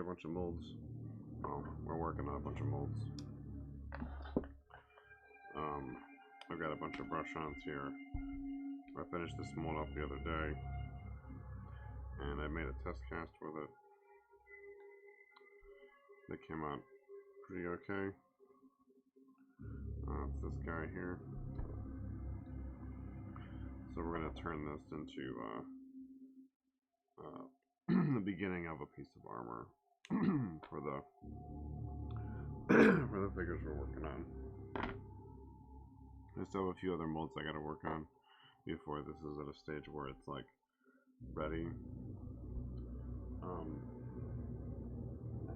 bunch of molds. Oh, we're working on a bunch of molds. I've got a bunch of brush-ons here. I finished this mold up the other day, and I made a test cast with it. They came out pretty okay. It's this guy here. So we're going to turn this into the beginning of a piece of armor for the figures we're working on. I still have a few other molds I got to work on before this is at a stage where it's like ready. I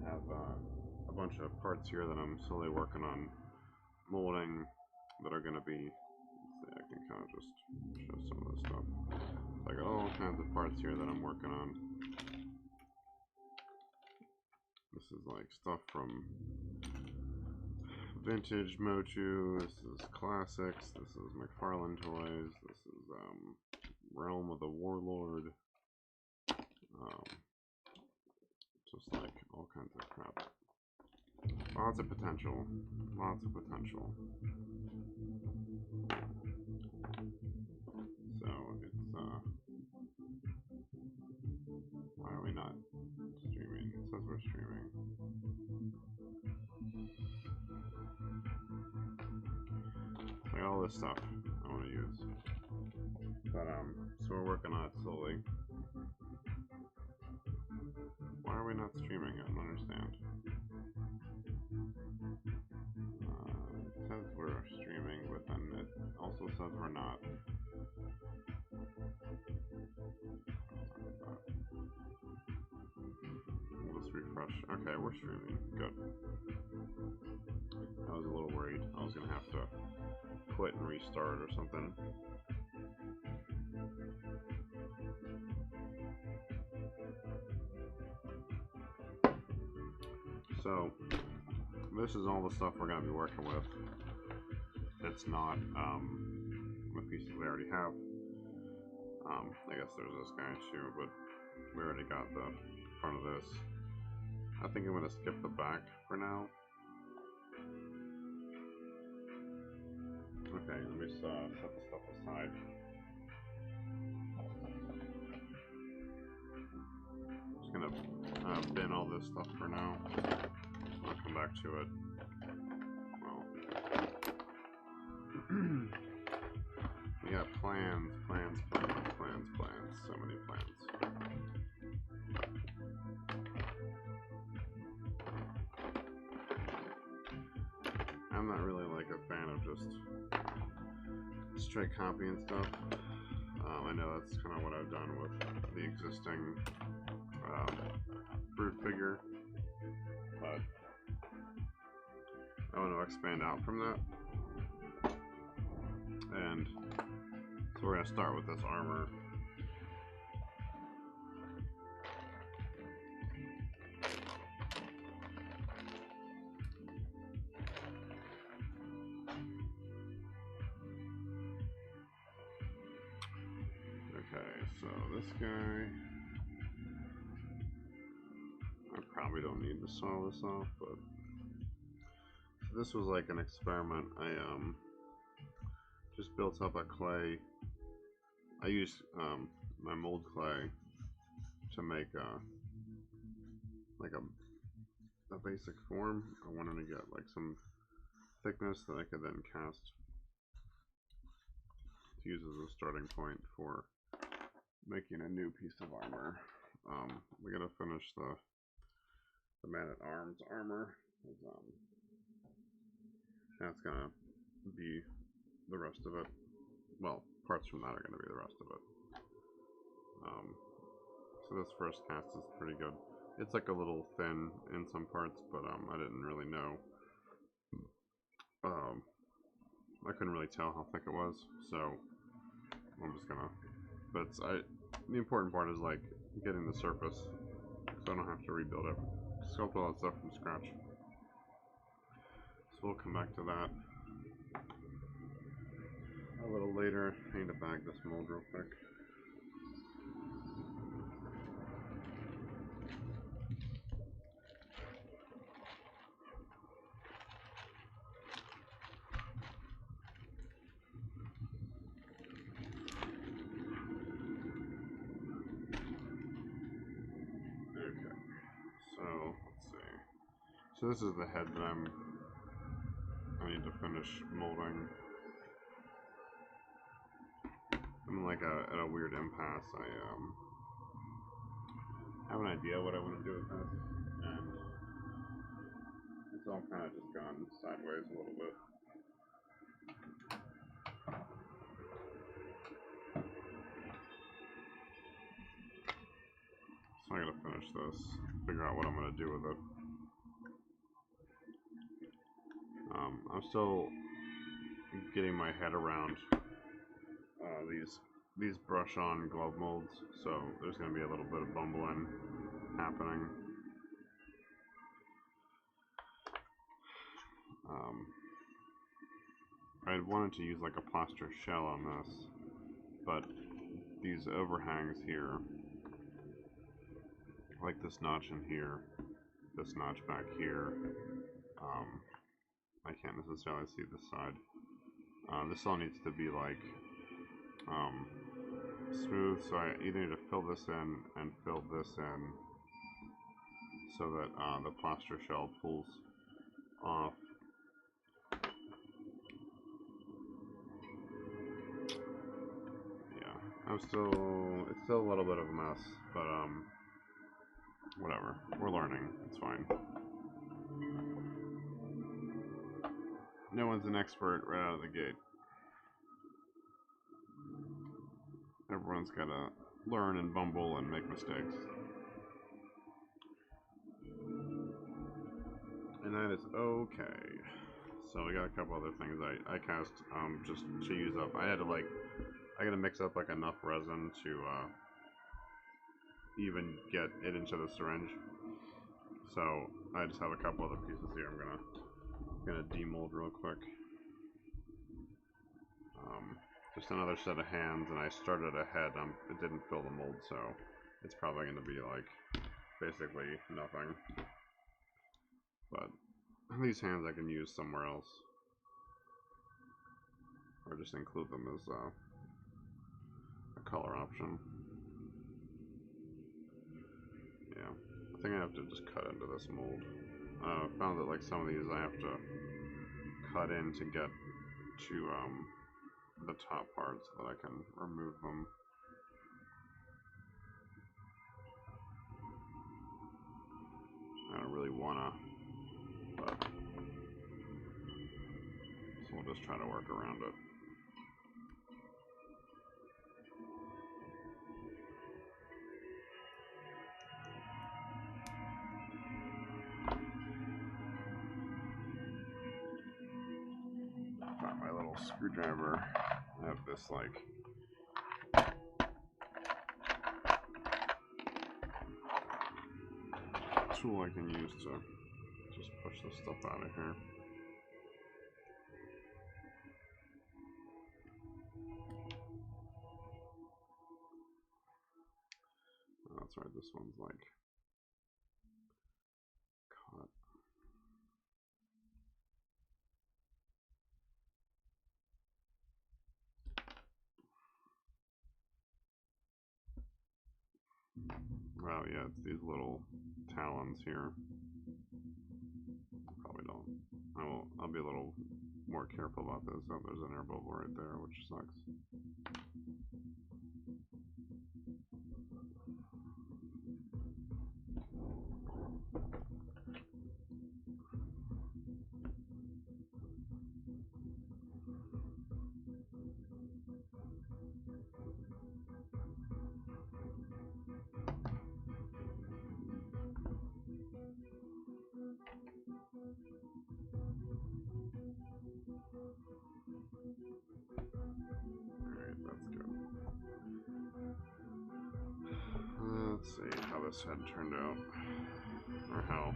have a bunch of parts here that I'm slowly working on molding that are going to be, let's see, I can kind of just show some of this stuff. So I got all kinds of parts here that I'm working on. This is like stuff from vintage MOTU, this is classics, this is McFarlane toys, this is Realm of the Warlord, just like all kinds of crap. Lots of potential, lots of potential. So it's why are we not streaming? It says we're streaming. Like all this stuff I want to use. But so we're working on it slowly. Why are we not streaming? I don't understand. It says we're streaming, but then it also says we're not. We'll just refresh. Okay, we're streaming. Good. I was a little worried. I was gonna have to quit and restart or something. So this is all the stuff we're going to be working with. It's not the pieces we already have. I guess there's this guy too, but we already got the front of this. I think I'm going to skip the back for now. Okay, let me set the stuff aside. Just going to bin all this stuff for now. I'll come back to it. Well, we got plans. So many plans. I'm not really like a fan of just straight copying stuff. I know that's kind of what I've done with the existing Brood figure, but I want to expand out from that, and so we're going to start with this armor. Okay, so this guy, I probably don't need to saw this off, but this was like an experiment. I just built up a clay. I used my mold clay to make like a basic form. I wanted to get like some thickness that I could then cast to use as a starting point for making a new piece of armor. We gotta finish the man-at-arms armor. That's gonna be the rest of it. Well, parts from that are gonna be the rest of it. So this first cast is pretty good. It's like a little thin in some parts, but I didn't really know. I couldn't really tell how thick it was, so I'm just gonna. But the important part is like getting the surface, so I don't have to rebuild it. Sculpt all that stuff from scratch. So we'll come back to that a little later. I need to bag this mold real quick. So this is the head that I need to finish molding. I'm like at a weird impasse. I have an idea what I want to do with this, and it's all kind of just gone sideways a little bit. So I gotta finish this, figure out what I'm gonna do with it. I'm still getting my head around these brush-on glove molds, so there's gonna be a little bit of bumbling happening. I wanted to use like a plaster shell on this, but these overhangs here, like this notch in here, this notch back here, I can't necessarily see this side. This all needs to be like smooth, so I either need to fill this in and fill this in so that the plaster shell pulls off. Yeah, it's still a little bit of a mess, but whatever, we're learning, it's fine. No one's an expert right out of the gate. Everyone's gotta learn and bumble and make mistakes. And that is okay. So we got a couple other things I cast just to use up. I gotta mix up like enough resin to even get it into the syringe. So I just have a couple other pieces here I'm gonna demold real quick. Just another set of hands, and I started ahead. It didn't fill the mold, so it's probably gonna be like basically nothing. But these hands I can use somewhere else, or just include them as a color option. Yeah, I think I have to just cut into this mold. I found that like some of these I have to cut in to get to the top part so that I can remove them. I don't really wanna, but so we'll just try to work around it. Got my little screwdriver. I have this like tool I can use to just push this stuff out of here. Oh, that's right, this one's like caught. Wow, yeah, it's these little talons here. Probably don't. I'll be a little more careful about this. Oh, there's an air bubble right there, which sucks. Alright, that's good. Let's see how this head turned out. Or how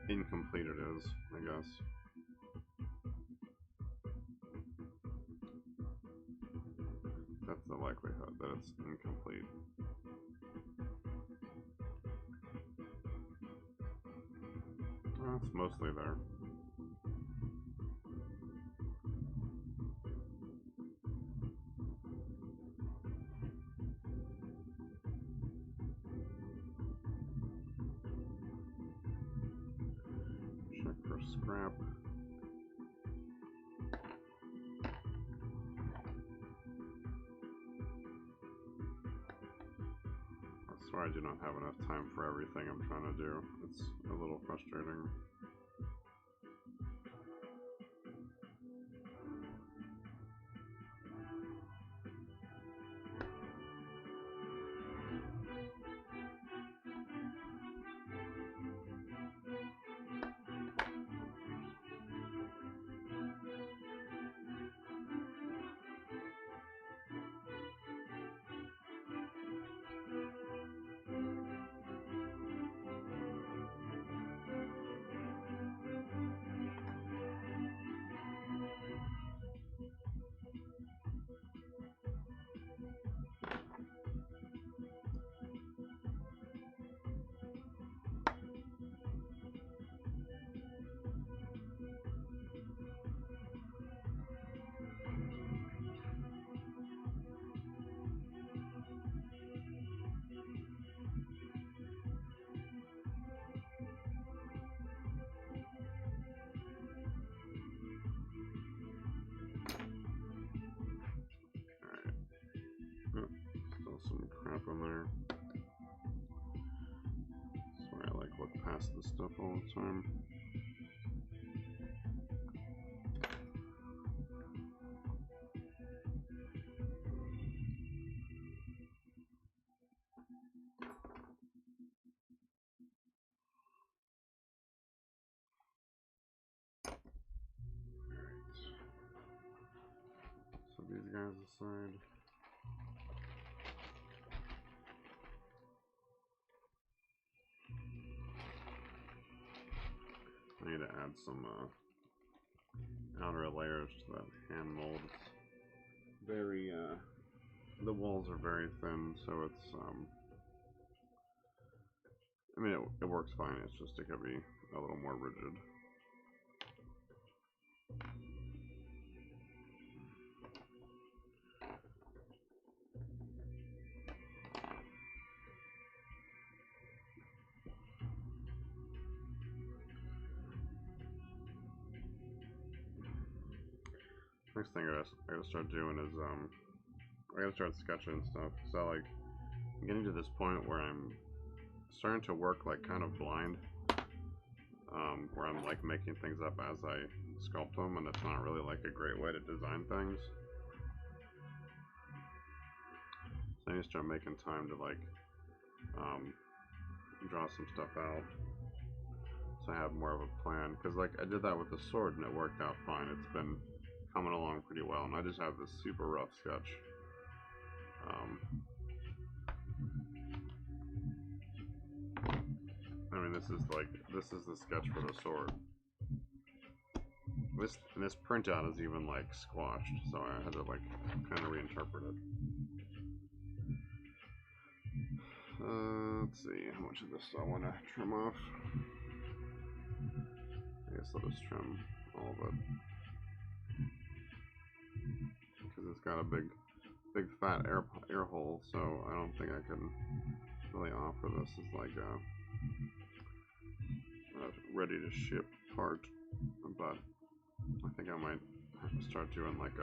incomplete it is, I guess. That's the likelihood that it's incomplete. Well, it's mostly there. crap. I swear I do not have enough time for everything I'm trying to do. It's a little frustrating. Still some crap in there. That's why I like look past this stuff all the time. So these guys aside. I need to add some outer layers to that hand mold. It's very, the walls are very thin, so it's, I mean, it works fine, it's just it could be a little more rigid. Next thing I gotta start doing is, I gotta start sketching stuff. So, like, I'm getting to this point where I'm starting to work, like, kind of blind. Where I'm, like, making things up as I sculpt them, and it's not really, like, a great way to design things. So I need to start making time to, like, draw some stuff out. So I have more of a plan. Because, like, I did that with the sword, and it worked out fine. It's been coming along pretty well, and I just have this super rough sketch. I mean, this is the sketch for the sword. This printout is even like squashed, so I had to like kind of reinterpret it. Let's see, how much of this do I want to trim off? I guess I'll just trim all of it. Because it's got a big fat air hole, so I don't think I can really offer this as like a ready to ship part. But I think I might have to start doing like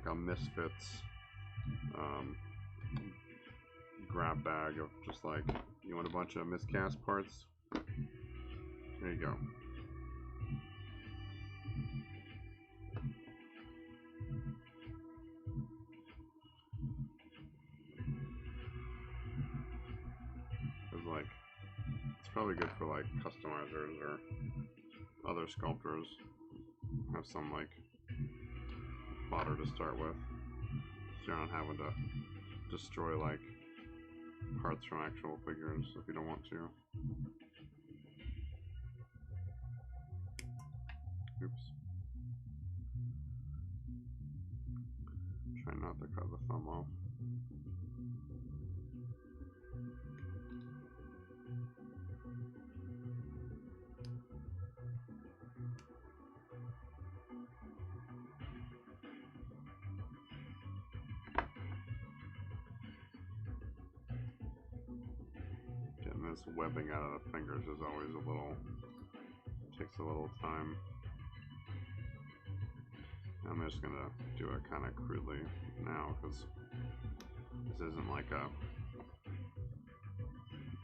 a Misfits grab bag of just like, you want a bunch of miscast parts? There you go. It's like, it's probably good for like customizers or other sculptors. Have some like fodder to start with, so you're not having to destroy like parts from actual figures if you don't want to. Oops. Try not to cut the thumb off. Getting this webbing out of the fingers is always a little takes a little time. I'm just gonna do it kind of crudely now because this isn't like a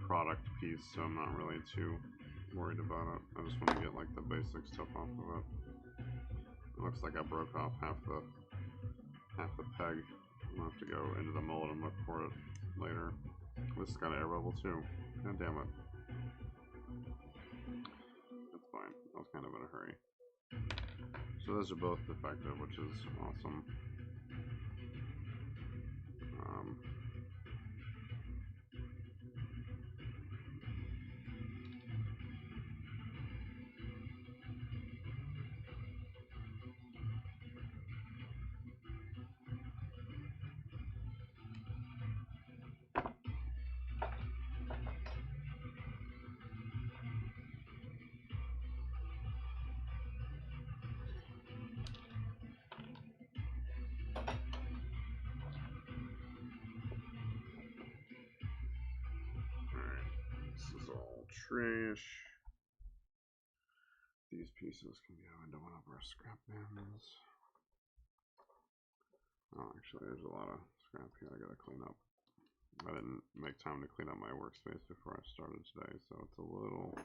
product piece, so I'm not really too worried about it. I just want to get like the basic stuff off of it. It looks like I broke off half the peg. I'll have to go into the mold and look for it later. This has got an air bubble too. God damn it. That's fine. I was kind of in a hurry. So those are both defective, which is awesome. This is all trash. These pieces can go into one of our scrap bins. Oh, actually, there's a lot of scrap here I gotta clean up. I didn't make time to clean up my workspace before I started today, so it's a little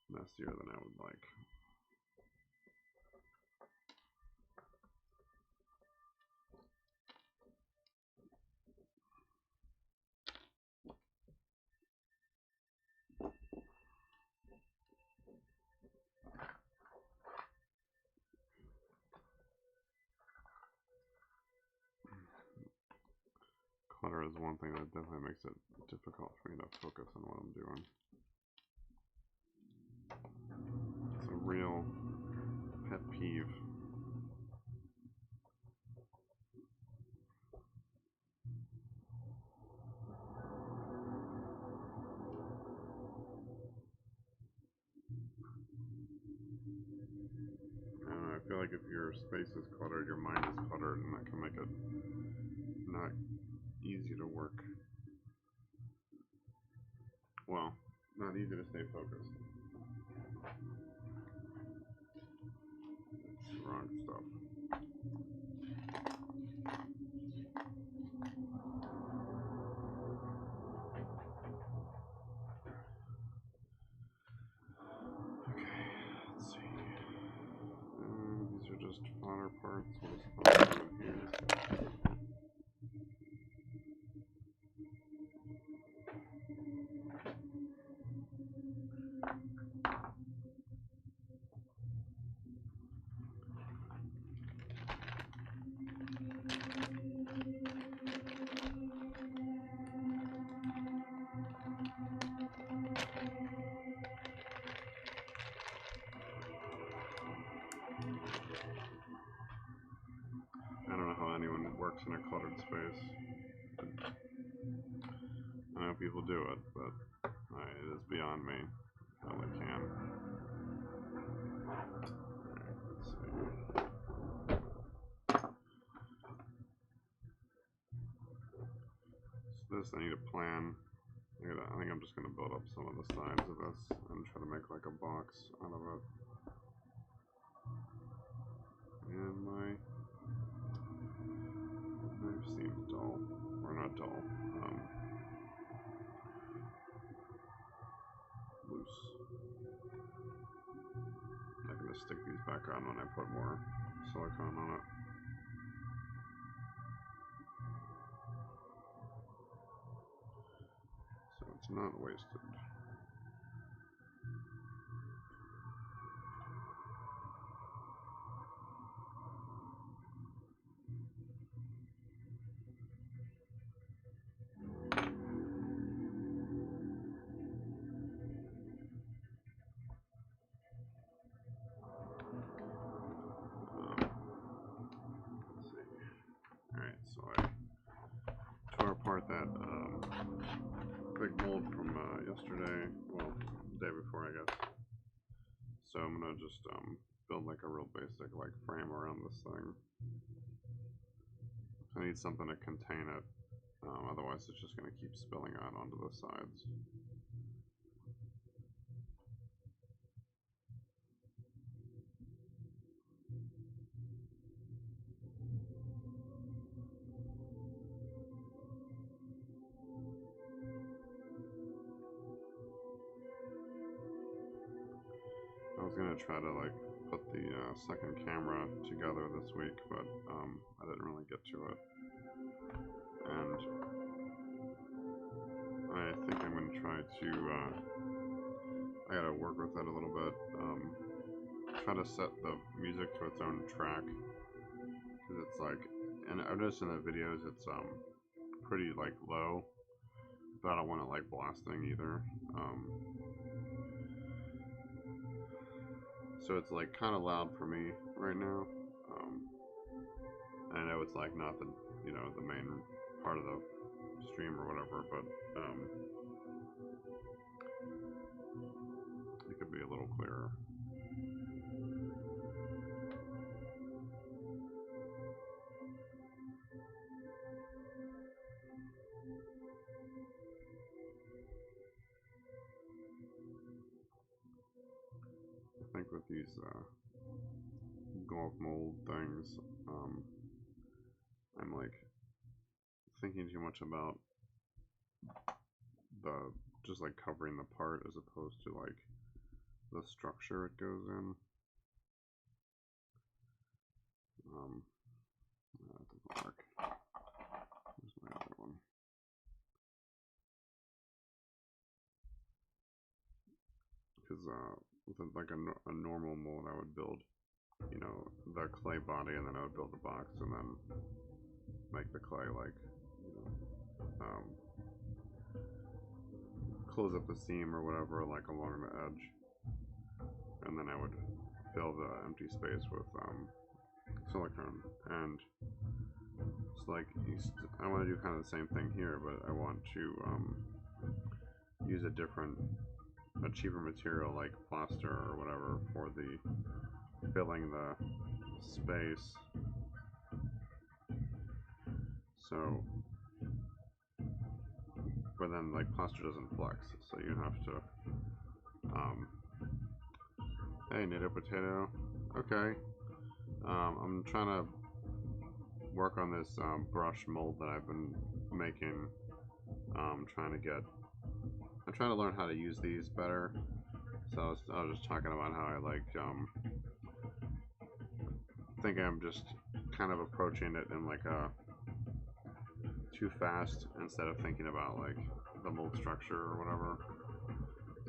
messier than I would like. Clutter is one thing that definitely makes it difficult for me to focus on what I'm doing. It's a real pet peeve. I feel like if your space is cluttered, your mind is cluttered, and that can make it not easy to work. Well, not easy to stay focused. It's the wrong stuff. Okay, let's see. These are just fodder parts. We'll just put them in here. I don't know how anyone works in a cluttered space. I know people do it, but it is beyond me how they can. Let's see. So this, I need a plan. I think I'm just going to build up some of the sides of this and try to make like a box out of it. And my knife seems dull, or not dull, loose. I'm going to stick these back on when I put more silicone on it. So it's not wasted. Alright, so I tore apart that big mold from yesterday, well, the day before I guess. So I'm gonna just build like a real basic like frame around this thing. I need something to contain it, otherwise it's just gonna keep spilling out onto the sides. gonna try to like put the second camera together this week, but I didn't really get to it. And I think I'm gonna try to, I gotta work with it a little bit, try to set the music to its own track, because it's like, and I've noticed in the videos it's pretty like low, but I don't want it like blasting either. So it's like kind of loud for me right now. I know it's like not the, you know, the main part of the stream or whatever, but it could be a little clearer. I think with these golf mold things, I'm like thinking too much about the just like covering the part as opposed to like the structure it goes in. That doesn't work. Here's my other one. Because with like a normal mold, I would build, you know, the clay body, and then I would build the box, and then make the clay like, you know, close up the seam or whatever, like along the edge, and then I would fill the empty space with silicone. And it's like I want to do kind of the same thing here, but I want to use a cheaper material like plaster or whatever for the filling the space. So, but then like plaster doesn't flex, so you have to. Hey, nato potato. Okay. I'm trying to work on this brush mold that I've been making. I'm trying to learn how to use these better. So I was just talking about how I like think I'm just kind of approaching it in like a too fast instead of thinking about like the mold structure or whatever.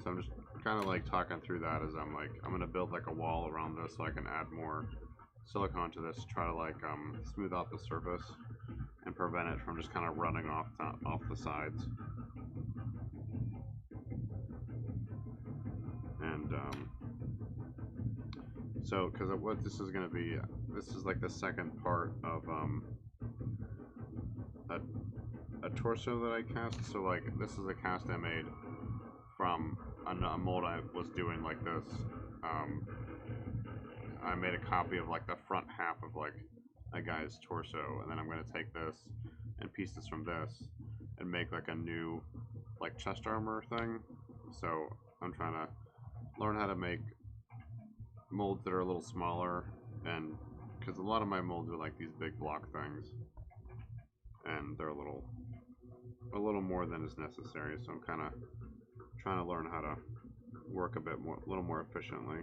So I'm just kind of like talking through that as I'm gonna build like a wall around this so I can add more silicone to this to try to like smooth out the surface and prevent it from just kind of running off the sides. And so because what this is going to be, this is like the second part of a torso that I cast. So like this is a cast I made from a mold I was doing like this. I made a copy of like the front half of like a guy's torso, and then I'm going to take this and pieces from this and make like a new like chest armor thing. So I'm trying to learn how to make molds that are a little smaller, and because a lot of my molds are like these big block things, and they're a little more than is necessary. So I'm kind of trying to learn how to work a little more efficiently,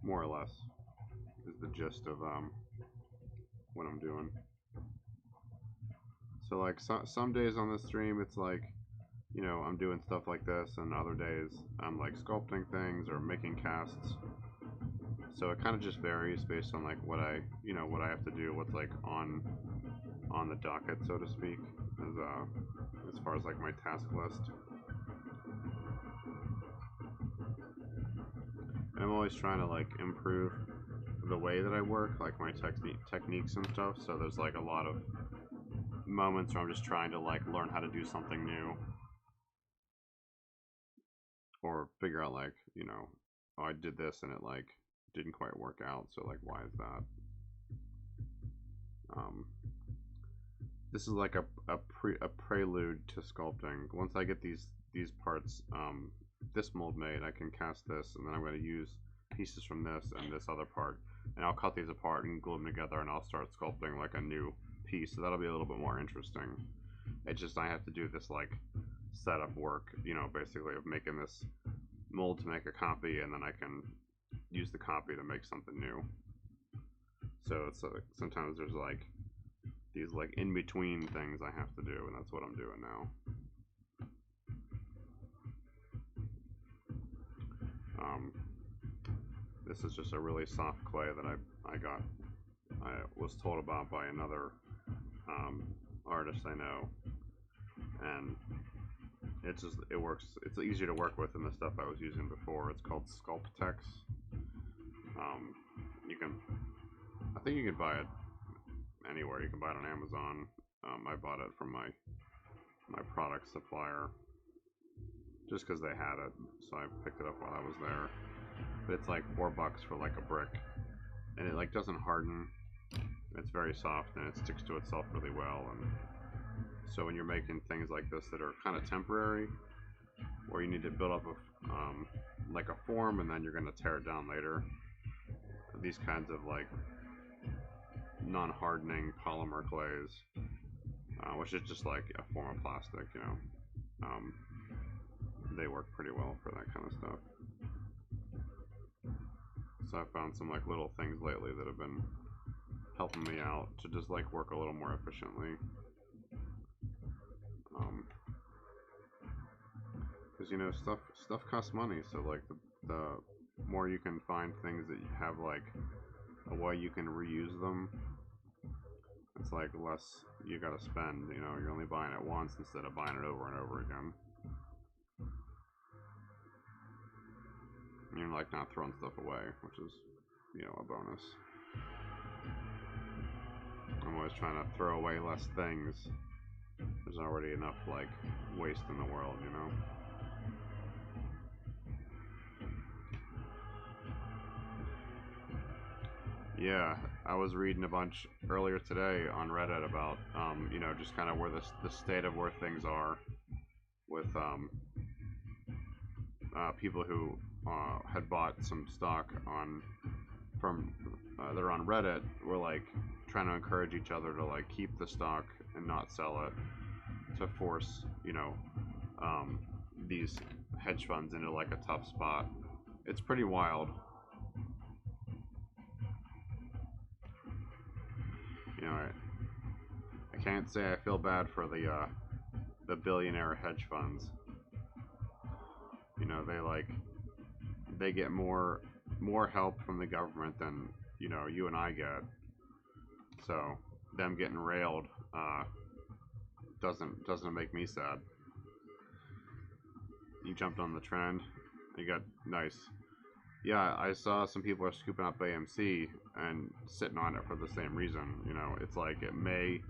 more or less, is the gist of what I'm doing. So like some days on the stream, it's like, you know, I'm doing stuff like this, and other days I'm like sculpting things or making casts. So it kind of just varies based on like what I have to do, what's like on the docket, so to speak, as far as like my task list. And I'm always trying to like improve the way that I work, like my techniques and stuff. So there's like a lot of moments where I'm just trying to like learn how to do something new, or figure out like, you know, oh, I did this and it like didn't quite work out, so like why is that? This is like a prelude to sculpting. Once I get these parts, this mold made, I can cast this, and then I'm going to use pieces from this and this other part, and I'll cut these apart and glue them together, and I'll start sculpting like a new piece. So that'll be a little bit more interesting. It's just I have to do this like setup work, you know, basically of making this mold to make a copy, and then I can use the copy to make something new. So it's sometimes there's like these like in between things I have to do, and that's what I'm doing now. This is just a really soft clay that I was told about by another artist I know, and it works. It's easier to work with than the stuff I was using before. It's called Sculptex. I think you can buy it anywhere. You can buy it on Amazon. I bought it from my product supplier just because they had it, so I picked it up while I was there. But it's like $4 for like a brick, and it like doesn't harden. It's very soft and it sticks to itself really well. And so when you're making things like this that are kind of temporary, where you need to build up like a form and then you're going to tear it down later, these kinds of like non-hardening polymer clays, which is just like a form of plastic, you know, they work pretty well for that kind of stuff. So I found some like little things lately that have been helping me out to just like work a little more efficiently. Because you know, stuff costs money, so like the more you can find things that you have like a way you can reuse them, it's like less you gotta spend. You know, you're only buying it once instead of buying it over and over again. You're like not throwing stuff away, which is, you know, a bonus. I'm always trying to throw away less things. There's already enough like waste in the world, you know. Yeah, I was reading a bunch earlier today on Reddit about, you know, just kind of where the state of where things are with people who had bought some stock from they're on Reddit, were like trying to encourage each other to like keep the stock and not sell it, to force, you know, these hedge funds into like a tough spot. It's pretty wild. You know, I can't say I feel bad for the billionaire hedge funds. You know, they get more help from the government than, you know, you and I get. So them getting railed doesn't make me sad. You jumped on the trend. You got nice. Yeah, I saw some people are scooping up AMC and sitting on it for the same reason. You know, it's like it may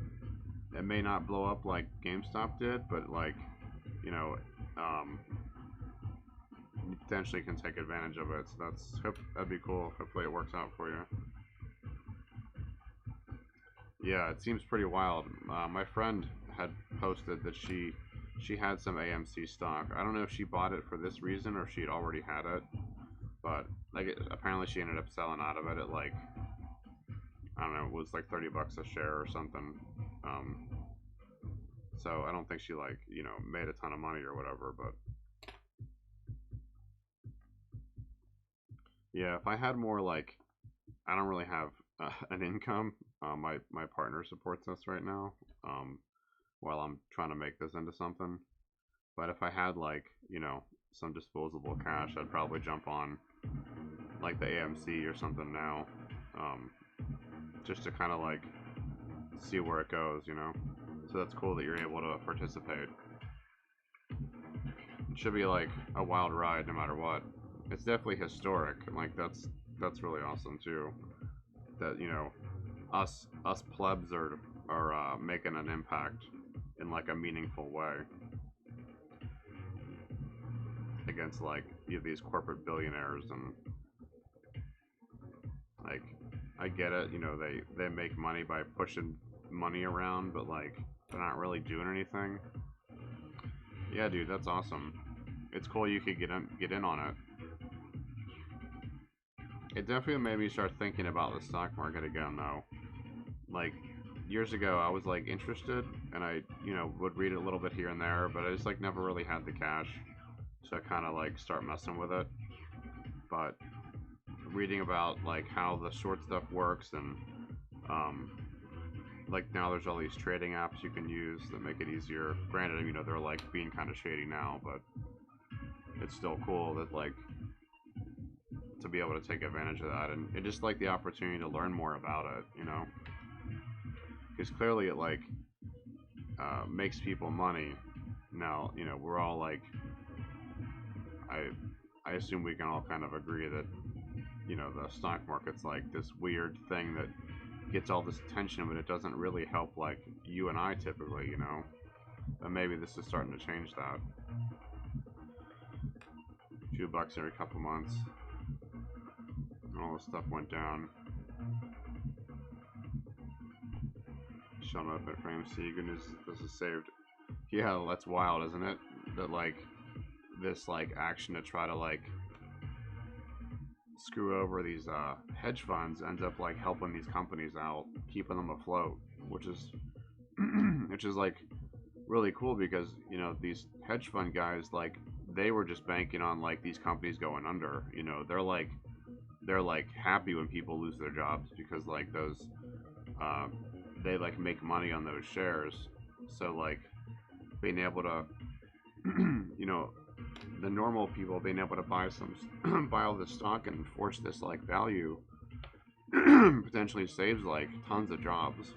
not blow up like GameStop did, but like, you know, you potentially can take advantage of it. So that'd be cool. Hopefully it works out for you. Yeah, it seems pretty wild. My friend had posted that she had some AMC stock. I don't know if she bought it for this reason or if she'd already had it, but like apparently she ended up selling out of it at like, I don't know, it was like $30 a share or something. So I don't think she like, you know, made a ton of money or whatever, but yeah, if I had more like, I don't really have an income. My partner supports us right now, while I'm trying to make this into something. But if I had like, you know, some disposable cash, I'd probably jump on like the AMC or something now, just to kind of like see where it goes, you know. So that's cool that you're able to participate. It should be like a wild ride no matter what. It's definitely historic, and like that's really awesome too. That, you know, us plebs are making an impact in like a meaningful way against like these corporate billionaires. And like, I get it, you know, they make money by pushing money around, but like they're not really doing anything. Yeah, dude, that's awesome. It's cool you could get in on it. It definitely made me start thinking about the stock market again, though. Like, years ago, I was like interested, and I, you know, would read a little bit here and there, but I just like never really had the cash. to kind of like start messing with it. But reading about like how the short stuff works, and um, like now there's all these trading apps you can use that make it easier. Granted, you know, they're like being kind of shady now, but it's still cool that like to be able to take advantage of that, and it just like the opportunity to learn more about it, you know, because clearly it like makes people money. Now, you know, we're all like, I I assume we can all kind of agree that, you know, the stock market's like this weird thing that gets all this attention, but it doesn't really help like you and I typically, you know. But maybe this is starting to change that. A few bucks every couple months. All this stuff went down. Showing up at frame C. Goodness, this is saved. Yeah, that's wild, isn't it? That like this like action to try to like screw over these hedge funds ends up like helping these companies out, keeping them afloat, which is which is like really cool because, you know, these hedge fund guys, like they were just banking on like these companies going under. You know, they're like happy when people lose their jobs because like those uh, they like make money on those shares. So like being able to you know, the normal people being able to buy some buy all this stock and force this like value potentially saves like tons of jobs.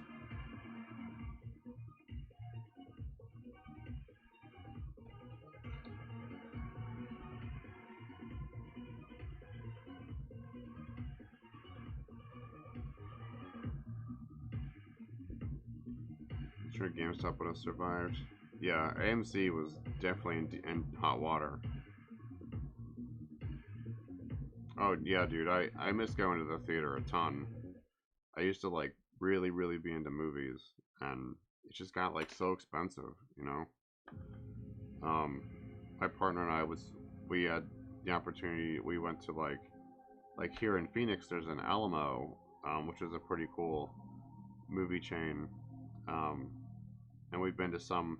I'm sure GameStop would have survived. Yeah, AMC was definitely in hot water. Oh yeah, dude, I miss going to the theater a ton. I used to like really be into movies, and it just got like so expensive, you know. Um, my partner and I was we had the opportunity. We went to like here in Phoenix. There's an Alamo, which is a pretty cool movie chain, um, and we've been to some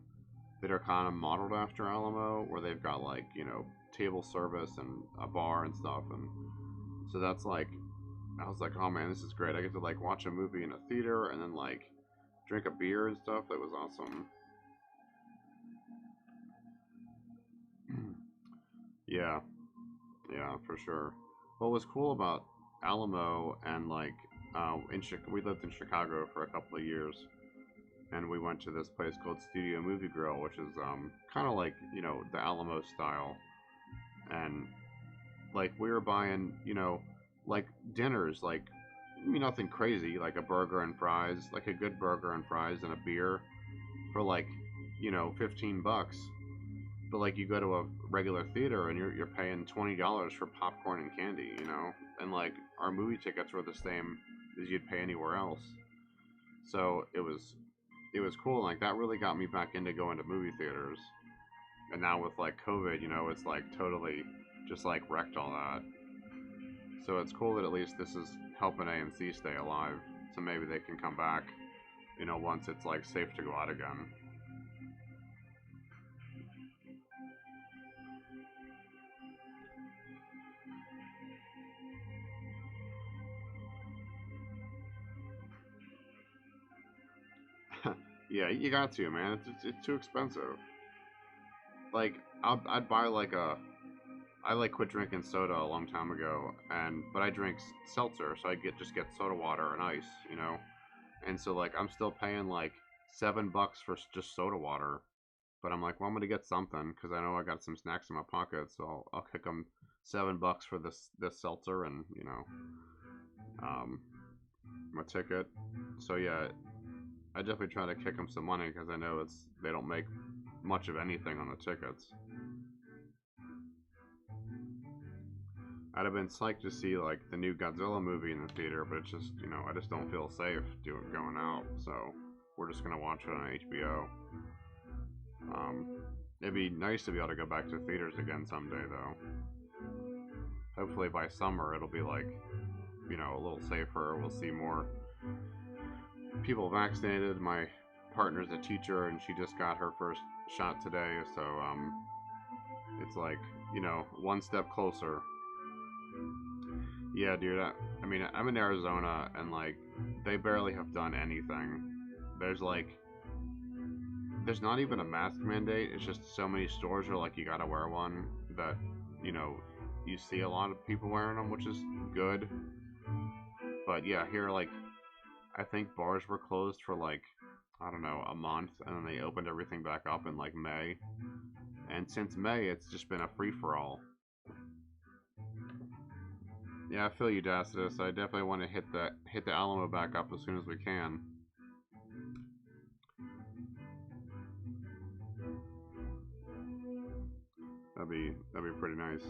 that are kind of modeled after Alamo, where they've got like, you know, table service and a bar and stuff, and so that's like I was like, oh man, this is great. I get to like watch a movie in a theater and then like drink a beer and stuff. That was awesome. Yeah, yeah, for sure. What was cool about Alamo and like we lived in Chicago for a couple of years, and we went to this place called Studio Movie Grill, which is kind of like, you know, the Alamo style, and like we were buying, you know, like dinners, like I mean nothing crazy, like a burger and fries, like a good burger and fries and a beer for like, you know, $15. But like you go to a regular theater and you're paying $20 for popcorn and candy, you know, and like our movie tickets were the same as you'd pay anywhere else. So it was cool. Like that really got me back into going to movie theaters. And now with like COVID, you know, it's like totally just like wrecked all that. So it's cool that at least this is helping AMC stay alive. So maybe they can come back, you know, once it's like safe to go out again. Yeah, you got to, man. It's too expensive. Like I'd buy like a I like quit drinking soda a long time ago, and but I drink seltzer, so I just get soda water and ice, you know. And so like I'm still paying like $7 for just soda water, but I'm like, well, I'm gonna get something because I know I got some snacks in my pocket, so I'll kick them $7 for this seltzer and, you know, um my ticket. So yeah, I definitely try to kick them some money because I know they don't make much of anything on the tickets. I'd have been psyched to see like the new Godzilla movie in the theater, but it's just, you know, I just don't feel safe doing going out, so we're just gonna watch it on HBO. Um, it'd be nice to be able to go back to theaters again someday, though. Hopefully by summer it'll be like, you know, a little safer. We'll see more people vaccinated. My partner's a teacher, and she just got her first shot today, so it's like, you know, one step closer. Yeah, dude. I mean, I'm in Arizona, and like, they barely have done anything. There's like, there's not even a mask mandate. It's just so many stores are like, you gotta wear one that, you know, you see a lot of people wearing them, which is good. But yeah, here, like, I think bars were closed for like, I don't know, a month, and then they opened everything back up in like May. And since May, it's just been a free for all. Yeah, I feel you, Dacitus. I definitely want to hit the Alamo back up as soon as we can. That'd be pretty nice.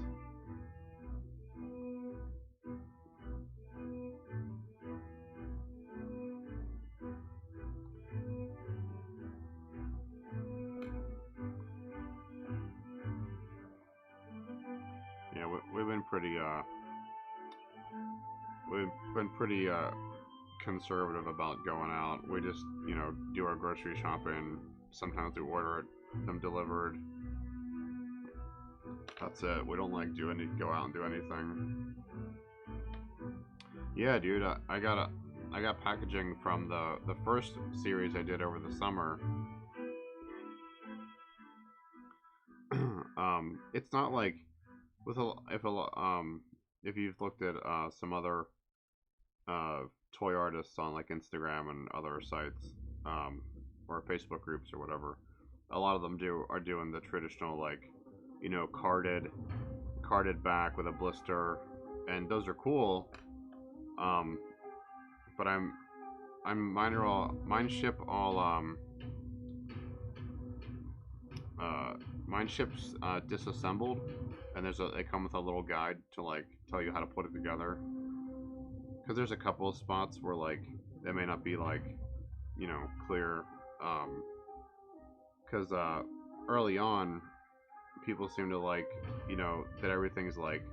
Yeah, we've been pretty conservative about going out. We just, you know, do our grocery shopping. Sometimes we order them delivered. That's it. We don't like go out and do anything. Yeah, dude. I got packaging from the first series I did over the summer. It's not like with a if you've looked at some other toy artists on like Instagram and other sites, or Facebook groups or whatever, a lot of them are doing the traditional, like, you know, carded back with a blister, and those are cool. Um, but mine ship all uh mine ships disassembled, and they come with a little guide to like tell you how to put it together. Because there's a couple of spots where like they may not be like, you know, clear. Because early on, people seem to like, you know, that everything's like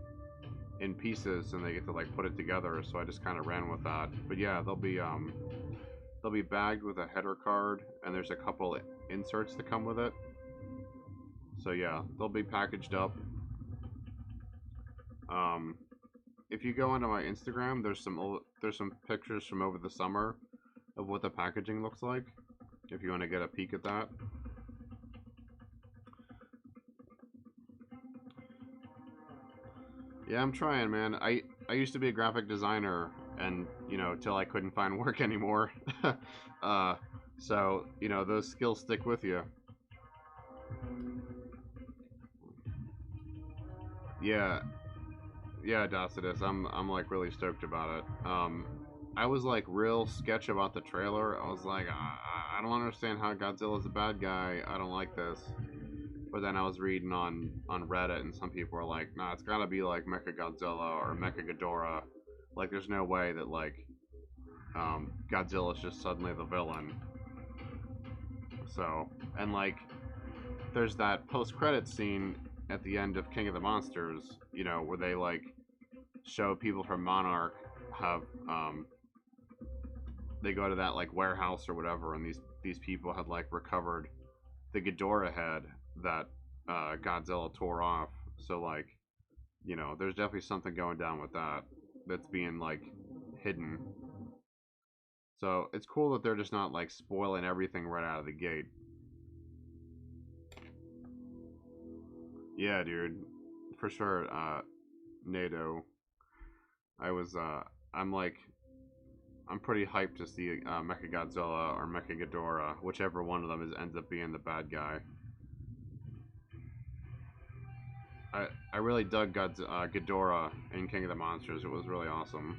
in pieces and they get to like put it together. So I just kind of ran with that. But yeah, they'll be bagged with a header card, and there's a couple inserts that come with it. So yeah, they'll be packaged up. Um, if you go onto my Instagram, there's some pictures from over the summer of what the packaging looks like. If you want to get a peek at that. Yeah, I'm trying, man. I used to be a graphic designer, and you know, till I couldn't find work anymore. uh, so you know, those skills stick with you. Yeah, yeah, Docidus. I'm like really stoked about it. I was like real sketch about the trailer. I was like, I don't understand how Godzilla's a bad guy. I don't like this. But then I was reading on Reddit, and some people were like, "Nah, it's gotta be like Mecha Godzilla or Mecha Ghidorah. Like, there's no way that like Godzilla's just suddenly the villain." So, and like, there's that post-credit scene at the end of King of the Monsters, you know, where they like show people from Monarch have they go to that like warehouse or whatever, and these people had like recovered the Ghidorah head that Godzilla tore off. So like, you know, there's definitely something going down with that that's being like hidden. So it's cool that they're just not like spoiling everything right out of the gate. Yeah, dude, for sure. NATO. I was I'm like I'm pretty hyped to see Mechagodzilla or Mechaghidorah, whichever one of them ends up being the bad guy. I really dug Ghidorah in King of the Monsters. It was really awesome.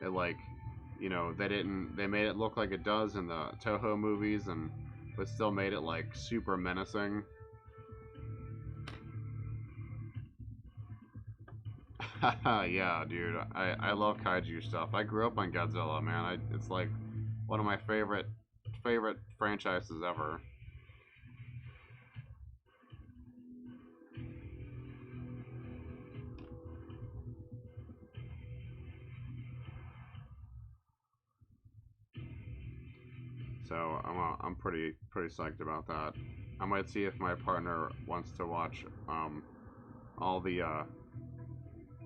It like, you know, they made it look like it does in the Toho movies, and but still made it like super menacing. Yeah, dude. I love kaiju stuff. I grew up on Godzilla, man. It's like one of my favorite franchises ever. So I'm pretty psyched about that. I might see if my partner wants to watch all the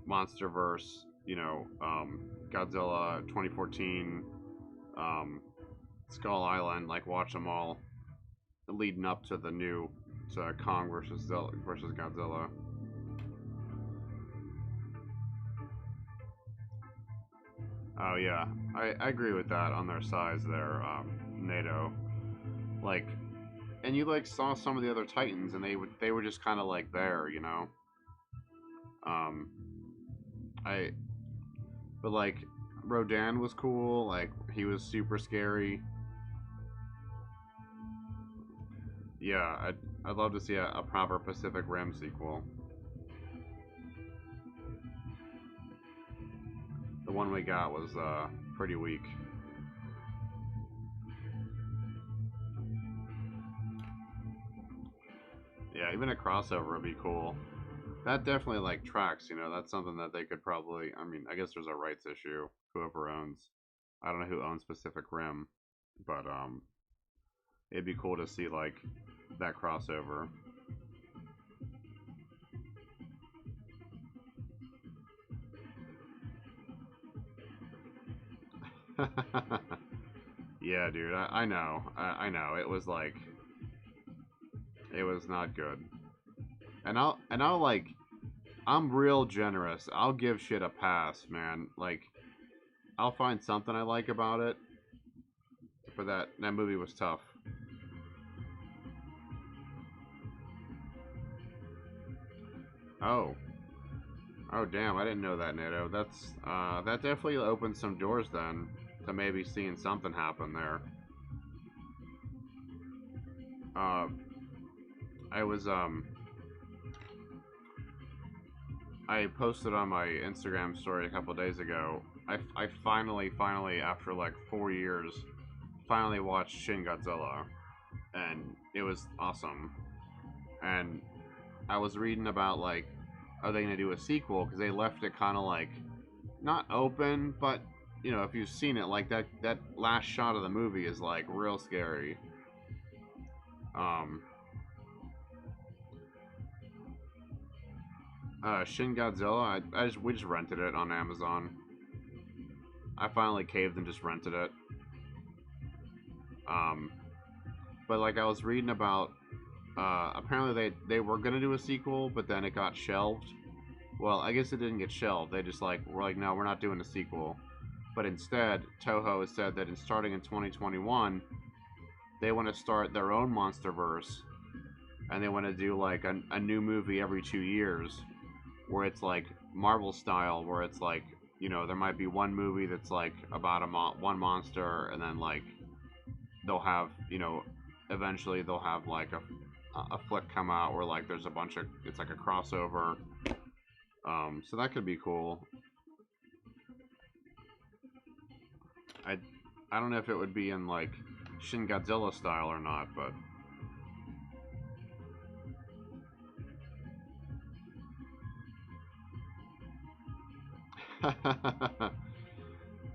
MonsterVerse, you know, Godzilla 2014, Skull Island, like watch them all leading up to the new to Kong versus Godzilla. Oh yeah, I agree with that on their size there, NATO. Like, and you like saw some of the other Titans, and they were just kind of like there, you know. Um, I but like Rodan was cool. Like he was super scary. Yeah, I'd love to see a proper Pacific Rim sequel. The one we got was pretty weak. Yeah, even a crossover would be cool. That definitely like tracks, you know. That's something that they could probably. I mean, I guess there's a rights issue. Whoever owns, I don't know who owns Pacific Rim, but it'd be cool to see like that crossover. Yeah, dude, I know, I know. It was like it was not good, and I'll like I'm real generous. I'll give shit a pass, man. Like I'll find something I like about it, but that movie was tough. Oh, oh damn, I didn't know that, NATO. That definitely opened some doors then to maybe seeing something happen there. Uh, I was I posted on my Instagram story a couple days ago. I finally after like 4 years finally watched Shin Godzilla, and it was awesome. And I was reading about like, are they gonna do a sequel? Because they left it kind of like not open, but you know, if you've seen it, like that last shot of the movie is like real scary. Um, Shin Godzilla, we just rented it on Amazon. I finally caved and just rented it. Um, but like I was reading about, apparently they were gonna do a sequel, but then it got shelved. Well, I guess it didn't get shelved. They just like were like, no, we're not doing a sequel. But instead, Toho has said that starting in 2021, they want to start their own MonsterVerse, and they want to do like a new movie every 2 years, where it's like Marvel style, where it's like, you know, there might be one movie that's like about one monster, and then like they'll have, you know, eventually they'll have like a flick come out where like there's a bunch of, it's like a crossover. So that could be cool. I I don't know if it would be in like Shin Godzilla style or not, but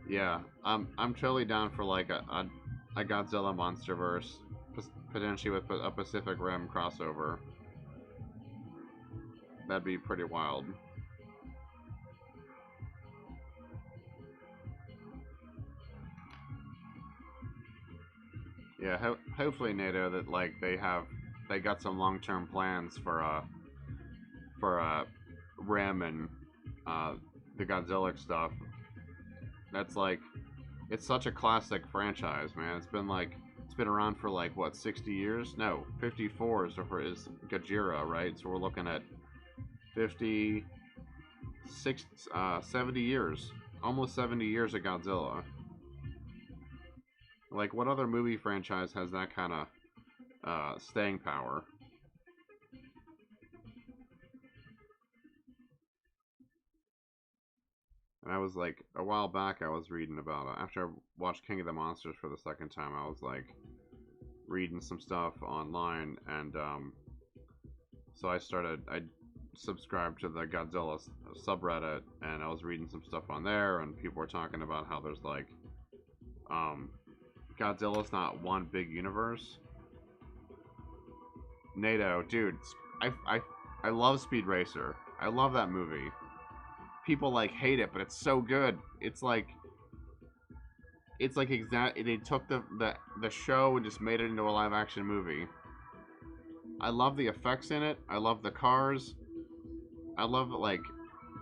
yeah, I'm totally down for like a Godzilla MonsterVerse, potentially with a Pacific Rim crossover. That'd be pretty wild. Yeah, hopefully NATO that like they got some long term plans for Rim and uh the Godzilla stuff. That's like it's such a classic franchise, man. It's been around for like what 60 years? No, 54 is Gajira, right? So we're looking at 50 six 70 years, almost 70 years of Godzilla. Like what other movie franchise has that kind of staying power? And I was like, a while back, I was reading about it. After I watched King of the Monsters for the second time, I was like reading some stuff online, and so I subscribed to the Godzilla subreddit, and I was reading some stuff on there, and people were talking about how there's like, um, Godzilla's not one big universe. NATO, dude. I love Speed Racer. I love that movie. People like hate it, but it's so good. It's like they took the show and just made it into a live action movie. I love the effects in it. I love the cars. I love like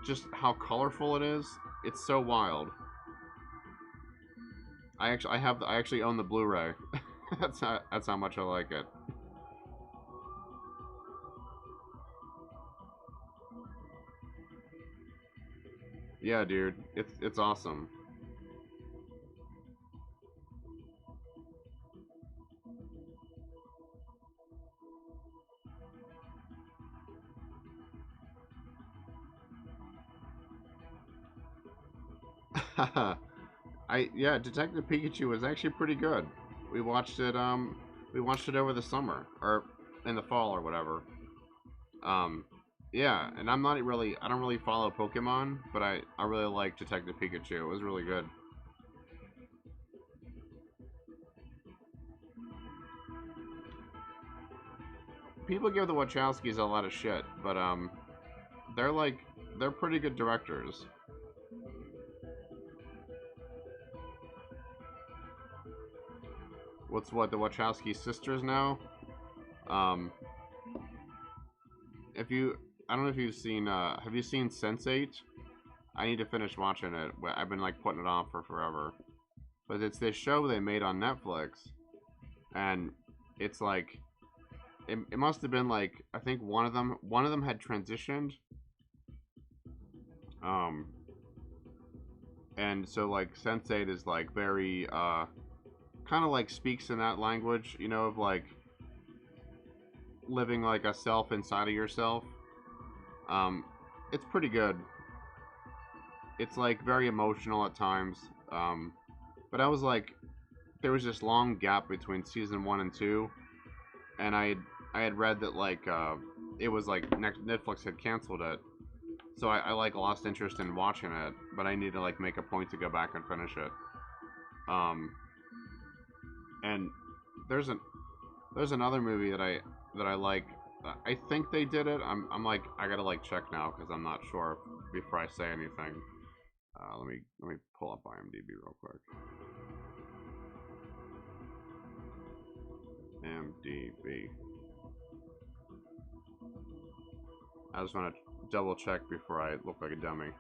just how colorful it is. It's so wild. I actually own the Blu-ray. That's how much I like it. Yeah, dude. It's awesome. Yeah, Detective Pikachu was actually pretty good. We watched it we watched it over the summer or in the fall or whatever. Um yeah, and I don't really follow Pokemon, but I really like Detective Pikachu. It was really good. People give the Wachowskis a lot of shit, but they're like they're pretty good directors. The Wachowski sisters now? Um if you I don't know if you've seen have you seen Sense8? I need to finish watching it. I've been like putting it off for forever. But it's this show they made on Netflix, and it's like it must have been like I think one of them had transitioned, um, and so like Sense8 is like very kind of like speaks in that language, you know, of like living like a self inside of yourself. Um, it's pretty good. It's like very emotional at times. But I was like, there was this long gap between season 1 and 2, and I had read that like it was like Netflix had canceled it, so I like lost interest in watching it. But I need to like make a point to go back and finish it. Um, and there's an there's another movie that I like. I think they did it. I'm like I gotta like check now because I'm not sure before I say anything. Let me pull up IMDb real quick. IMDb. I just want to double check before I look like a dummy.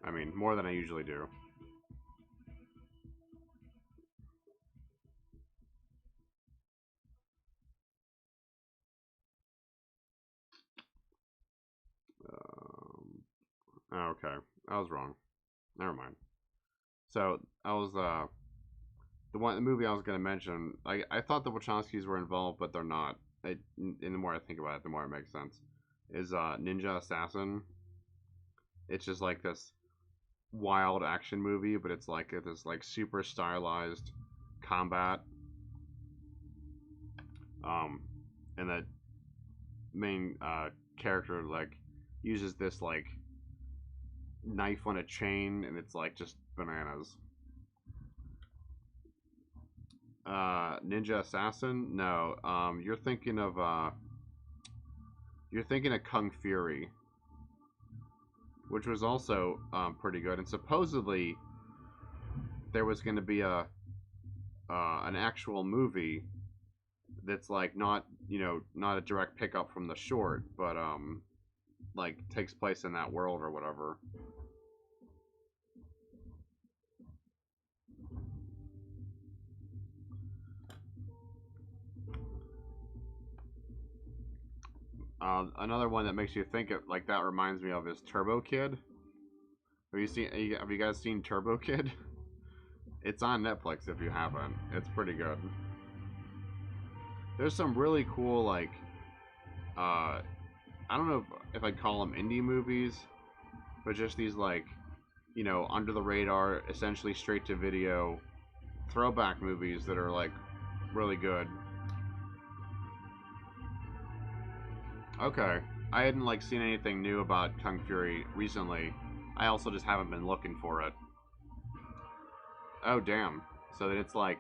I mean, more than I usually do. Okay, I was wrong. Never mind. So I was the movie I was gonna mention. I thought the Wachowskis were involved, but they're not. And the more I think about it, the more it makes sense. Is Ninja Assassin? It's just like this wild action movie, but it's like this like super stylized combat. Um, and the main character like uses this like knife on a chain, and it's like just bananas. Ninja Assassin? No. You're thinking of Kung Fury, which was also pretty good. And supposedly there was going to be a an actual movie that's like not not a direct pickup from the short, but like takes place in that world or whatever. Another one that makes you think of like that reminds me of is Turbo Kid. Have you guys seen Turbo Kid? It's on Netflix if you haven't. It's pretty good. There's some really cool like I don't know if I'd call them indie movies, but just these like under the radar, essentially straight to video throwback movies that are like really good. Okay, I hadn't like seen anything new about Kung Fury recently. I also just haven't been looking for it. Oh damn! So that it's like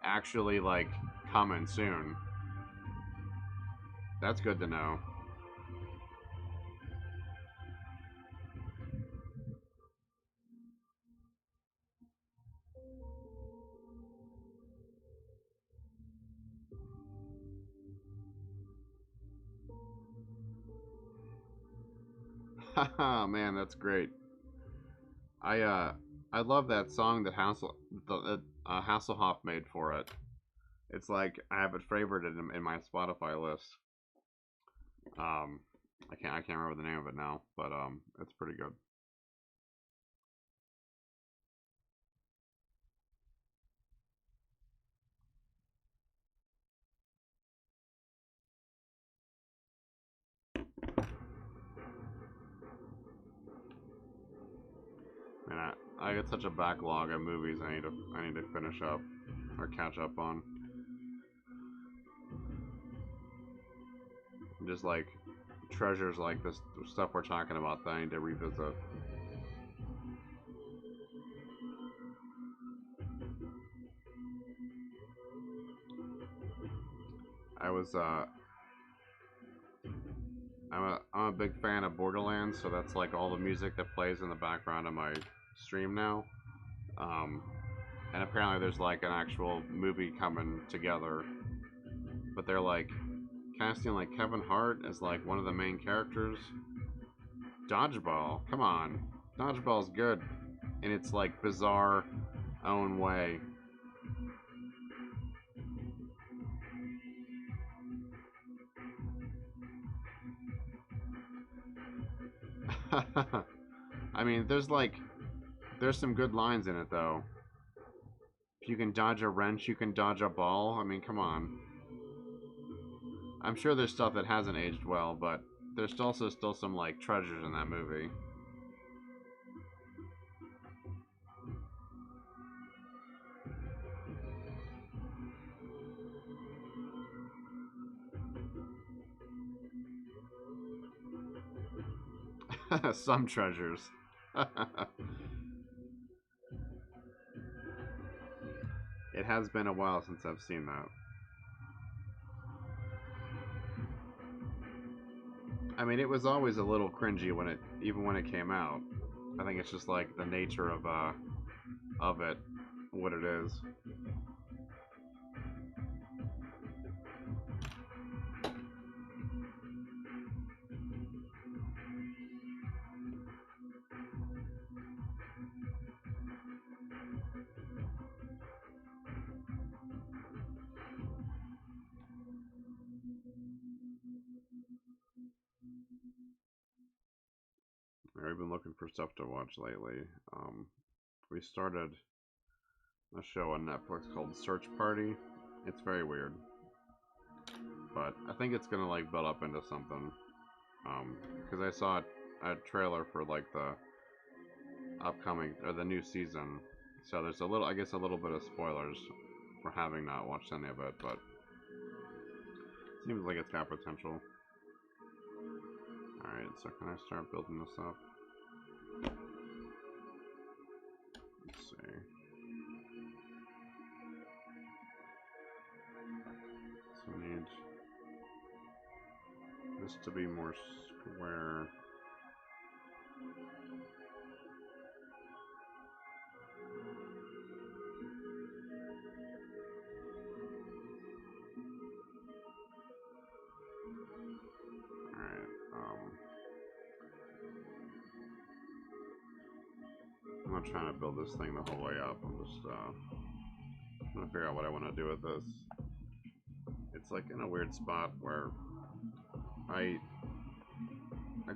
actually like coming soon. That's good to know. Haha, man, that's great. I uh I love that song that Hasselhoff made for it. It's like I have it favorited in my Spotify list. Um, I can't remember the name of it now, but it's pretty good. And I get such a backlog of movies I need to finish up or catch up on. Just like treasures like this stuff we're talking about that I need to revisit. I was I'm a big fan of Borderlands, so that's like all the music that plays in the background of my stream now. Um, and apparently there's like an actual movie coming together, but they're like casting like Kevin Hart as like one of the main characters. Dodgeball, come on, Dodgeball's good in its like bizarre own way. I mean, there's some good lines in it though. If you can dodge a wrench, you can dodge a ball. I mean, come on. I'm sure there's stuff that hasn't aged well, but there's also still some like treasures in that movie. Some treasures. It has been a while since I've seen that. I mean, it was always a little cringy even when it came out. I think it's just like the nature of it, what it is. I've been looking for stuff to watch lately. We started a show on Netflix called Search Party. It's very weird, but I think it's gonna like build up into something. Because I saw a trailer for like the upcoming or the new season, so there's I guess a little bit of spoilers for having not watched any of it, but it seems like it's got potential. All right, so can I start building this up? Let's see. So I need this to be more square. Alright, I'm not trying to build this thing the whole way up. I'm just trying to figure out what I want to do with this. It's like in a weird spot where I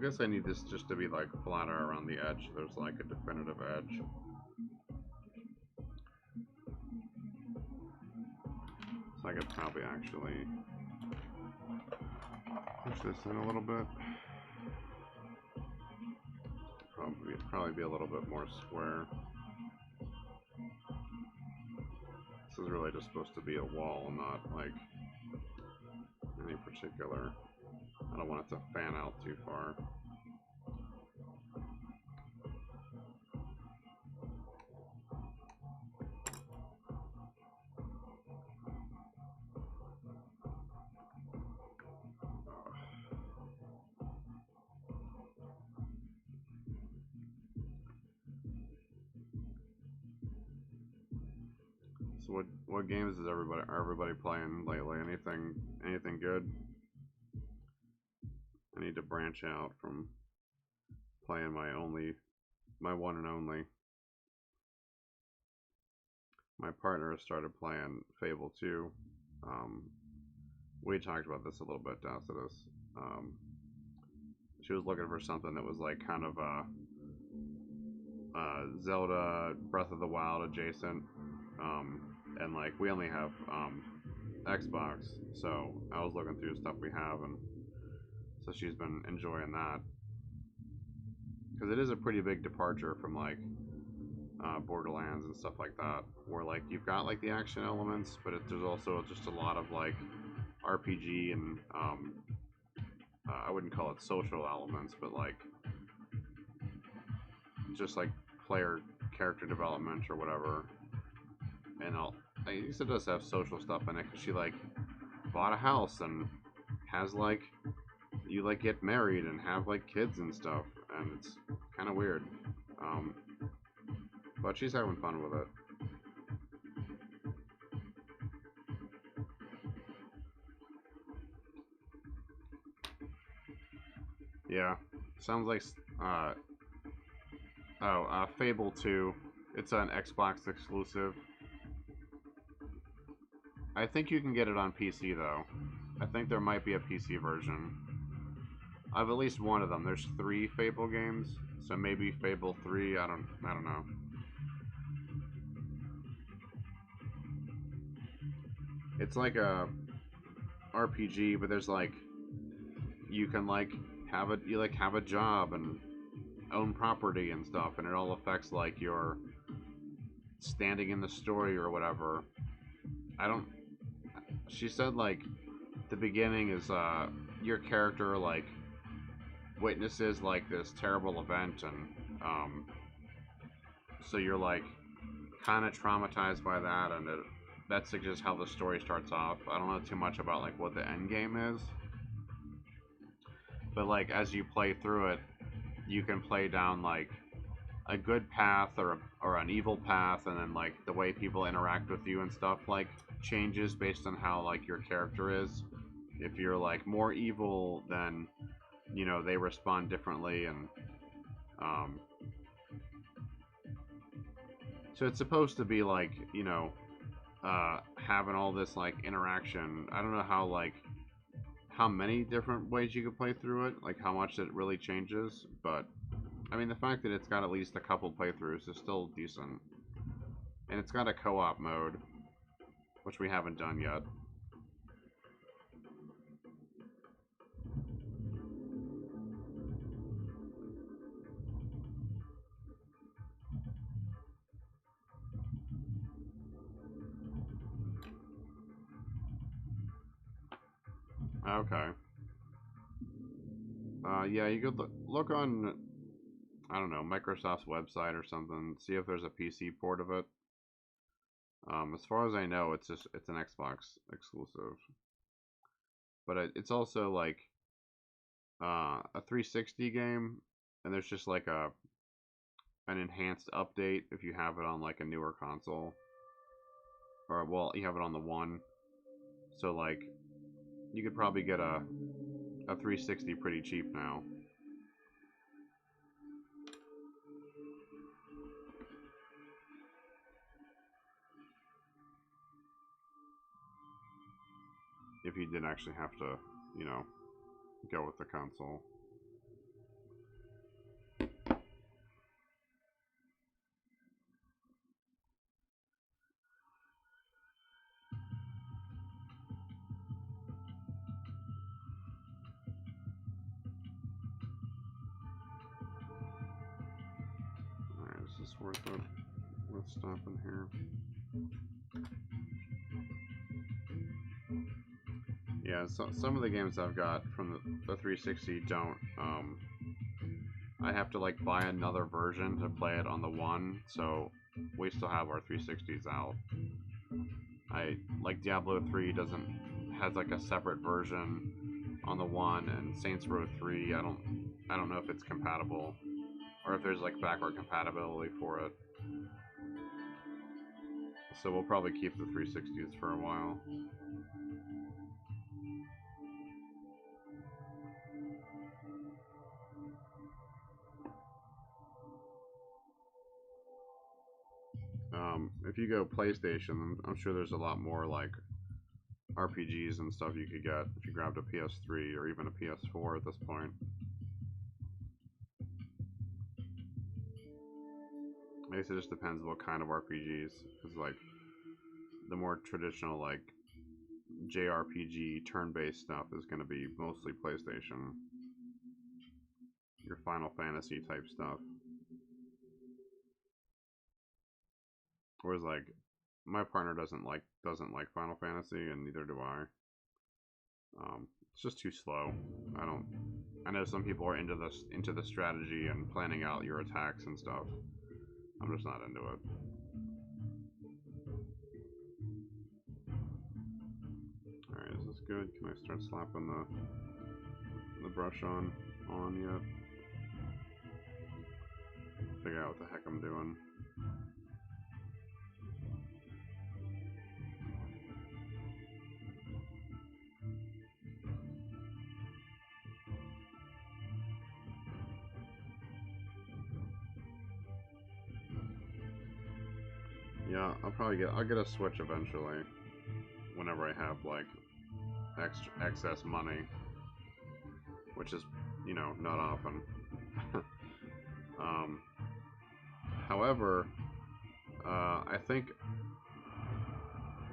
guess I need this just to be like flatter around the edge. There's like a definitive edge. So I could probably actually push this in a little bit. Probably be a little bit more square. This is really just supposed to be a wall, not like any particular. I don't want it to fan out too far. So what games is everybody playing lately? Anything good? I need to branch out from playing my one and only. My partner has started playing Fable 2. We talked about this a little bit after this. She was looking for something that was like kind of Zelda Breath of the Wild adjacent, and like we only have Xbox, so I was looking through stuff we have, and so she's been enjoying that because it is a pretty big departure from like Borderlands and stuff like that, where like you've got like the action elements, but there's also just a lot of like RPG and I wouldn't call it social elements, but like just like player character development or whatever. And I guess it does have social stuff in it because she like bought a house and has like you like get married and have like kids and stuff, and it's kind of weird. But she's having fun with it. Yeah, sounds like Fable 2. It's an Xbox exclusive. I think you can get it on PC though. I think there might be a PC version. I've at least one of them. There's 3 Fable games, so maybe Fable 3. I don't know. It's like a RPG, but there's like you can like have a job and own property and stuff, and it all affects like your standing in the story or whatever. I don't. She said like the beginning is your character like witnesses like this terrible event, and so you're like kind of traumatized by that, and that's like just how the story starts off. I don't know too much about like what the end game is, but like as you play through it, you can play down like a good path or an evil path, and then like the way people interact with you and stuff like changes based on how like your character is. If you're like more evil, then you know they respond differently, and so it's supposed to be like having all this like interaction. I don't know how many different ways you could play through it, like how much it really changes, but I mean the fact that it's got at least a couple playthroughs is still decent, and it's got a co-op mode, which we haven't done yet. Okay. Yeah, you could look on, I don't know, Microsoft's website or something, see if there's a PC port of it. As far as I know, it's an Xbox exclusive, but it's also like a 360 game, and there's just like an enhanced update if you have it on like a newer console, or well, you have it on the one, so like you could probably get a 360 pretty cheap now. If you did actually have to, you know, go with the console. Alright, is this worth it? Worth stopping here? Yeah, so some of the games I've got from the 360 don't. I have to like buy another version to play it on the one, so we still have our 360s out. I like Diablo 3 has like a separate version on the one, and Saints Row 3 I don't know if it's compatible or if there's like backward compatibility for it. So we'll probably keep the 360s for a while. If you go PlayStation, I'm sure there's a lot more like RPGs and stuff you could get if you grabbed a PS3 or even a PS4 at this point. I guess it just depends what kind of RPGs. Because like the more traditional like JRPG turn-based stuff is going to be mostly PlayStation. Your Final Fantasy type stuff. Whereas like my partner doesn't like Final Fantasy, and neither do I. It's just too slow. I know some people are into the strategy and planning out your attacks and stuff. I'm just not into it. Alright, is this good? Can I start slapping the brush on yet? Figure out what the heck I'm doing. Yeah, I'll get a Switch eventually. Whenever I have like excess money, which is, you know, not often. However, I think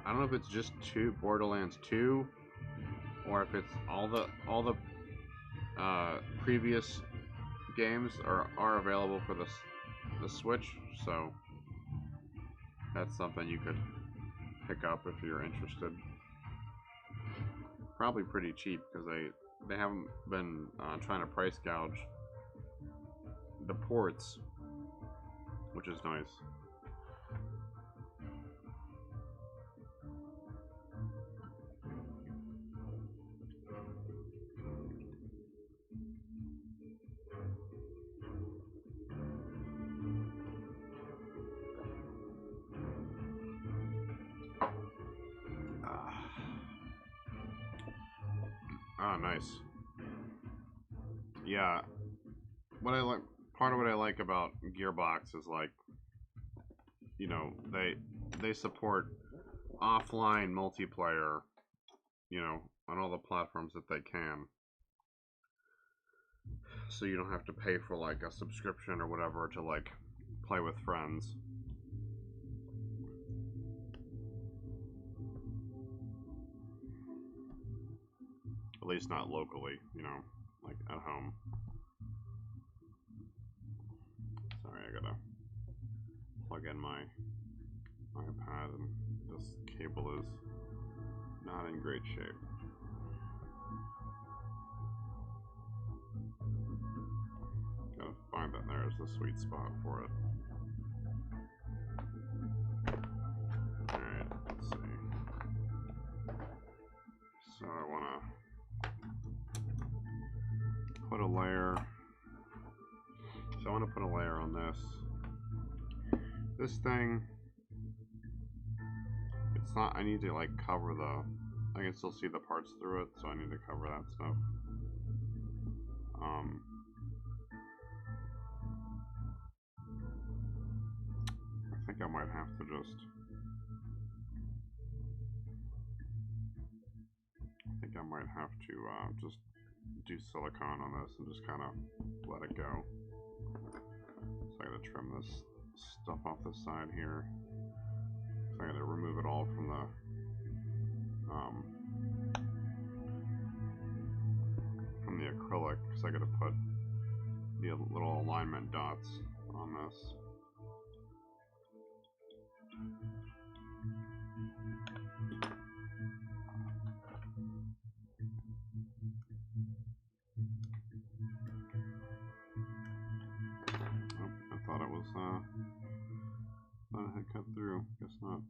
I don't know if it's just Borderlands 2, or if it's all the previous games are available for the Switch. So that's something you could pick up if you're interested. Probably pretty cheap because they haven't been trying to price gouge the ports, which is nice. Nice. Yeah, part of what I like about Gearbox is like, you know, they support offline multiplayer, you know, on all the platforms that they can. So you don't have to pay for like a subscription or whatever to like play with friends. At least not locally, you know, like at home. Sorry, I gotta plug in my iPad, and this cable is not in great shape. Gotta find that there's the sweet spot for it. Alright, let's see. So I wanna put a layer. So I want to put a layer on this. This thing, it's not, I need to like cover I can still see the parts through it, so I need to cover that stuff. I think I might have to just do silicone on this and just kind of let it go. So I gotta trim this stuff off the side here. So I gotta remove it all from the acrylic, because I gotta put the little alignment dots on this. Thought it had cut through. Guess not.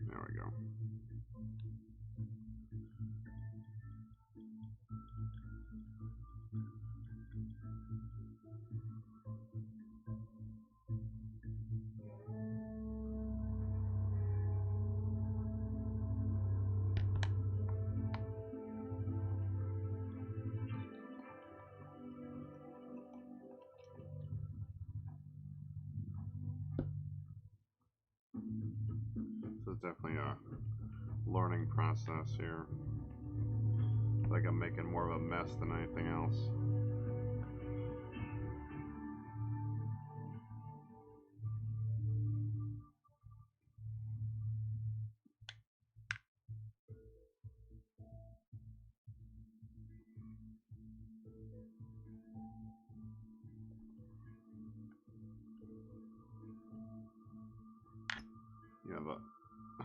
There we go. definitely a learning process here. Like I'm making more of a mess than anything else. Yeah,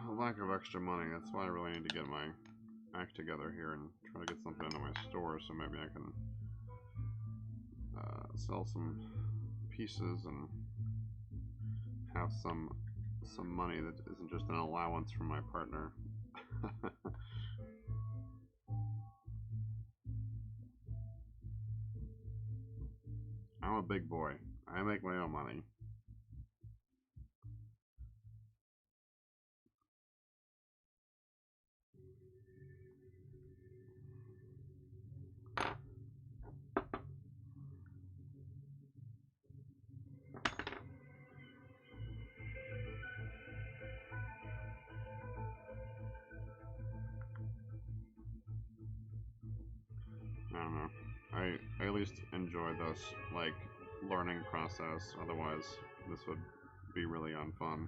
the lack of extra money, that's why I really need to get my act together here and try to get something into my store so maybe I can sell some pieces and have some money that isn't just an allowance from my partner. I'm a big boy. I make my own money. I don't know. I at least enjoy this, like, learning process. Otherwise, this would be really unfun.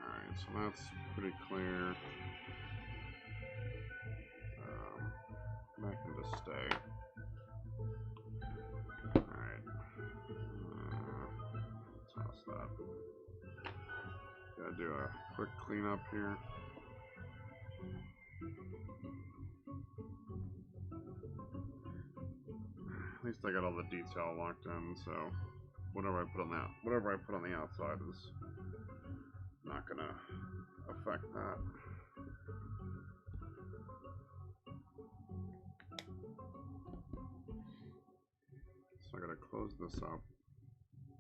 Alright, so that's pretty clear. That can just stay. Alright. Toss that. Gotta do a quick cleanup here. At least I got all the detail locked in, so whatever I put on the outside is not gonna affect that. So I gotta close this up.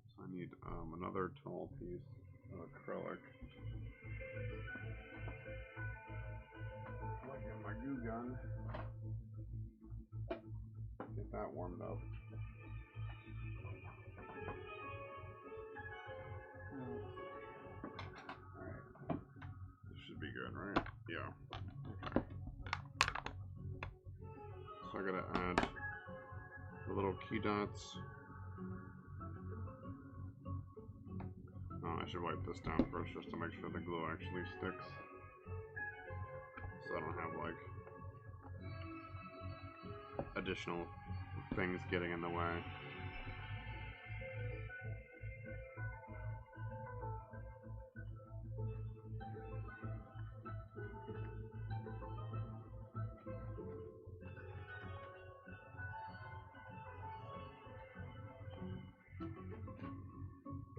So I need another tall piece of acrylic. I'll get my glue gun. Get that warmed up. Alright. This should be good, right? Yeah. Okay. So I gotta add the little key dots. Oh, I should wipe this down first just to make sure the glue actually sticks. So I don't have like additional things getting in the way.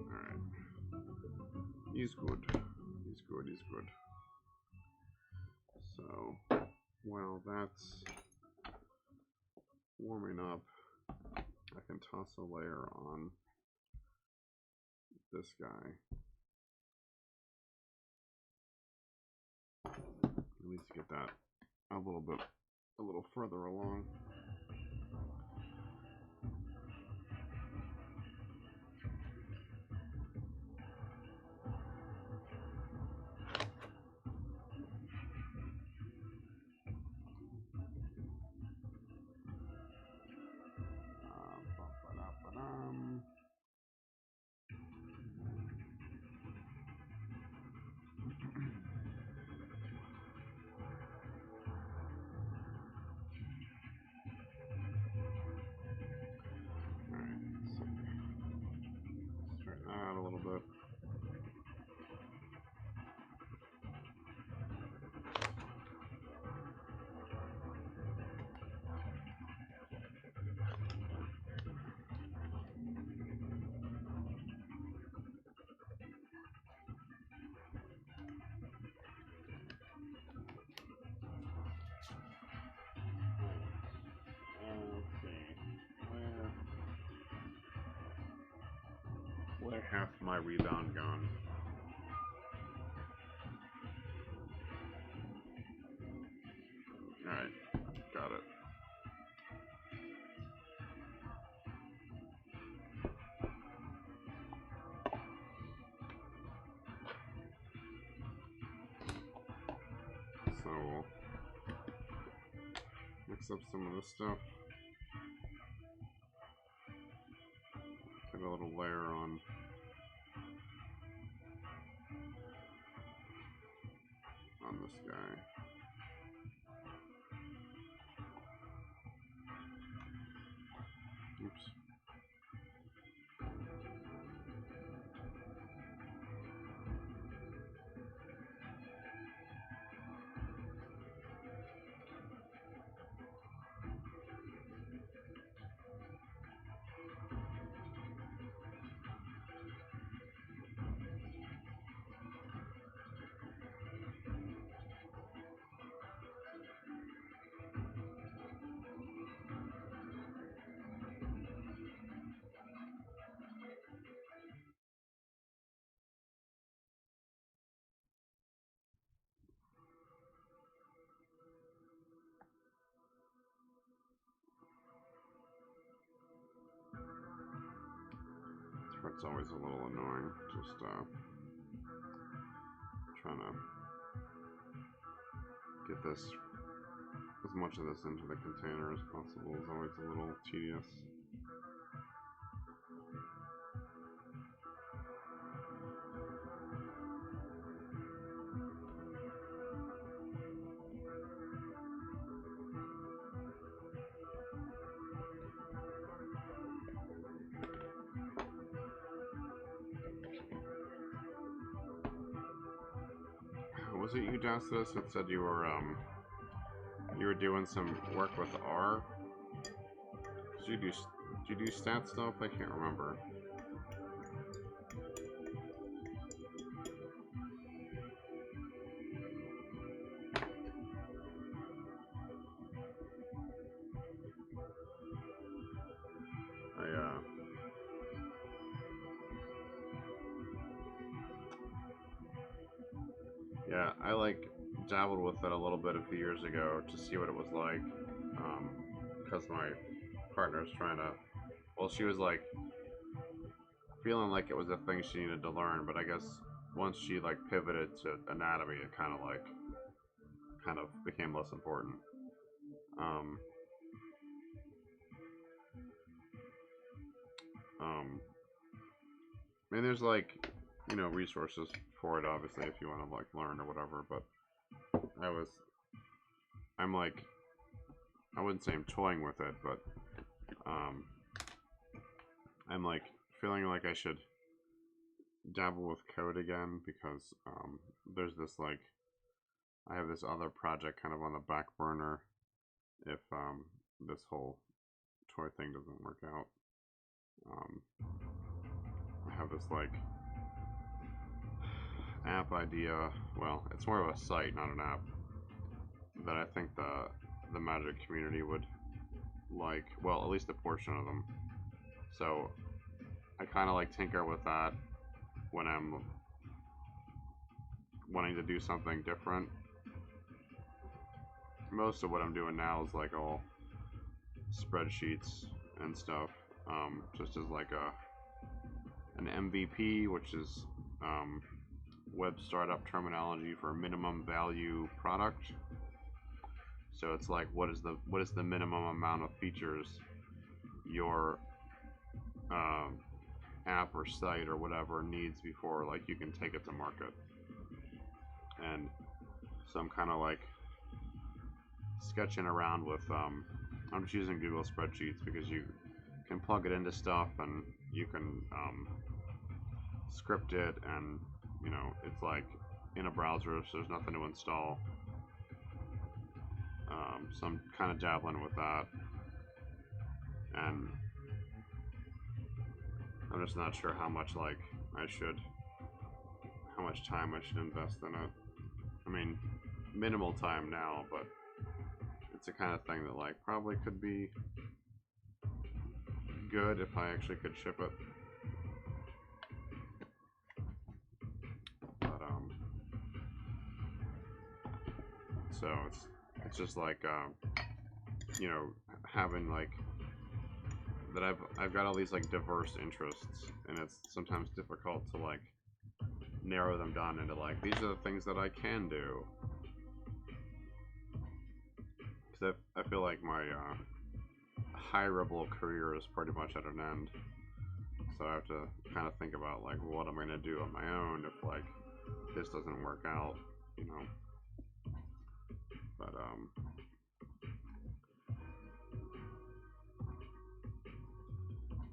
Alright. He's good. He's good, he's good. So, while that's warming up, I can toss a layer on this guy. At least get that a little further along. Straighten that out a little bit. other half of my rebound gone? Alright, got it. So we'll mix up some of this stuff. Get a little layer on this guy. Oops. It's always a little annoying, just trying to get this, as much of this into the container as possible is always a little tedious. Was it you downstairs that said you were doing some work with R? Did you do stat stuff? I can't remember. Yeah, I like dabbled with it a little bit a few years ago to see what it was like, because my partner's trying to, well, she was like feeling like it was a thing she needed to learn, but I guess once she like pivoted to anatomy, it kind of became less important. I mean, there's like, you know, resources for it, obviously, if you want to like learn or whatever, but I'm like, I wouldn't say I'm toying with it, but I'm like feeling like I should dabble with code again, because there's this like, I have this other project kind of on the back burner if this whole toy thing doesn't work out. I have this like app idea, well, it's more of a site, not an app, that I think the Magic community would like, well, at least a portion of them. So I kind of like tinker with that when I'm wanting to do something different. Most of what I'm doing now is like all spreadsheets and stuff, just as like an MVP, which is web startup terminology for minimum value product. So it's like, what is the minimum amount of features your app or site or whatever needs before like you can take it to market. And so I'm kind of like sketching around with I'm just using Google Spreadsheets because you can plug it into stuff and you can script it, and you know, it's like in a browser, so there's nothing to install. So I'm kind of dabbling with that, and I'm just not sure how much like how much time I should invest in it. I mean, minimal time now, but it's the kind of thing that like probably could be good if I actually could ship it. So it's just like you know, having like that I've got all these like diverse interests, and it's sometimes difficult to like narrow them down into like these are the things that I can do. Because I feel like my hireable career is pretty much at an end. So I have to kind of think about like what I'm gonna do on my own if like this doesn't work out, you know. But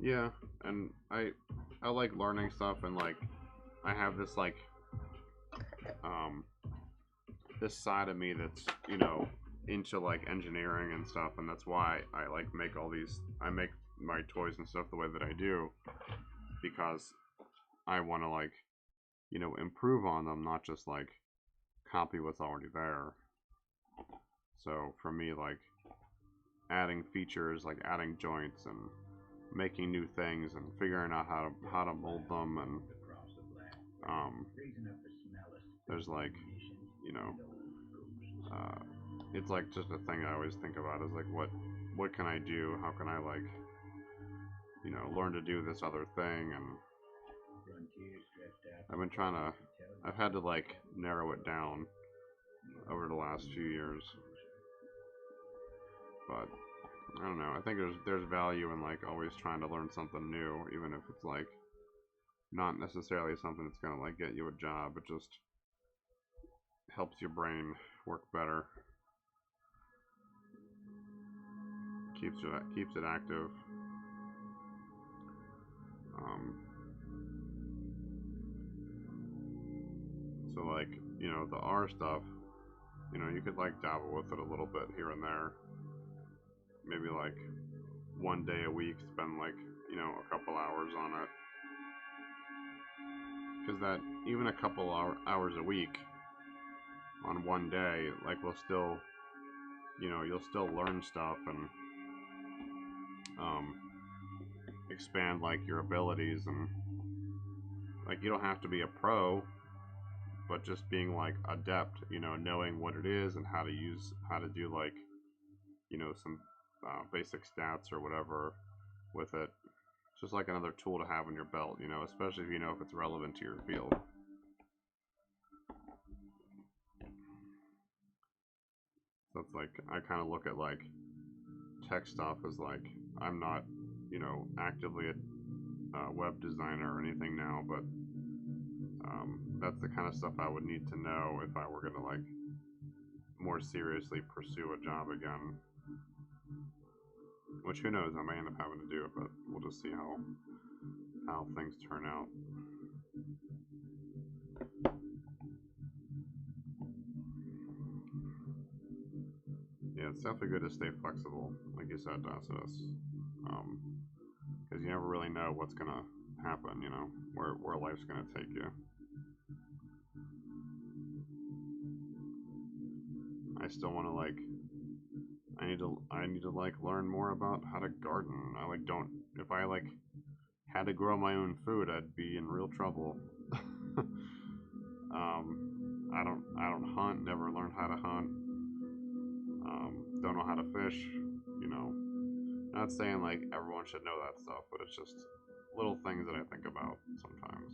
yeah, and I like learning stuff, and like I have this like um this side of me that's, you know, into like engineering and stuff, and that's why I like make all these I make my toys and stuff the way that I do, because I want to like, you know, improve on them, not just like copy what's already there. So for me, like adding features, like adding joints and making new things and figuring out how to mold them, and um, there's like, you know, uh, it's like just a thing I always think about is like what can I do? How can I like, you know, learn to do this other thing? And I've been trying to, I've had to like narrow it down over the last few years, but I don't know. I think there's value in like always trying to learn something new, even if it's like not necessarily something that's gonna like get you a job. It just helps your brain work better, keeps it active. Um, so like, you know, the R stuff, you know, you could like dabble with it a little bit here and there. Maybe like one day a week, spend like, you know, a couple hours on it. Because that, even a couple hours a week on one day, like will still, you know, you'll still learn stuff and um, expand like your abilities, and like you don't have to be a pro, but just being like adept, you know, knowing what it is and how to do like, you know, some basic stats or whatever with it. It's just like another tool to have in your belt, you know, especially if you know if it's relevant to your field. So it's like I kind of look at like tech stuff as like I'm not, you know, actively a web designer or anything now, but that's the kind of stuff I would need to know if I were gonna like more seriously pursue a job again. Which who knows, I may end up having to do it, but we'll just see how things turn out. Yeah, it's definitely good to stay flexible, like you said, Tacitus. Because you never really know what's gonna happen, you know, where life's gonna take you. I still want to like I need to like learn more about how to garden. I like don't if I like had to grow my own food, I'd be in real trouble. I don't hunt. Never learned how to hunt. Don't know how to fish. You know, not saying like everyone should know that stuff, but it's just little things that I think about sometimes.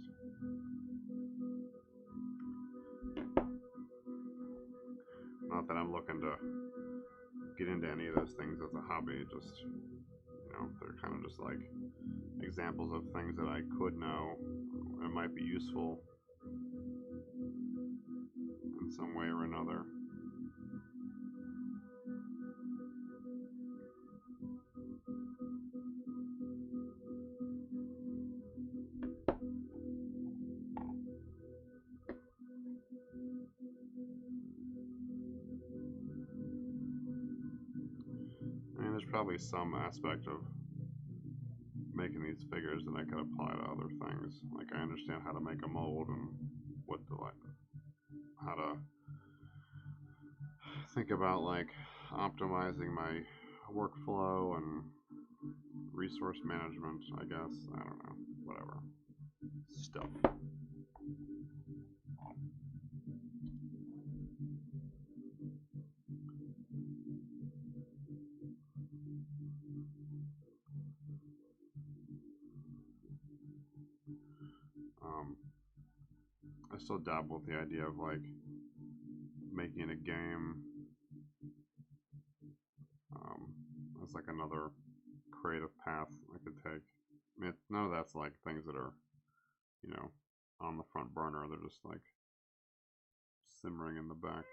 Not that I'm looking to get into any of those things as a hobby. Just, you know, they're kind of just like examples of things that I could know and might be useful in some way or another. I mean, there's probably some aspect of making these figures that I could apply to other things. Like I understand how to make a mold and what to like, how to think about like optimizing my workflow and resource management, I guess. I don't know. Whatever. Stuff. I still dabble with the idea of like making a game as like another creative path I could take. I mean, none of that's like things that are, you know, on the front burner. They're just like simmering in the back.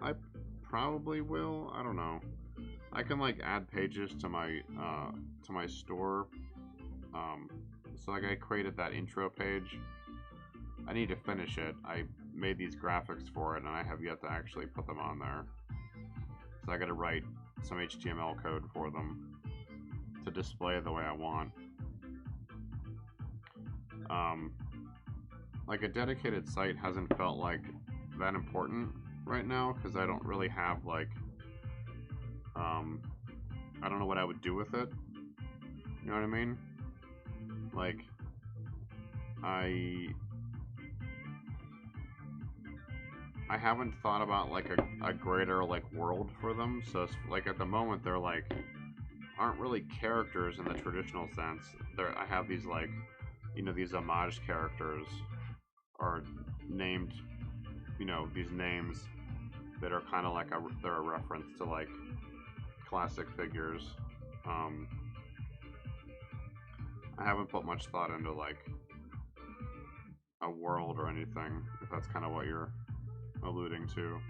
I probably will. I don't know. I can like add pages to my store. So like I created that intro page. I need to finish it. I made these graphics for it, and I have yet to actually put them on there. So I got to write some HTML code for them to display it the way I want. Like a dedicated site hasn't felt like that important right now because I don't really have like I don't know what I would do with it. You know what I mean? Like I haven't thought about like a greater like world for them. So it's, like at the moment they're like aren't really characters in the traditional sense. I have these like, you know, these homage characters are named, you know, these names that are kind of like they're a reference to like classic figures. I haven't put much thought into like a world or anything, if that's kind of what you're alluding to.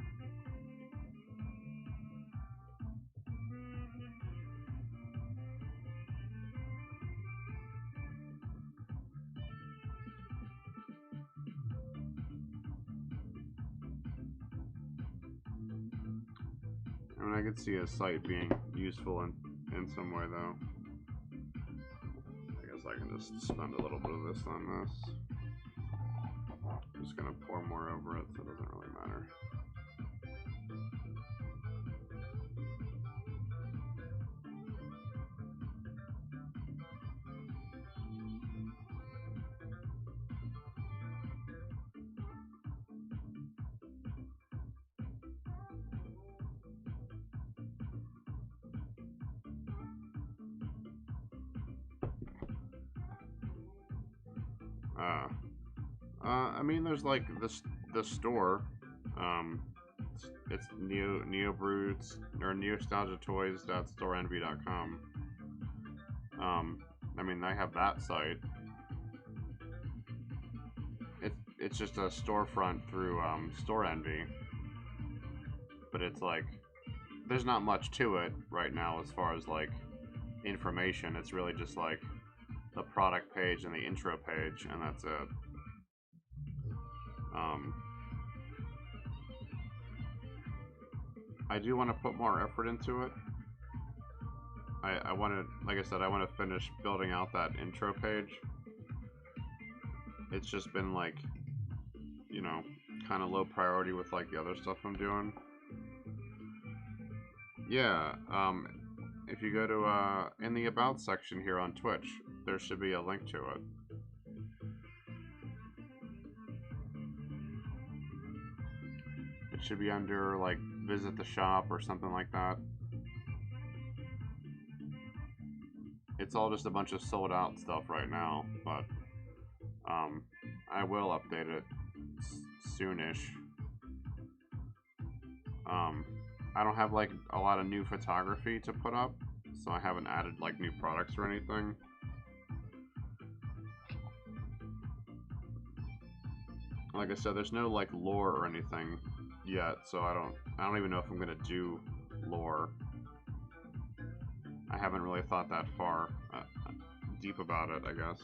I mean, I could see a site being useful in some way, though. I guess I can just spend a little bit of this on this. I'm just gonna pour more over it, so it doesn't really matter. I mean, there's like the store. It's neobrutes or neostalgiatoys.storeenvy.com. I mean, I have that site. It's just a storefront through Store Envy, but it's like there's not much to it right now as far as like information. It's really just like the product page and the intro page, and that's it. I do want to put more effort into it. I want to, like I said, I want to finish building out that intro page. It's just been like, you know, kind of low priority with like the other stuff I'm doing. Yeah, if you go to in the about section here on Twitch, there should be a link to it. It should be under like visit the shop or something like that. It's all just a bunch of sold out stuff right now, but I will update it soonish. I don't have like a lot of new photography to put up, so I haven't added like new products or anything. Like I said, there's no like lore or anything yet, so I don't even know if I'm gonna do lore. I haven't really thought that far deep about it, I guess.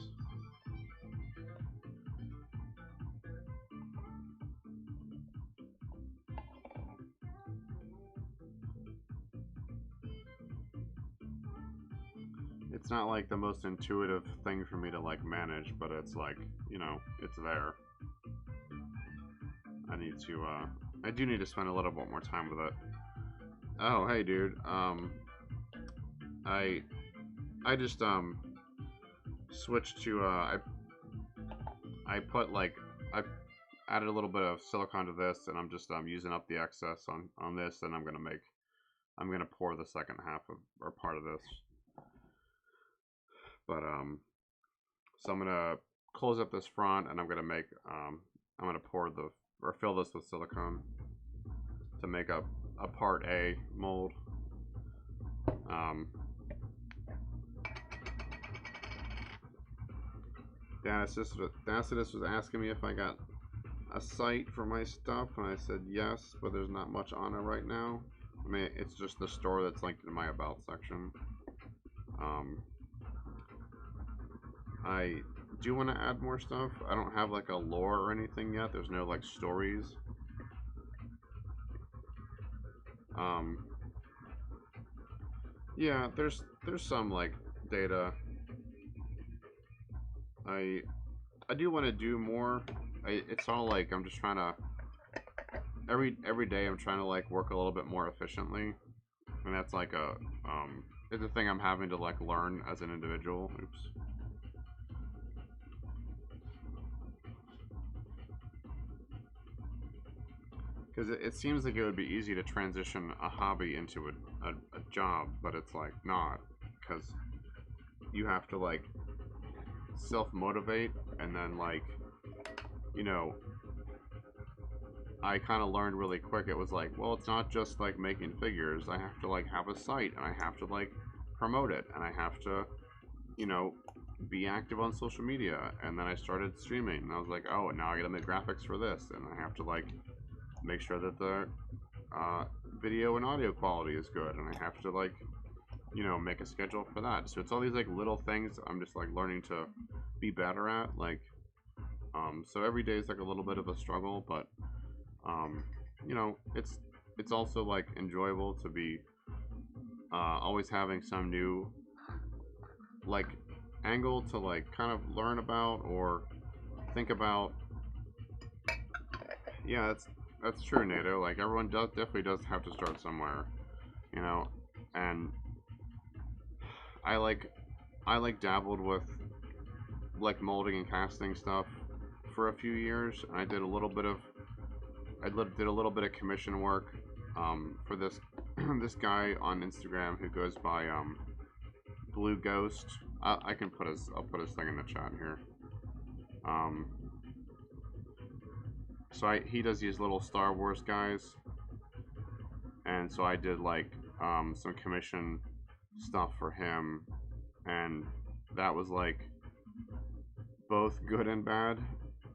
It's not like the most intuitive thing for me to like manage, but it's like, you know, it's there. I do need to spend a little bit more time with it. Oh, hey dude. I just switched to I put like I added a little bit of silicone to this, and I'm just using up the excess on this, and I'm gonna pour the second half of or part of this. But So I'm gonna close up this front, and I'm gonna make I'm gonna pour the or fill this with silicone to make a part A mold. Dacidus was asking me if I got a site for my stuff, and I said yes, but there's not much on it right now. I mean, it's just the store that's linked in my about section. I do want to add more stuff. I don't have like a lore or anything yet. There's no like stories. Yeah, there's some like data. I do want to do more. It's all like I'm just trying to every day I'm trying to like work a little bit more efficiently, and that's like it's a thing I'm having to like learn as an individual. Oops. Because it seems like it would be easy to transition a hobby into a job, but it's like not, because you have to like self-motivate, and then like, you know, I kind of learned really quick, it was like, well, it's not just like making figures, I have to like have a site, and I have to like promote it, and I have to, you know, be active on social media. And then I started streaming, and I was like, oh, and now I gotta make graphics for this, and I have to like make sure that the video and audio quality is good, and I have to like, you know, make a schedule for that. So it's all these like little things I'm just like learning to be better at, like so every day is like a little bit of a struggle, but you know, it's also like enjoyable to be always having some new like angle to like kind of learn about or think about. Yeah, that's true, NATO. Like everyone definitely does have to start somewhere, you know. And I like dabbled with like molding and casting stuff for a few years, and I did a little bit of commission work for this this guy on Instagram who goes by Blue Ghost. I'll put his thing in the chat here. So he does these little Star Wars guys, and so I did like some commission stuff for him, and that was like both good and bad.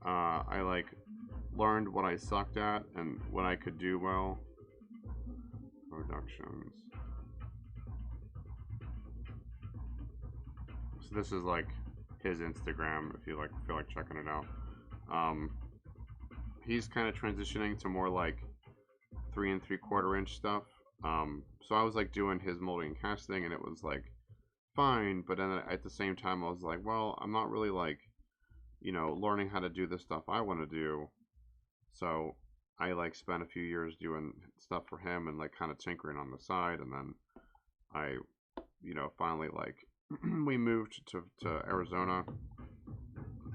I like learned what I sucked at and what I could do well. Productions. So this is like his Instagram if you like feel like checking it out. He's kind of transitioning to more like 3 3/4 inch stuff. So I was like doing his molding and casting, and it was like fine, but then at the same time I was like, well, I'm not really like, you know, learning how to do the stuff I want to do. So I like spent a few years doing stuff for him and like kind of tinkering on the side, and then I, you know, finally like we moved to Arizona.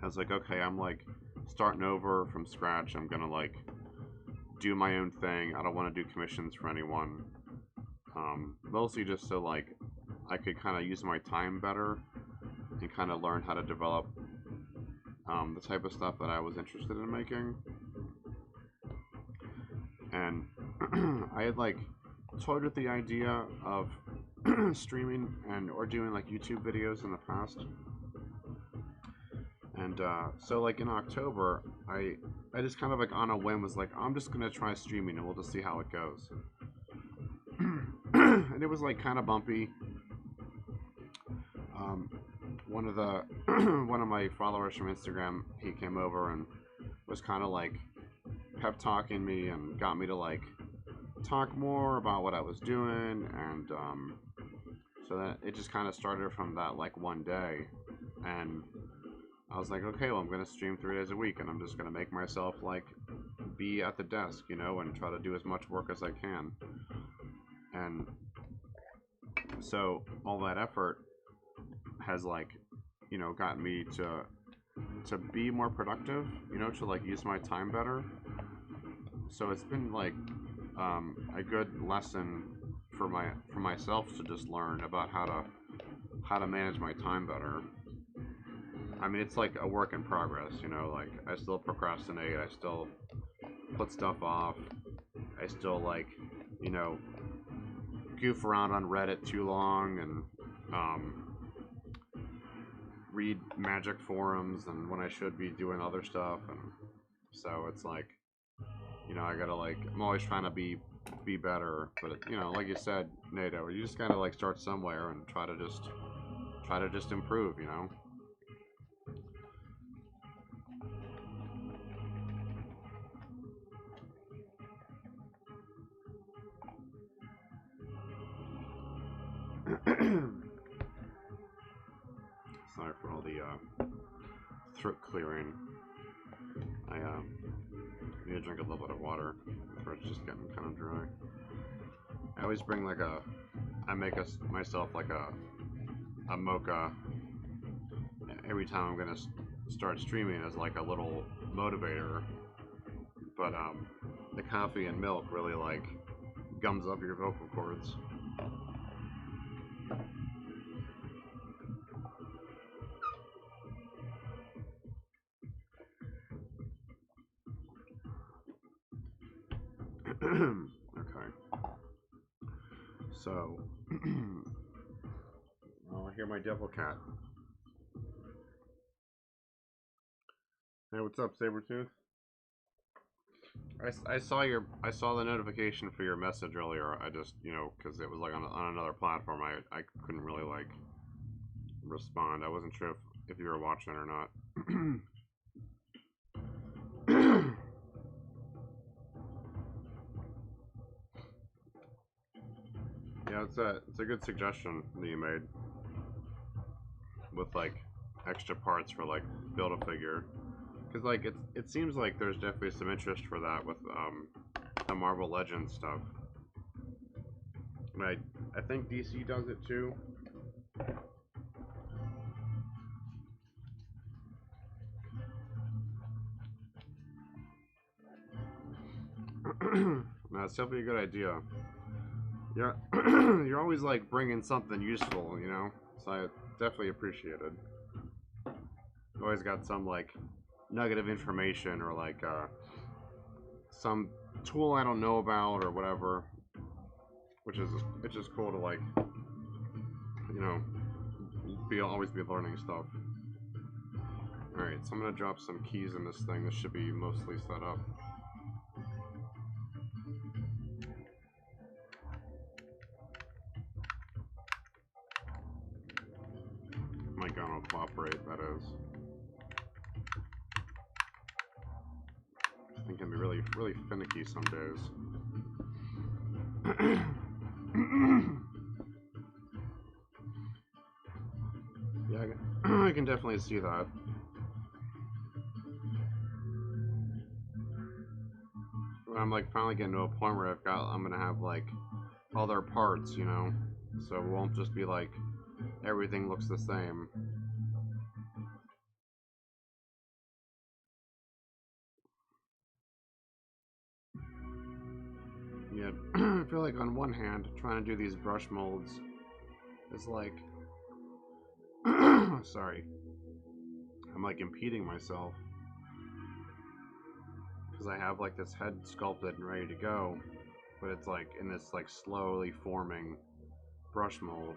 I was like, okay, I'm like starting over from scratch. I'm gonna like do my own thing. I don't want to do commissions for anyone. Mostly just so like I could kind of use my time better and kind of learn how to develop the type of stuff that I was interested in making. And I had like toyed with the idea of streaming or doing like YouTube videos in the past. And so like in October, I just kind of like on a whim was like, I'm just gonna try streaming and we'll just see how it goes. And it was like kind of bumpy. One of my followers from Instagram, he came over and was kind of like pep talking me and got me to like talk more about what I was doing, and so that it just kind of started from that like one day. And I was like, okay, well, I'm gonna stream 3 days a week, and I'm just gonna make myself like be at the desk, you know, and try to do as much work as I can. And so all that effort has like, you know, gotten me to be more productive, you know, to like use my time better. So it's been like a good lesson for myself to just learn about how to manage my time better. I mean, it's like a work in progress, you know, like, I still procrastinate, I still put stuff off, I still, like, you know, goof around on Reddit too long, and, read magic forums, and when I should be doing other stuff, and so it's like, you know, I gotta, like, I'm always trying to be better, but, you know, like you said, NATO, you just gotta, like, start somewhere and try to just improve, you know? Sorry for all the throat clearing. I need to drink a little bit of water before it's just getting kind of dry. I always bring like I make myself like a mocha every time I'm gonna start streaming as like a little motivator. But the coffee and milk really like gums up your vocal cords. Okay. So, oh, I hear my devil cat. Hey, what's up, Sabretooth? I saw the notification for your message earlier. I just, you know, because it was like on another platform, I couldn't really like respond. I wasn't sure if you were watching or not. Yeah, it's a good suggestion that you made with like extra parts for like build a figure, because like it seems like there's definitely some interest for that with the Marvel Legends stuff. And I think DC does it too. No, it's definitely a good idea. Yeah, you're always like bringing something useful, you know. So I definitely appreciate it. You always got some like nugget of information or like some tool I don't know about or whatever, which is it's just cool to like, you know, always be learning stuff. All right, so I'm gonna drop some keys in this thing. This should be mostly set up. My gun will cooperate, that is. This thing can be really finicky some days. Yeah, I can definitely see that. I'm like finally getting to a point where I'm gonna have like other parts, you know, so it won't just be like everything looks the same. Yeah, I feel like on one hand, trying to do these brush molds is like, sorry, I'm like impeding myself because I have like this head sculpted and ready to go, but it's like in this like slowly forming brush mold.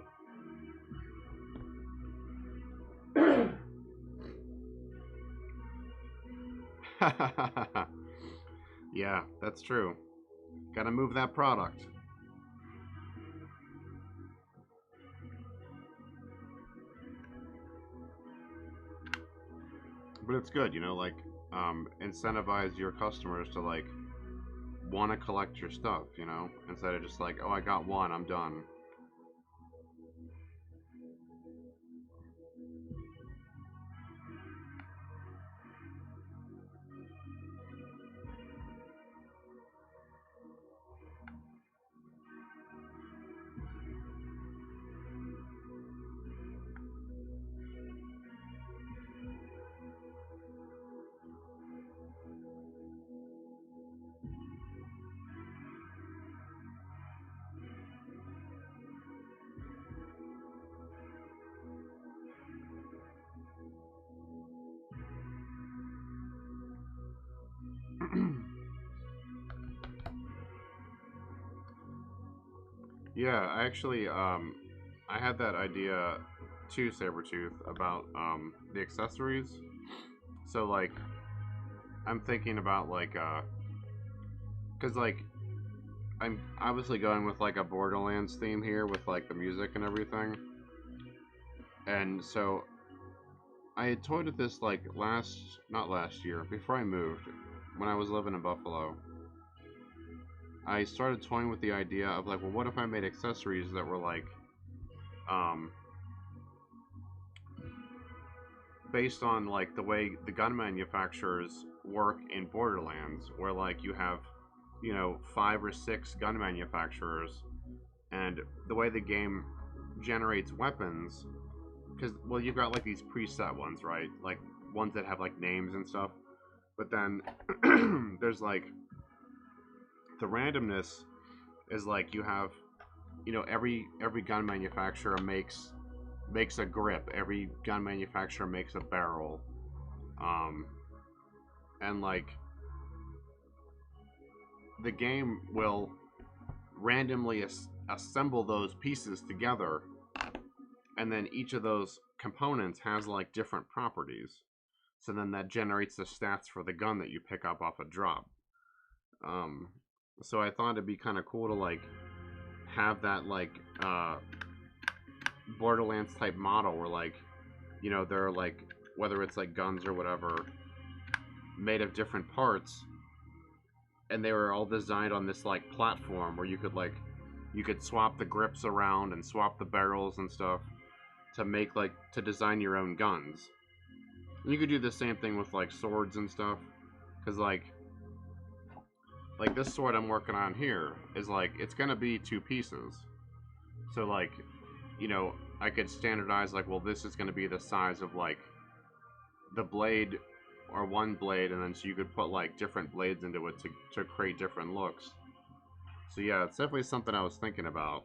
Yeah, that's true. Gotta move that product. But it's good, you know, like incentivize your customers to like want to collect your stuff, you know, instead of just like, oh, I got one, I'm done. Yeah, I actually, I had that idea too, Sabretooth, about the accessories. So like, I'm thinking about like, cause like, I'm obviously going with like a Borderlands theme here with like the music and everything. And so I had toyed with this like not last year, before I moved, when I was living in Buffalo. I started toying with the idea of like, well, what if I made accessories that were like, um, based on like the way the gun manufacturers work in Borderlands, where like you have, you know, 5 or 6 gun manufacturers, and the way the game generates weapons, because well, you've got like these preset ones, right? Like ones that have like names and stuff, but then there's like the randomness is like you have, you know, every gun manufacturer makes a grip, every gun manufacturer makes a barrel, um and like the game will randomly assemble those pieces together, and then each of those components has like different properties, so then that generates the stats for the gun that you pick up off a drop. um so I thought it'd be kind of cool to like have that like Borderlands type model where like, you know, they're like, whether it's like guns or whatever, made of different parts, and they were all designed on this like platform where you could swap the grips around and swap the barrels and stuff to make like to design your own guns. And you could do the same thing with like swords and stuff, because like this sword I'm working on here is like, it's gonna be 2 pieces. So like, you know, I could standardize like, well, this is gonna be the size of like the blade, or one blade, and then so you could put like different blades into it to create different looks. So yeah, it's definitely something I was thinking about.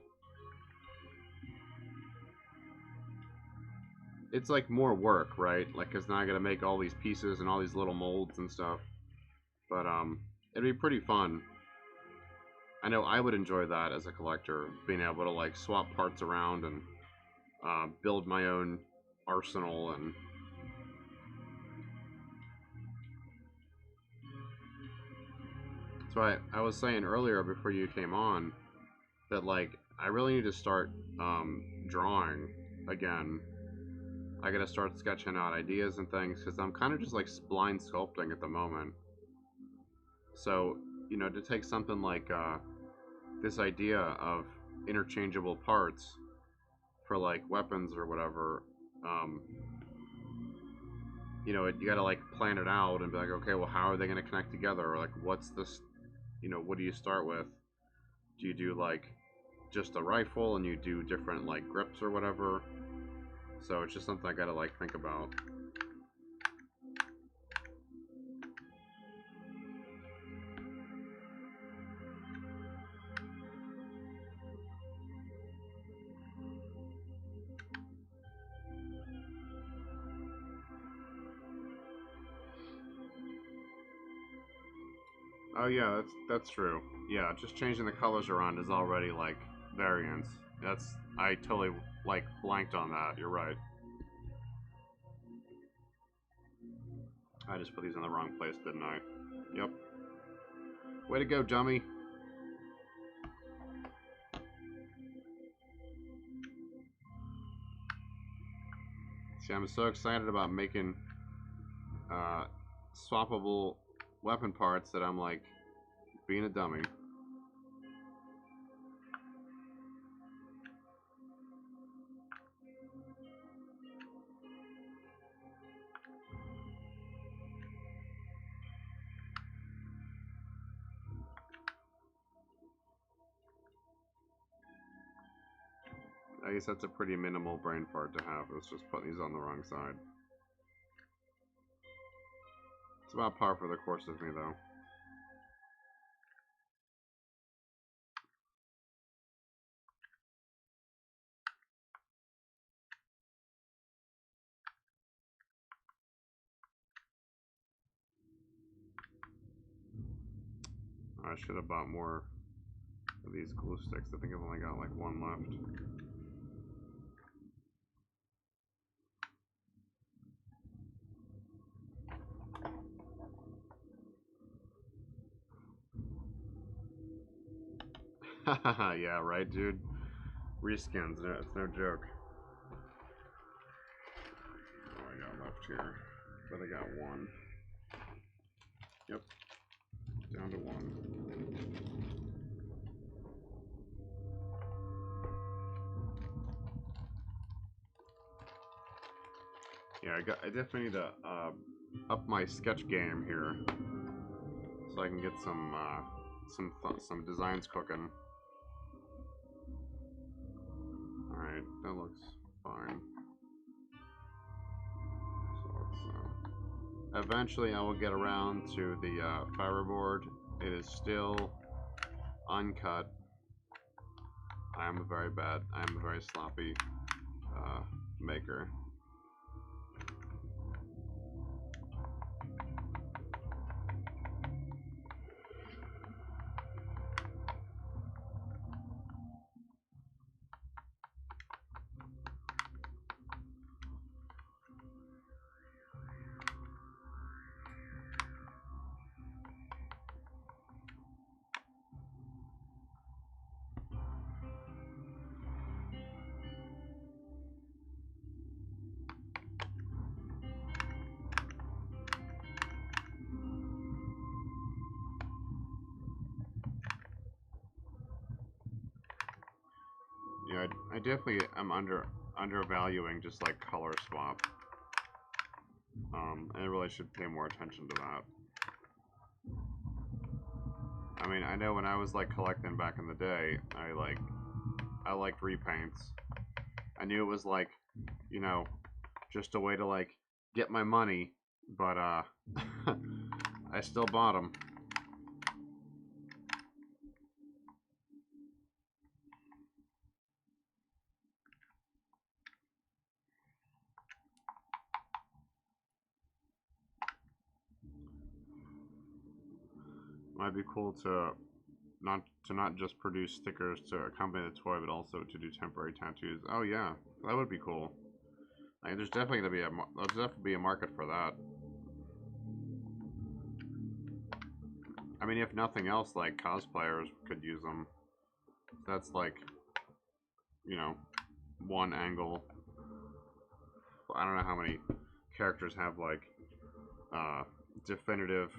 It's like more work, right? Like, cause now I gotta make all these pieces and all these little molds and stuff. But it'd be pretty fun. I know I would enjoy that as a collector, being able to like swap parts around and build my own arsenal. And so I was saying earlier before you came on that like I really need to start drawing again. I gotta start sketching out ideas and things, because I'm kind of just like blind sculpting at the moment. So, you know, to take something like this idea of interchangeable parts for like weapons or whatever, um, you know, you gotta like plan it out and be like, okay, well, how are they gonna connect together? Or like, what's this, you know, what do you start with? Do you do like just a rifle and you do different like grips or whatever? So it's just something I gotta like think about. Oh yeah, that's true. Yeah, just changing the colors around is already like variance. That's I totally like blanked on that. You're right. I just put these in the wrong place, didn't I? Yep. Way to go, dummy. See, I'm so excited about making uh, swappable weapon parts that I'm like being a dummy. I guess that's a pretty minimal brain fart to have. It's just putting these on the wrong side. It's about par for the course of me, though. I should have bought more of these glue sticks. I think I've only got like one left. Yeah, right, dude. Reskins, it's no joke. Oh, I got left here. But I got one. Yep. Down to one. Yeah, I definitely need to up my sketch game here, so I can get some designs cooking. All right, that looks fine. So let's, eventually, I will get around to the fiberboard. It is still uncut. I am a very sloppy maker. Yeah, I definitely am undervaluing just like color swap. I really should pay more attention to that. I mean, I know when I was like collecting back in the day, I liked repaints. I knew it was like, you know, just a way to like get my money, but I still bought them. Might be cool to not just produce stickers to accompany the toy, but also to do temporary tattoos. Oh yeah, that would be cool. Like, there's definitely be a market for that. I mean, if nothing else, like cosplayers could use them. That's like, you know, one angle. I don't know how many characters have like definitive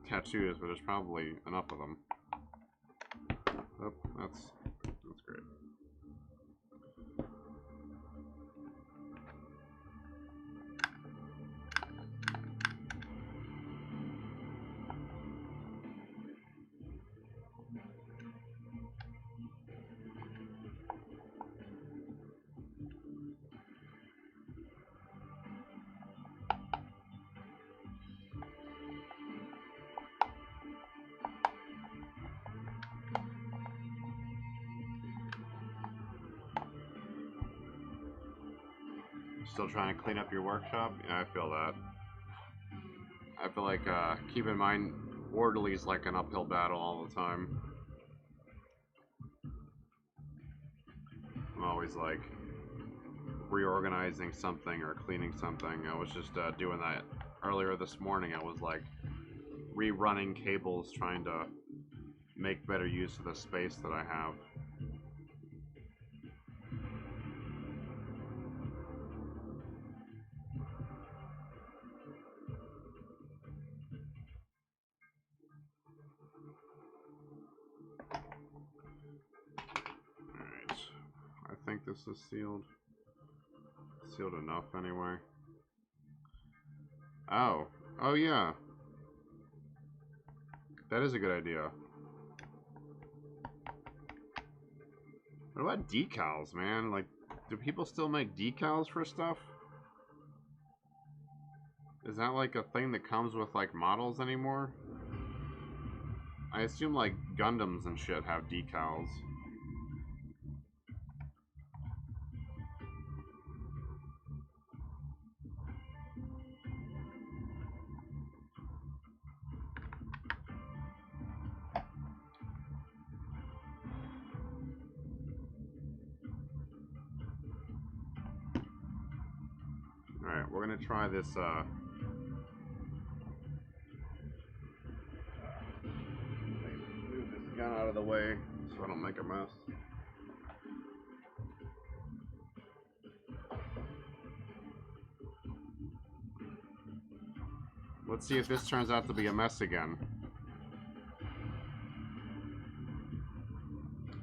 tattoos, but there's probably enough of them. Oh, that's great. Still trying to clean up your workshop? Yeah, I feel that. I feel like, keep in mind, orderly is like an uphill battle all the time. I'm always like reorganizing something or cleaning something. I was just doing that earlier this morning. I was like rerunning cables, trying to make better use of the space that I have. Alright. I think this is sealed. Sealed enough anyway. Oh. Oh yeah. That is a good idea. What about decals, man? Like, do people still make decals for stuff? Is that like a thing that comes with like models anymore? I assume like Gundams and shit have decals. Alright, we're gonna try this, move this gun out of the way so I don't make a mess. Let's see if this turns out to be a mess again.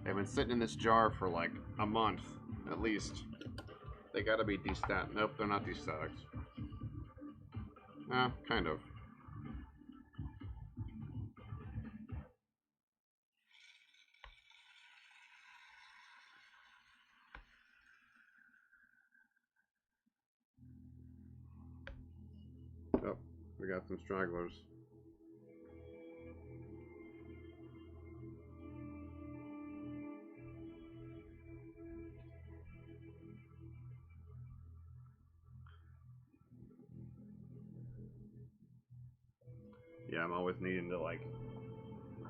They've been sitting in this jar for like a month, at least. They gotta be destat. Nope, they're not destatics. Kind of. Oh, we got some stragglers. Yeah, I'm always needing to, like,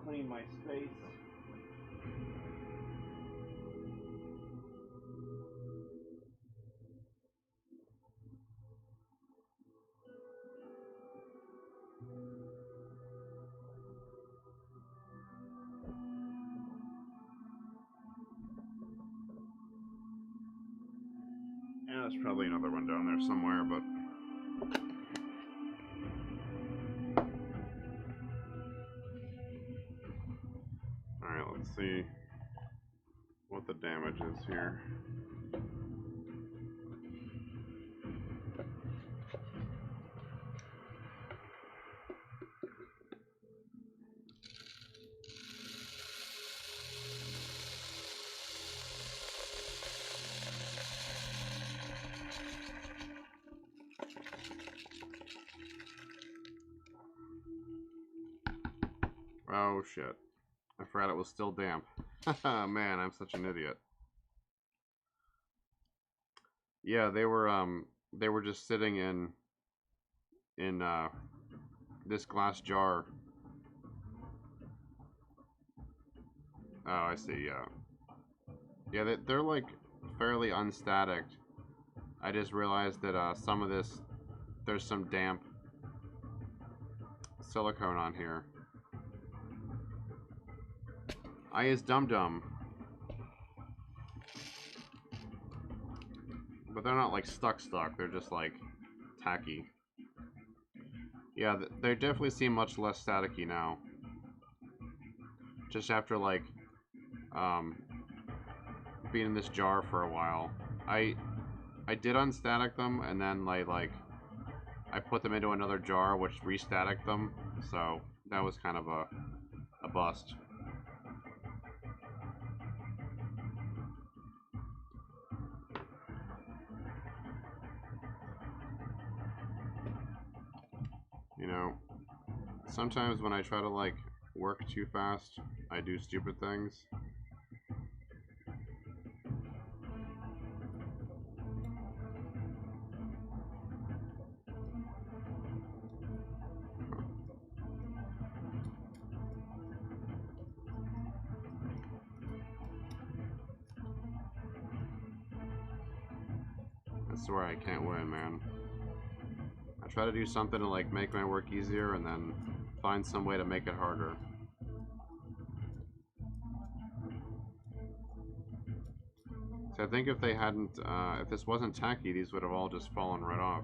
clean my space. Yeah, there's probably another one down there somewhere, but... Alright, let's see what the damage is here. Oh shit. I forgot it was still damp. Man, I'm such an idiot. Yeah, they were just sitting in this glass jar. Oh, I see, yeah. Yeah, they're like fairly unstatic. I just realized that some of this, there's some damp silicone on here. I is dum-dum. But they're not like stuck. They're just like tacky. Yeah, they definitely seem much less staticky now. Just after like being in this jar for a while. I did unstatic them, and then like I put them into another jar which restatic them. So that was kind of a bust. You know, sometimes when I try to like work too fast, I do stupid things. I swear I can't win, man. I try to do something to like make my work easier and then find some way to make it harder. So I think if they hadn't, if this wasn't tacky, these would have all just fallen right off.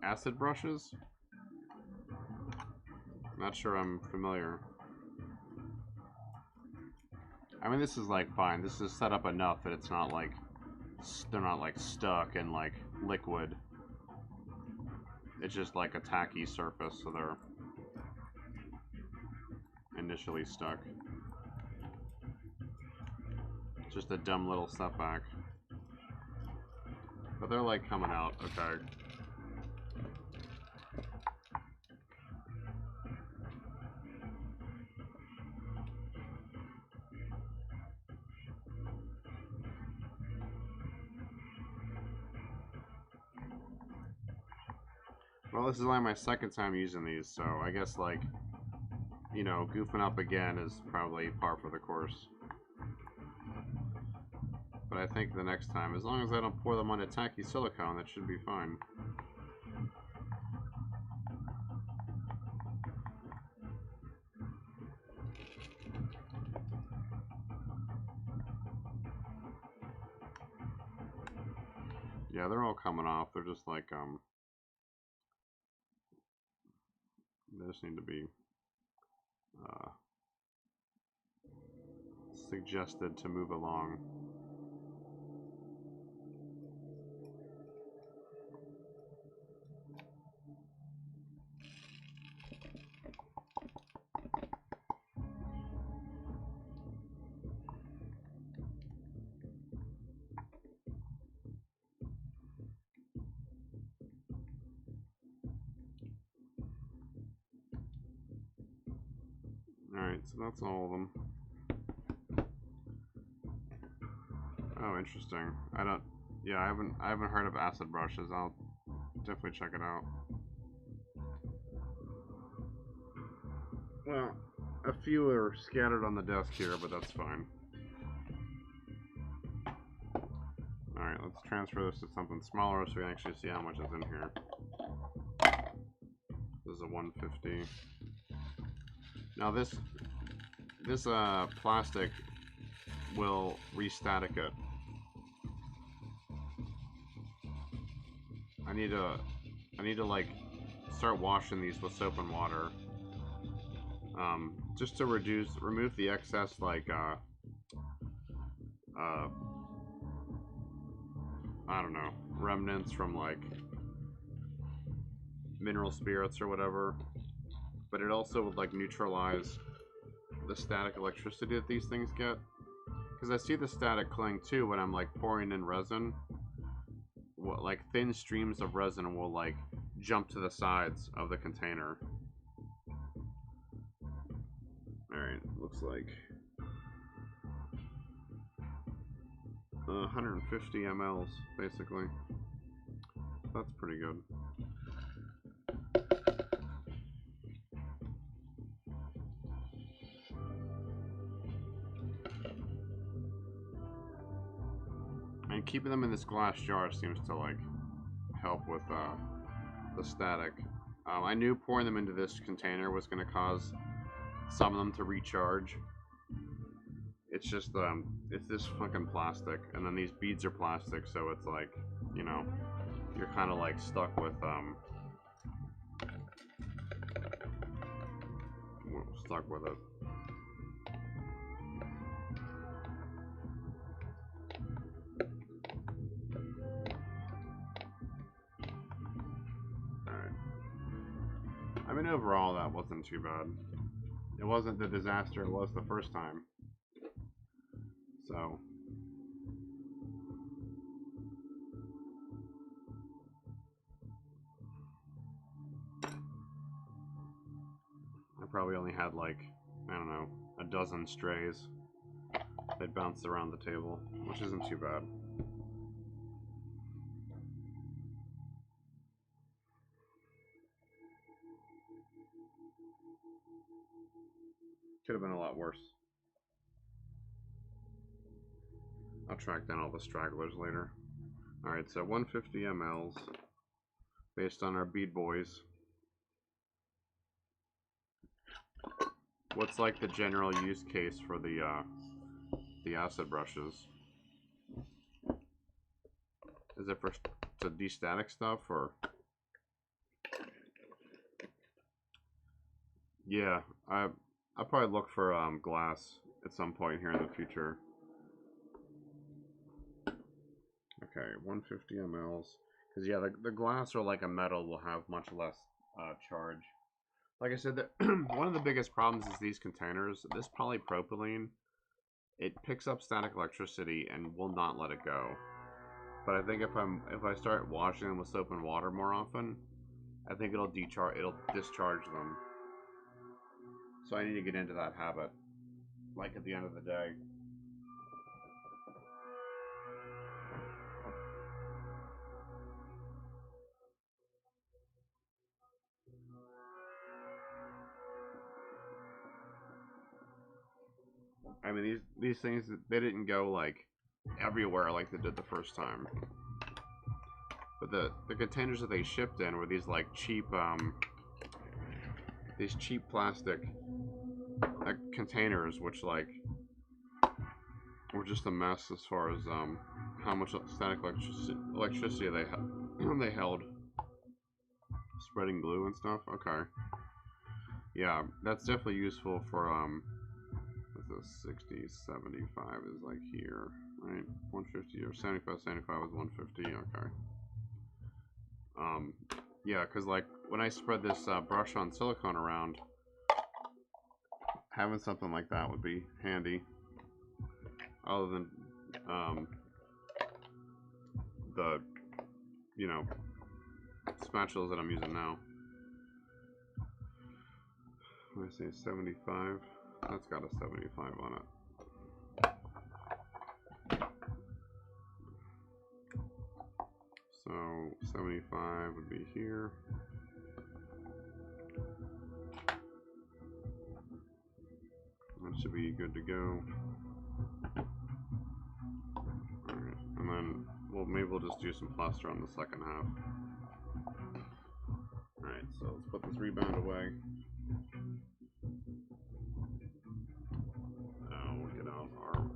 Acid brushes? Not sure I'm familiar. I mean, this is like fine. This is set up enough that it's not like they're not like stuck in like liquid. It's just like a tacky surface, so they're initially stuck. Just a dumb little setback. But they're like coming out, okay. Well, this is only my second time using these, so I guess, like, you know, goofing up again is probably par for the course. but I think the next time, as long as I don't pour them on a tacky silicone, that should be fine. Yeah, they're all coming off. They're just like, they just need to be suggested to move along. Alright, so that's all of them. Oh, interesting. Yeah, I haven't heard of acid brushes. I'll definitely check it out. Well, a few are scattered on the desk here, but that's fine. Alright, let's transfer this to something smaller so we can actually see how much is in here. This is a 150. Now this plastic will re-static it. I need to like start washing these with soap and water. Just to remove the excess like I don't know, remnants from like mineral spirits or whatever. But it also would like neutralize the static electricity that these things get. Because I see the static cling too when I'm like pouring in resin. Like thin streams of resin will like jump to the sides of the container. Alright, looks like 150 mLs basically. That's pretty good. And keeping them in this glass jar seems to like help with the static. I knew pouring them into this container was going to cause some of them to recharge. It's just it's this fucking plastic, and then these beads are plastic, so it's like, you know, you're kind of like stuck with it. Alright. I mean, overall, that wasn't too bad. It wasn't the disaster it was the first time. So. I probably only had like, I don't know, a dozen strays that bounced around the table, which isn't too bad. Could have been a lot worse. I'll track down all the stragglers later. Alright, so 150 mLs based on our bead boys. What's like the general use case for the acid brushes? Is it for to de-static stuff or? Yeah, I'll probably look for glass at some point here in the future. Okay, 150 mLs. Because yeah, the glass or like a metal will have much less charge. Like I said, one of the biggest problems is these containers. This polypropylene, it picks up static electricity and will not let it go. But I think if I start washing them with soap and water more often, I think it'll discharge them. So I need to get into that habit. Like at the end of the day. I mean, these things, they didn't go like everywhere like they did the first time. But the containers that they shipped in were these like cheap plastic containers, which like were just a mess as far as how much static electricity they held. Spreading glue and stuff. Okay. Yeah, that's definitely useful for what's this, 60, 75 is like here, right? 150 or 75 is 150. Okay. Yeah, because like when I spread this brush on silicone around, having something like that would be handy. Other than the, you know, spatulas that I'm using now. When I say 75, that's got a 75 on it. So 75 would be here. That should be good to go. Alright, and then, well, maybe we'll just do some plaster on the second half. Alright, so let's put this rebound away. Now we'll get out our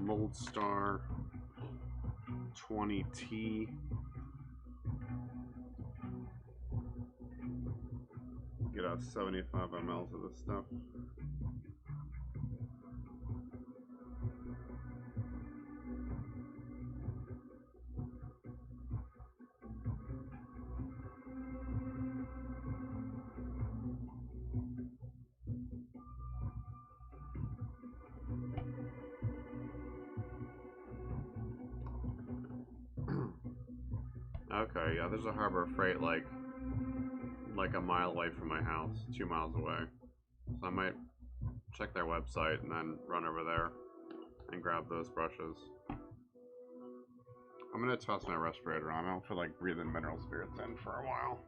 Mold Star 20T. Get out 75 mLs of this stuff. Okay, yeah, there's a Harbor Freight like a mile away from my house, 2 miles away. So I might check their website and then run over there and grab those brushes. I'm gonna toss my respirator on. I don't feel like breathing mineral spirits in for a while.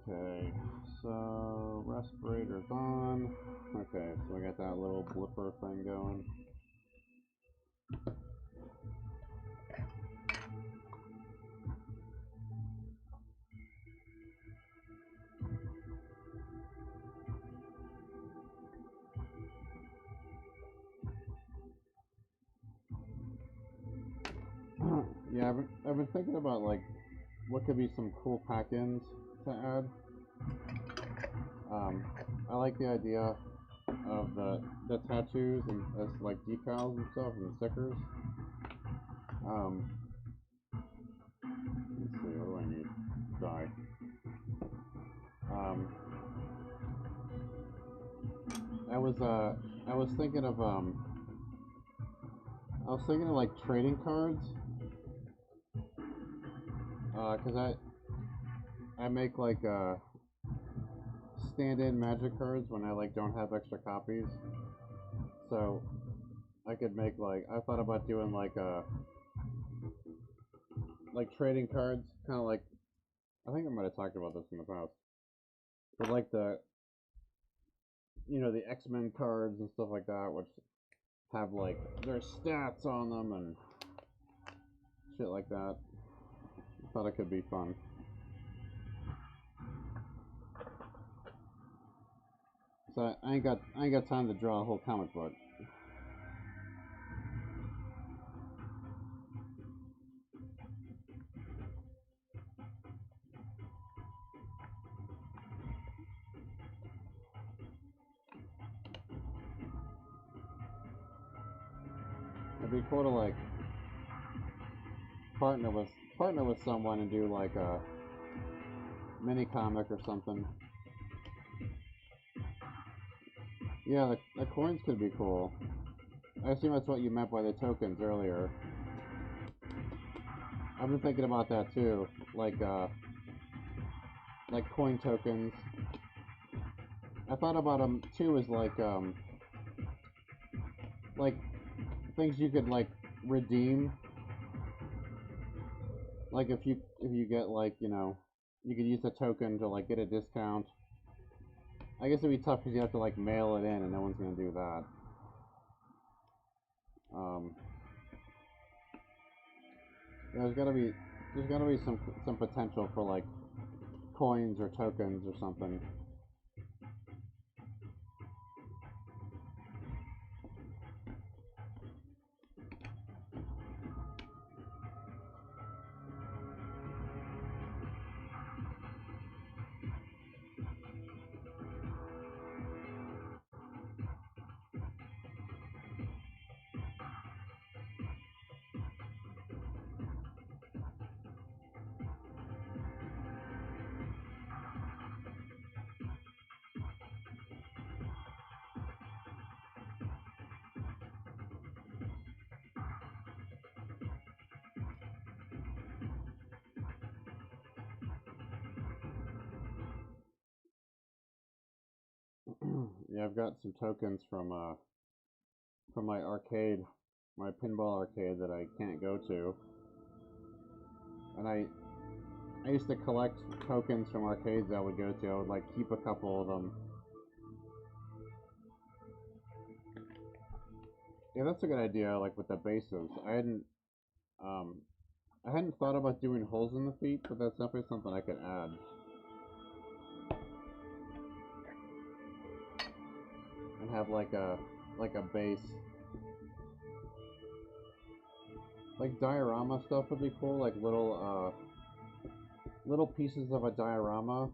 Okay, so respirator's on. Okay, so I got that little blipper thing going. Yeah, I've been thinking about like what could be some cool pack-ins to add. I like the idea of the tattoos and as like decals and stuff and stickers. Let's see, what do I need? Dye. I was thinking of like trading cards. Cause I make like stand-in magic cards when I like don't have extra copies. So I could make like, I thought about doing like trading cards, kind of like, I think I might have talked about this in the past, but like the, you know, the X-Men cards and stuff like that, which have like their stats on them and shit like that. I thought it could be fun. So I ain't got time to draw a whole comic book. It'd be cool to like partner with someone and do like a mini comic or something. Yeah, the coins could be cool. I assume that's what you meant by the tokens earlier. I've been thinking about that too, like coin tokens, I thought about them too as like things you could like redeem. Like if you get like you could use a token to like get a discount. I guess it'd be tough because you have to like mail it in, and no one's gonna do that. Um, yeah, there's gotta be some potential for like coins or tokens or something. Yeah, I've got some tokens from my arcade, my pinball arcade that I can't go to, and I used to collect tokens from arcades I would go to. I would like keep a couple of them. Yeah, that's a good idea. Like with the bases, um I hadn't thought about doing holes in the feet, but that's definitely something I could add. And have like a base. Like diorama stuff would be cool, like little pieces of a diorama.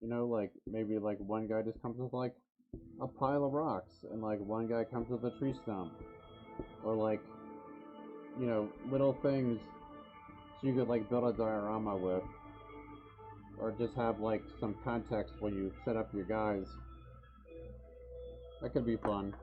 Like maybe like one guy just comes with like a pile of rocks and like one guy comes with a tree stump. Or like, little things so you could like build a diorama with. Or just have like some context when you set up your guys. That could be fun.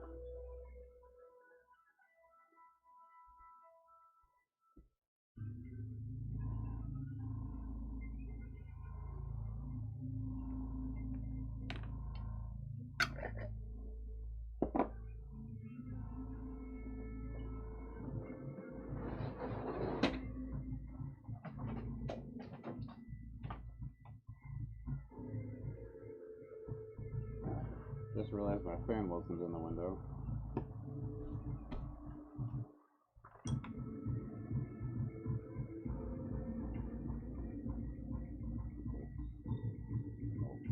Just realized my fan wasn't in the window.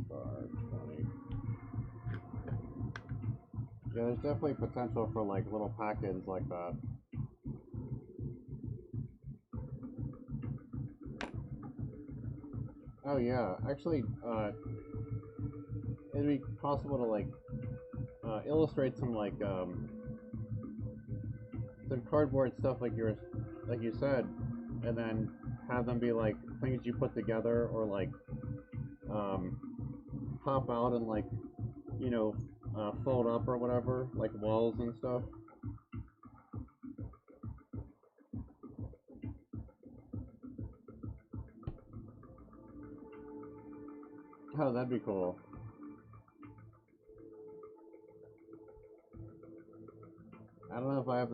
Star 20. Yeah, there's definitely potential for like little pack-ins like that. Oh yeah, actually, it'd be possible to like illustrate some cardboard stuff like you said, and then have them be like things you put together or like um, pop out and like you know fold up or whatever, like walls and stuff. Oh, that'd be cool. I don't know if I have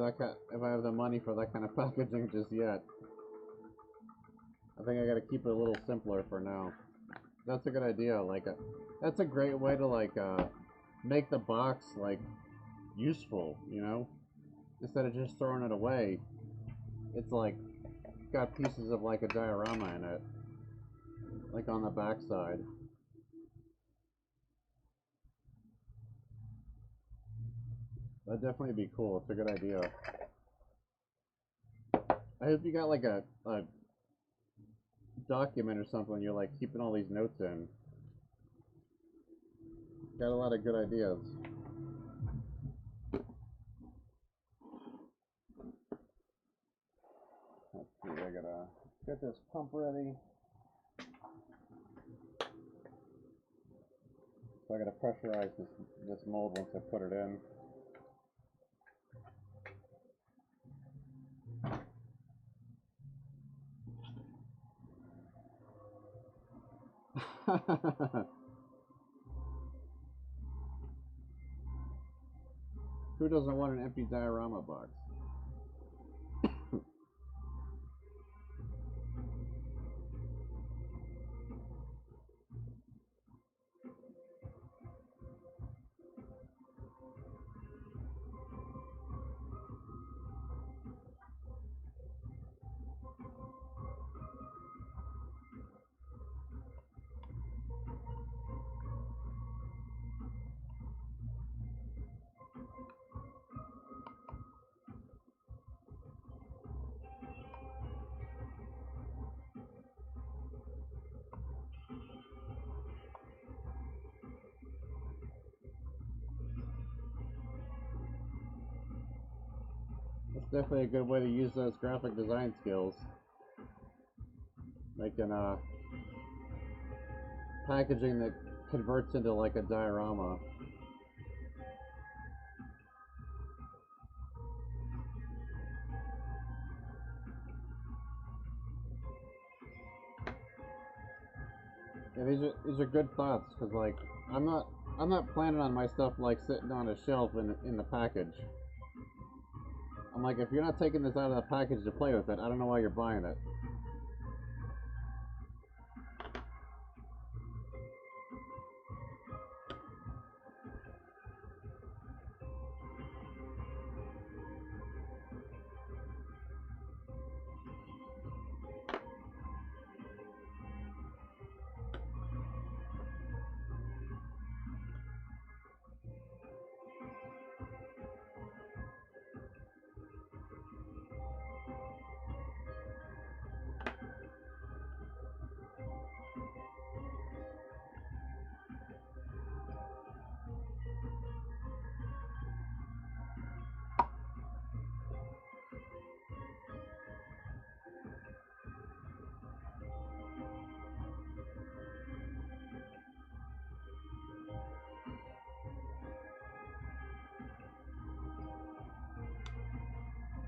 if I have the money for that kind of packaging just yet. I think I gotta keep it a little simpler for now. That's a good idea. That's a great way to make the box like useful. Instead of just throwing it away, it's like got pieces of like a diorama in it, like on the back side. That'd definitely be cool. It's a good idea. I hope you got like a document or something you're like keeping all these notes in. Got a lot of good ideas. Let's see, I gotta get this pump ready. So I gotta pressurize this mold once I put it in. Who doesn't want an empty diorama box? That's definitely a good way to use those graphic design skills. Making packaging that converts into like a diorama. Yeah, these are good thoughts because like I'm not planning on my stuff like sitting on a shelf in the package. I'm like, if you're not taking this out of the package to play with it, I don't know why you're buying it.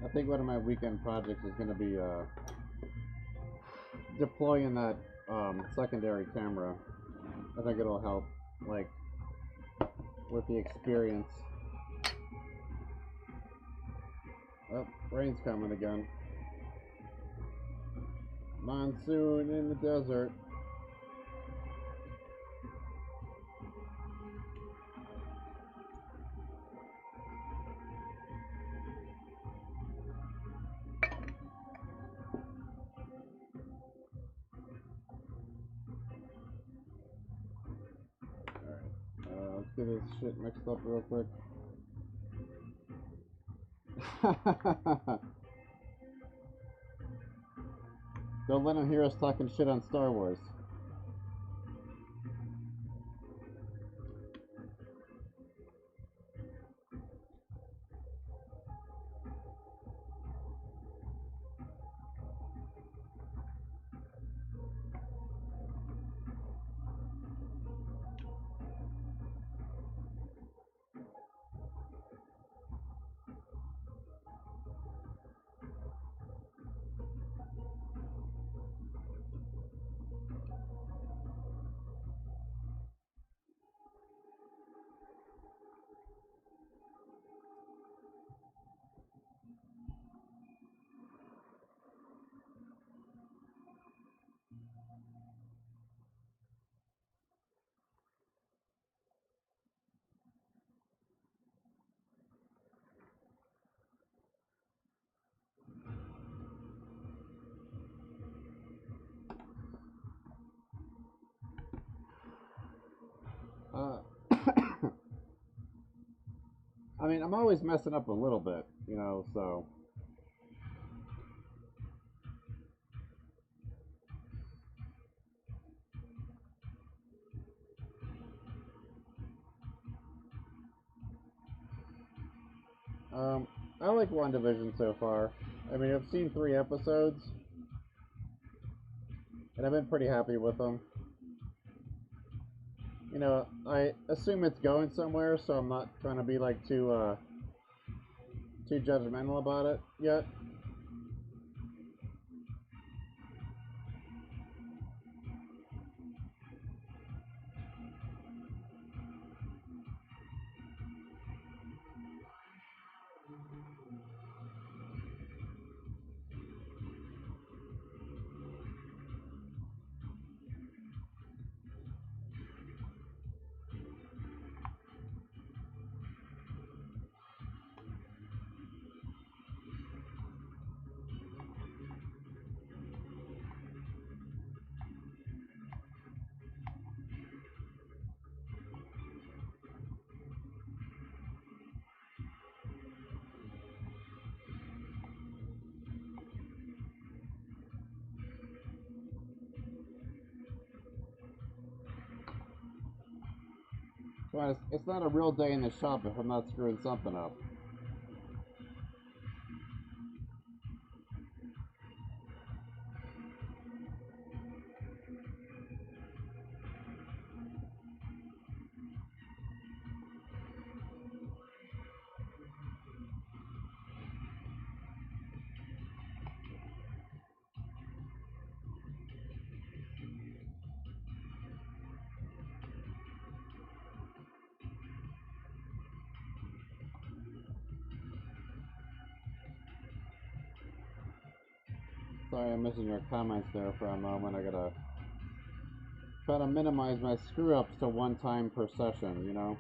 I think one of my weekend projects is going to be deploying that secondary camera. I think it'll help, like, with the experience. Oh, rain's coming again. Monsoon in the desert. Let's get this shit mixed up real quick. Don't let him hear us talking shit on Star Wars. I mean, I'm always messing up a little bit, you know, so. I like WandaVision so far. I mean, I've seen 3 episodes, and I've been pretty happy with them. You know, I assume it's going somewhere, so I'm not trying to be like too judgmental about it yet. But it's not a real day in the shop if I'm not screwing something up. Sorry I'm missing your comments there for a moment. I gotta try to minimize my screw-ups to one time per session, you know?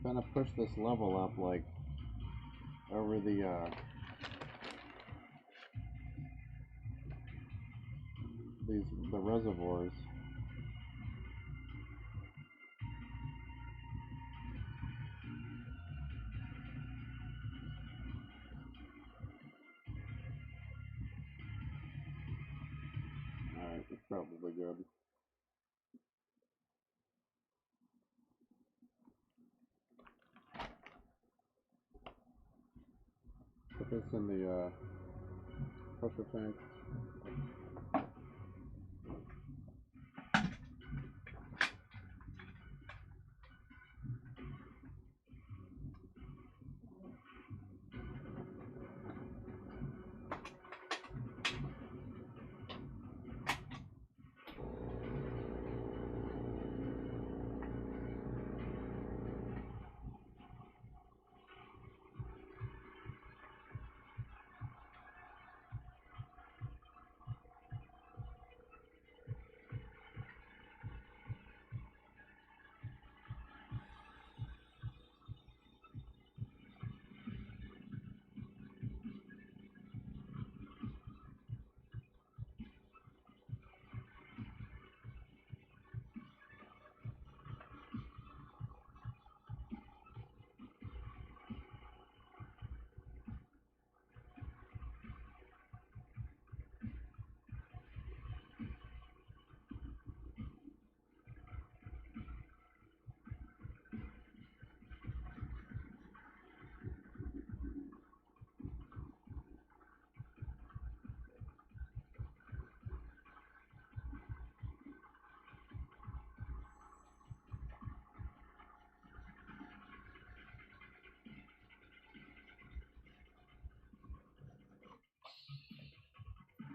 Trying to push this level up, like, over the reservoirs. Alright, that's probably good. Put this in the pressure tank.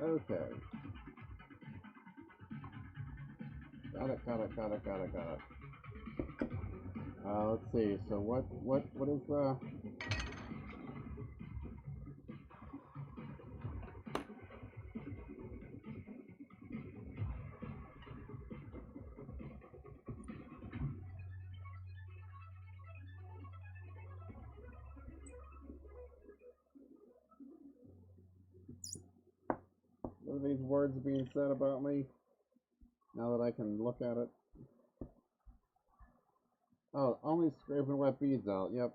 Okay. Got it. Let's see, so what is what are these words being said about me? Now that I can look at it. Oh, only scraping wet beads out, yep.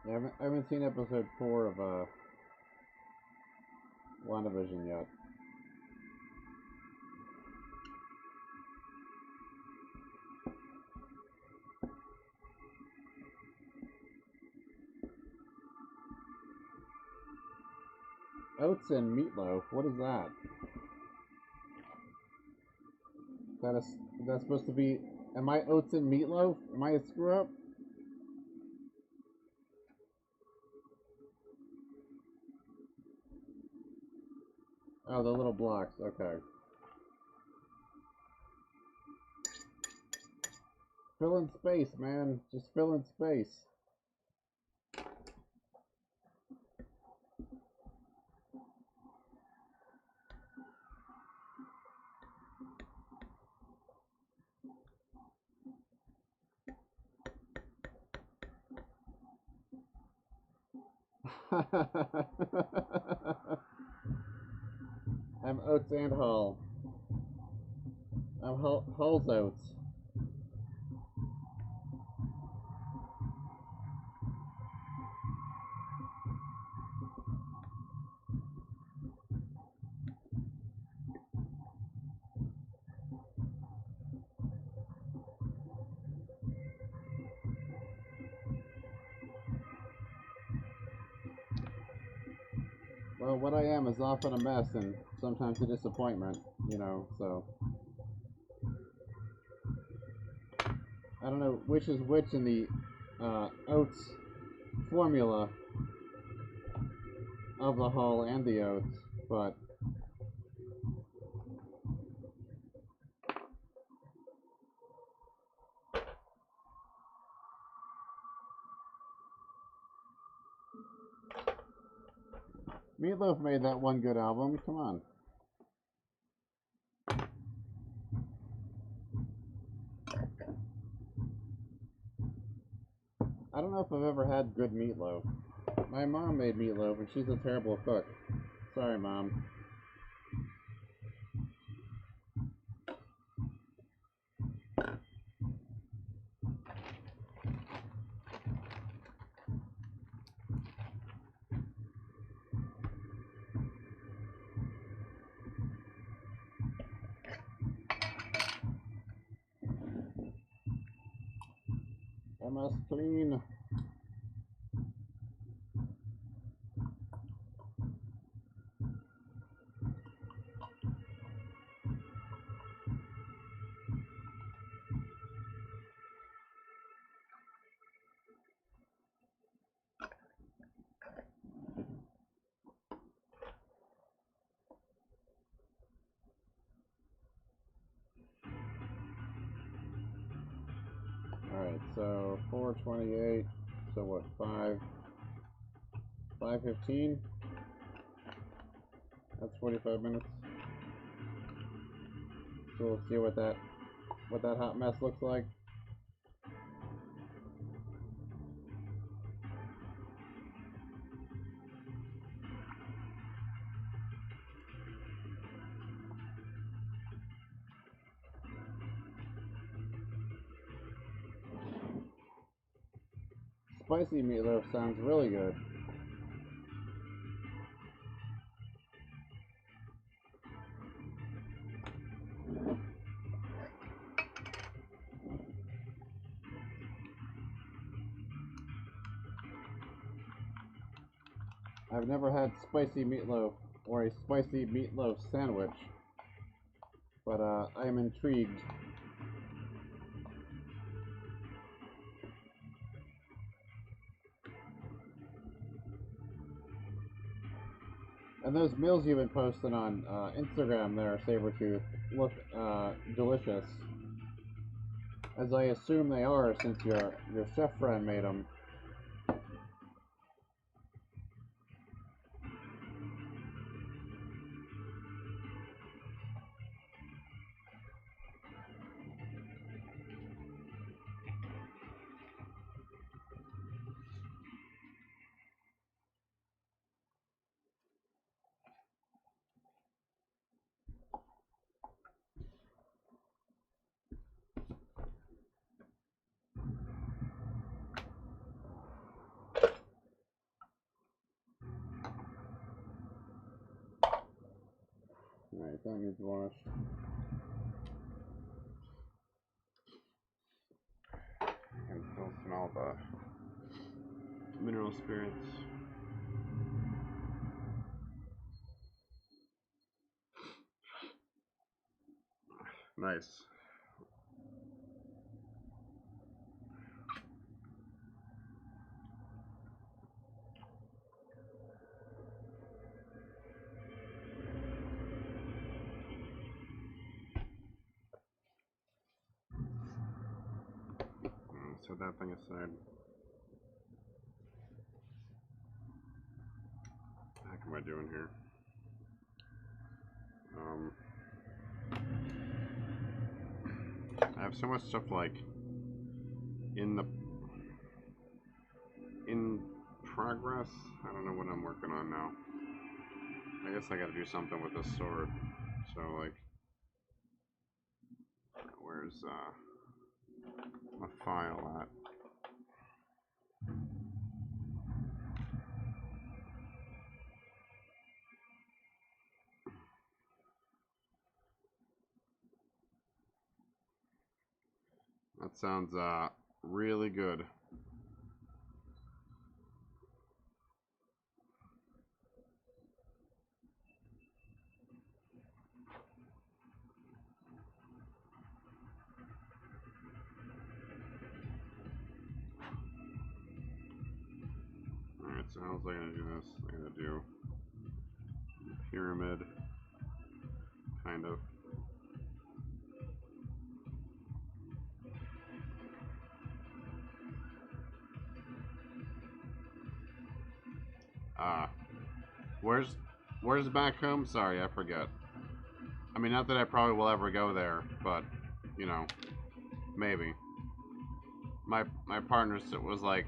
Yeah, I haven't seen episode 4 of WandaVision yet. Oats and meatloaf. What is that? That's supposed to be. Am I oats and meatloaf? Am I a screw up? Oh, the little blocks. Okay. Fill in space, man. Just fill in space. I'm Oats and Hull. I'm Hull's Oats. Well, what I am is often a mess and sometimes a disappointment, you know, so. I don't know which is which in the oats formula of the Hull and the oats, but Meatloaf made that one good album. Come on. I don't know if I've ever had good meatloaf. My mom made meatloaf and she's a terrible cook. Sorry, Mom. I must clean. Alright, so 4:28. So what, 5:15? That's 45 minutes. So we'll see what that hot mess looks like. Spicy meatloaf sounds really good. I've never had spicy meatloaf or a spicy meatloaf sandwich, but I am intrigued. And those meals you've been posting on Instagram there, Sabretooth, look delicious. As I assume they are, since your chef friend made them. Alright, that needs washed. I can still smell the mineral spirits. Nice. Set that thing aside. What the heck am I doing here? I have so much stuff like in progress. I don't know what I'm working on now. I guess I gotta do something with this sword. So like, where's my file at? That sounds really good. Alright, so how's I gonna do this? I'm gonna do pyramid, kind of. Where's back home? Sorry, I forget. I mean, not that I probably will ever go there, but you know, maybe. My partner was like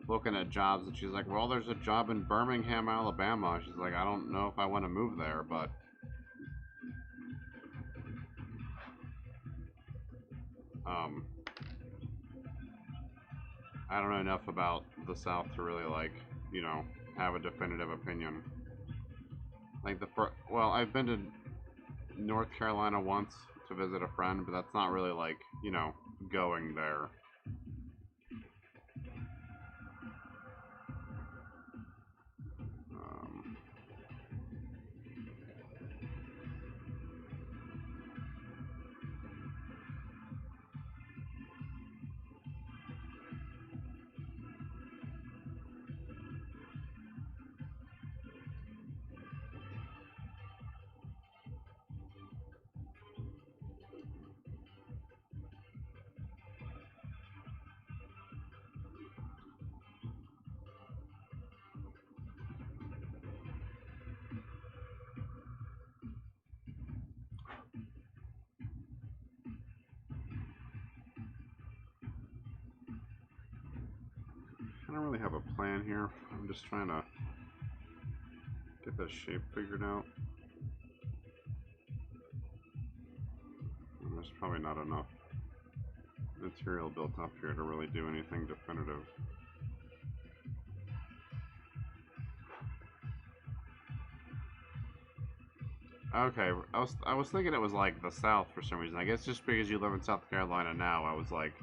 looking at jobs, and she's like, "Well, there's a job in Birmingham, Alabama." She's like, "I don't know if I want to move there, but." I don't know enough about the South to really like, you know, have a definitive opinion. Like well, I've been to North Carolina once to visit a friend, but that's not really like, you know, going there. I don't really have a plan here. I'm just trying to get this shape figured out. And there's probably not enough material built up here to really do anything definitive. Okay, I was thinking it was like the South for some reason. I guess just because you live in South Carolina now, I was like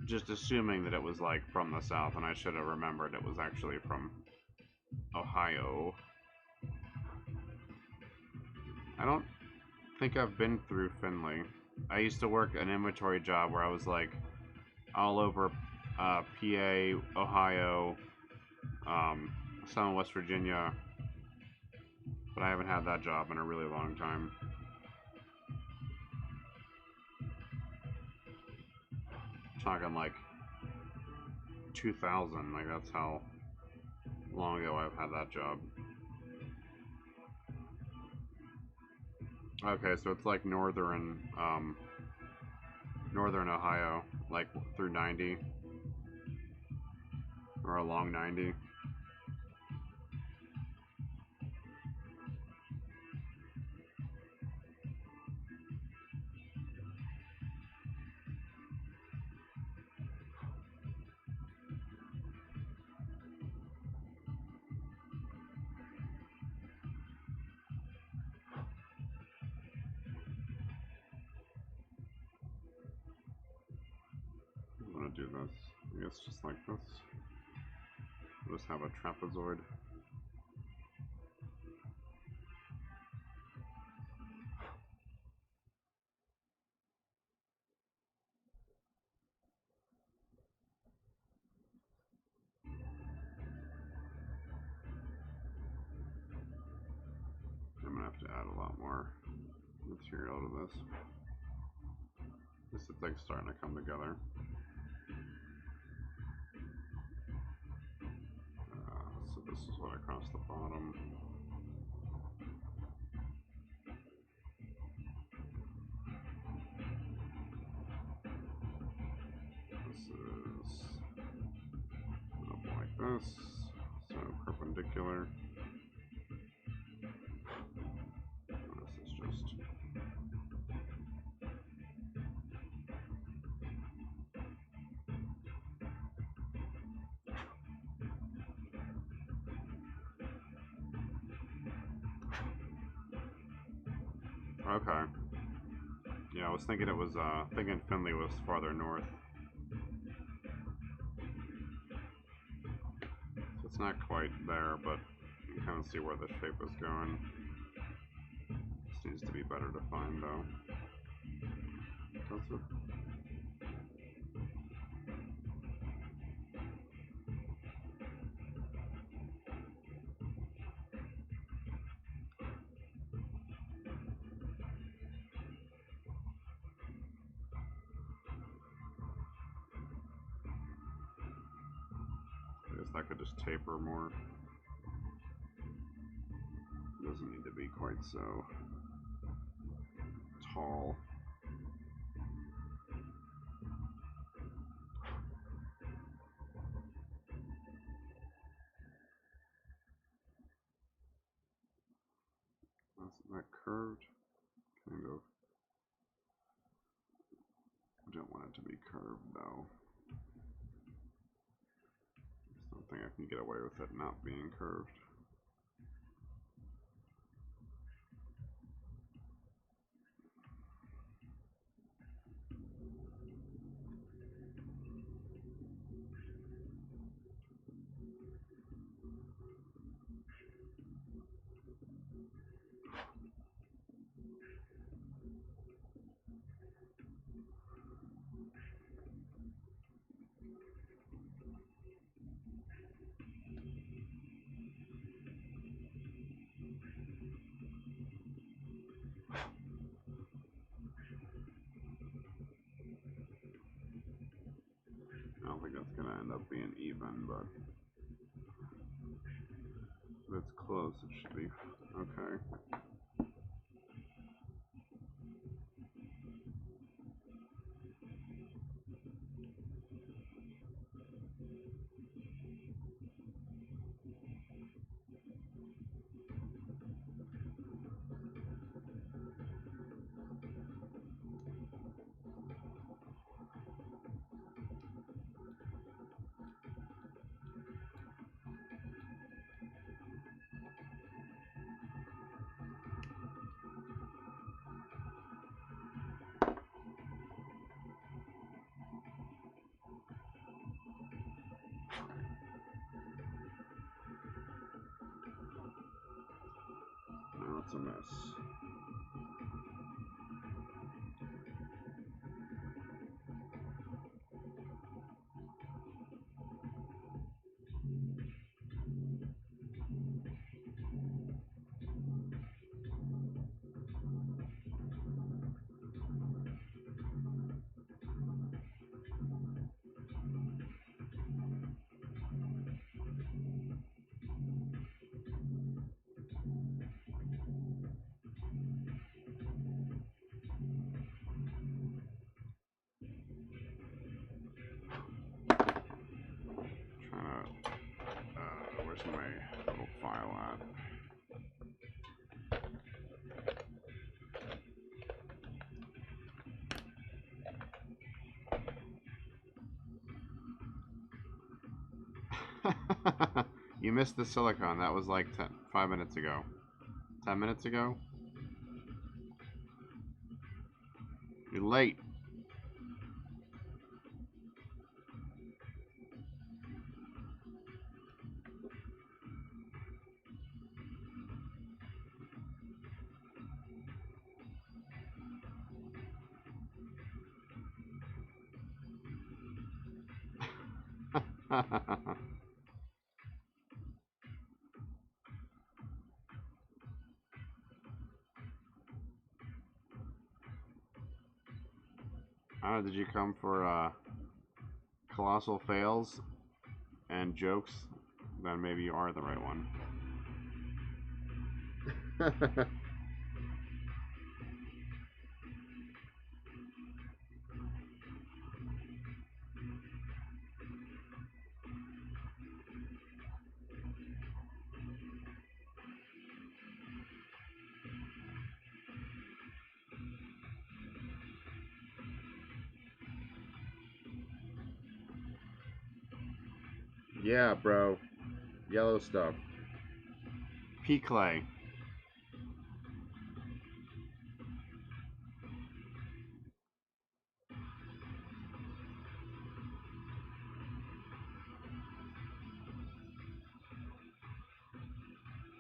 just assuming that it was like from the South, and I should have remembered it was actually from Ohio. I don't think I've been through Findlay. I used to work an inventory job where I was like all over PA, Ohio, some in West Virginia, but I haven't had that job in a really long time. Talking like 2000, like that's how long ago I've had that job. Okay, so it's like northern Ohio, like through 90 or along 90. I'm gonna do this. I guess just like this. We'll just have a trapezoid. gonna have to add a lot more material to this. This is like starting to come together. So this is what across the bottom. This is up like this, so perpendicular. This is just okay. Yeah, I was thinking it was thinking Finley was farther north. So it's not quite there, but you can kind of see where the shape is going. This needs to be better defined though. Does it? I guess that could just taper more. It doesn't need to be quite so tall. Isn't that curved? Kind of. I don't want it to be curved though. I don't think I can get away with it not being curved. I don't think that's going to end up being even, but if it's close, it should be okay. Now it's a mess. Trying to, where's my little file at? You missed the silicone. That was like 5 minutes ago. 10 minutes ago? You're late. Did you come for colossal fails and jokes? Then maybe you are the right one. Yeah, bro. Yellow stuff. Pea clay.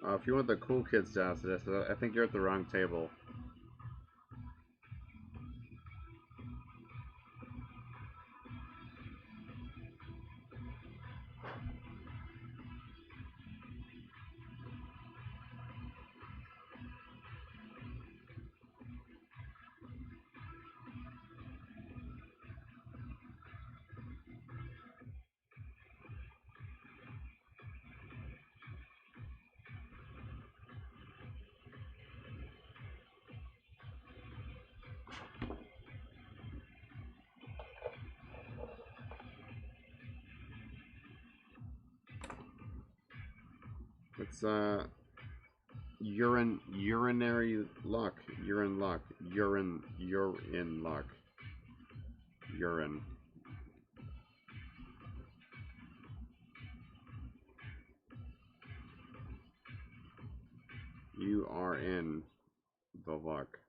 If you want the cool kids to ask this, I think you're at the wrong table. It's urinary luck. Urine luck. Urine luck. Urine. You are in the luck.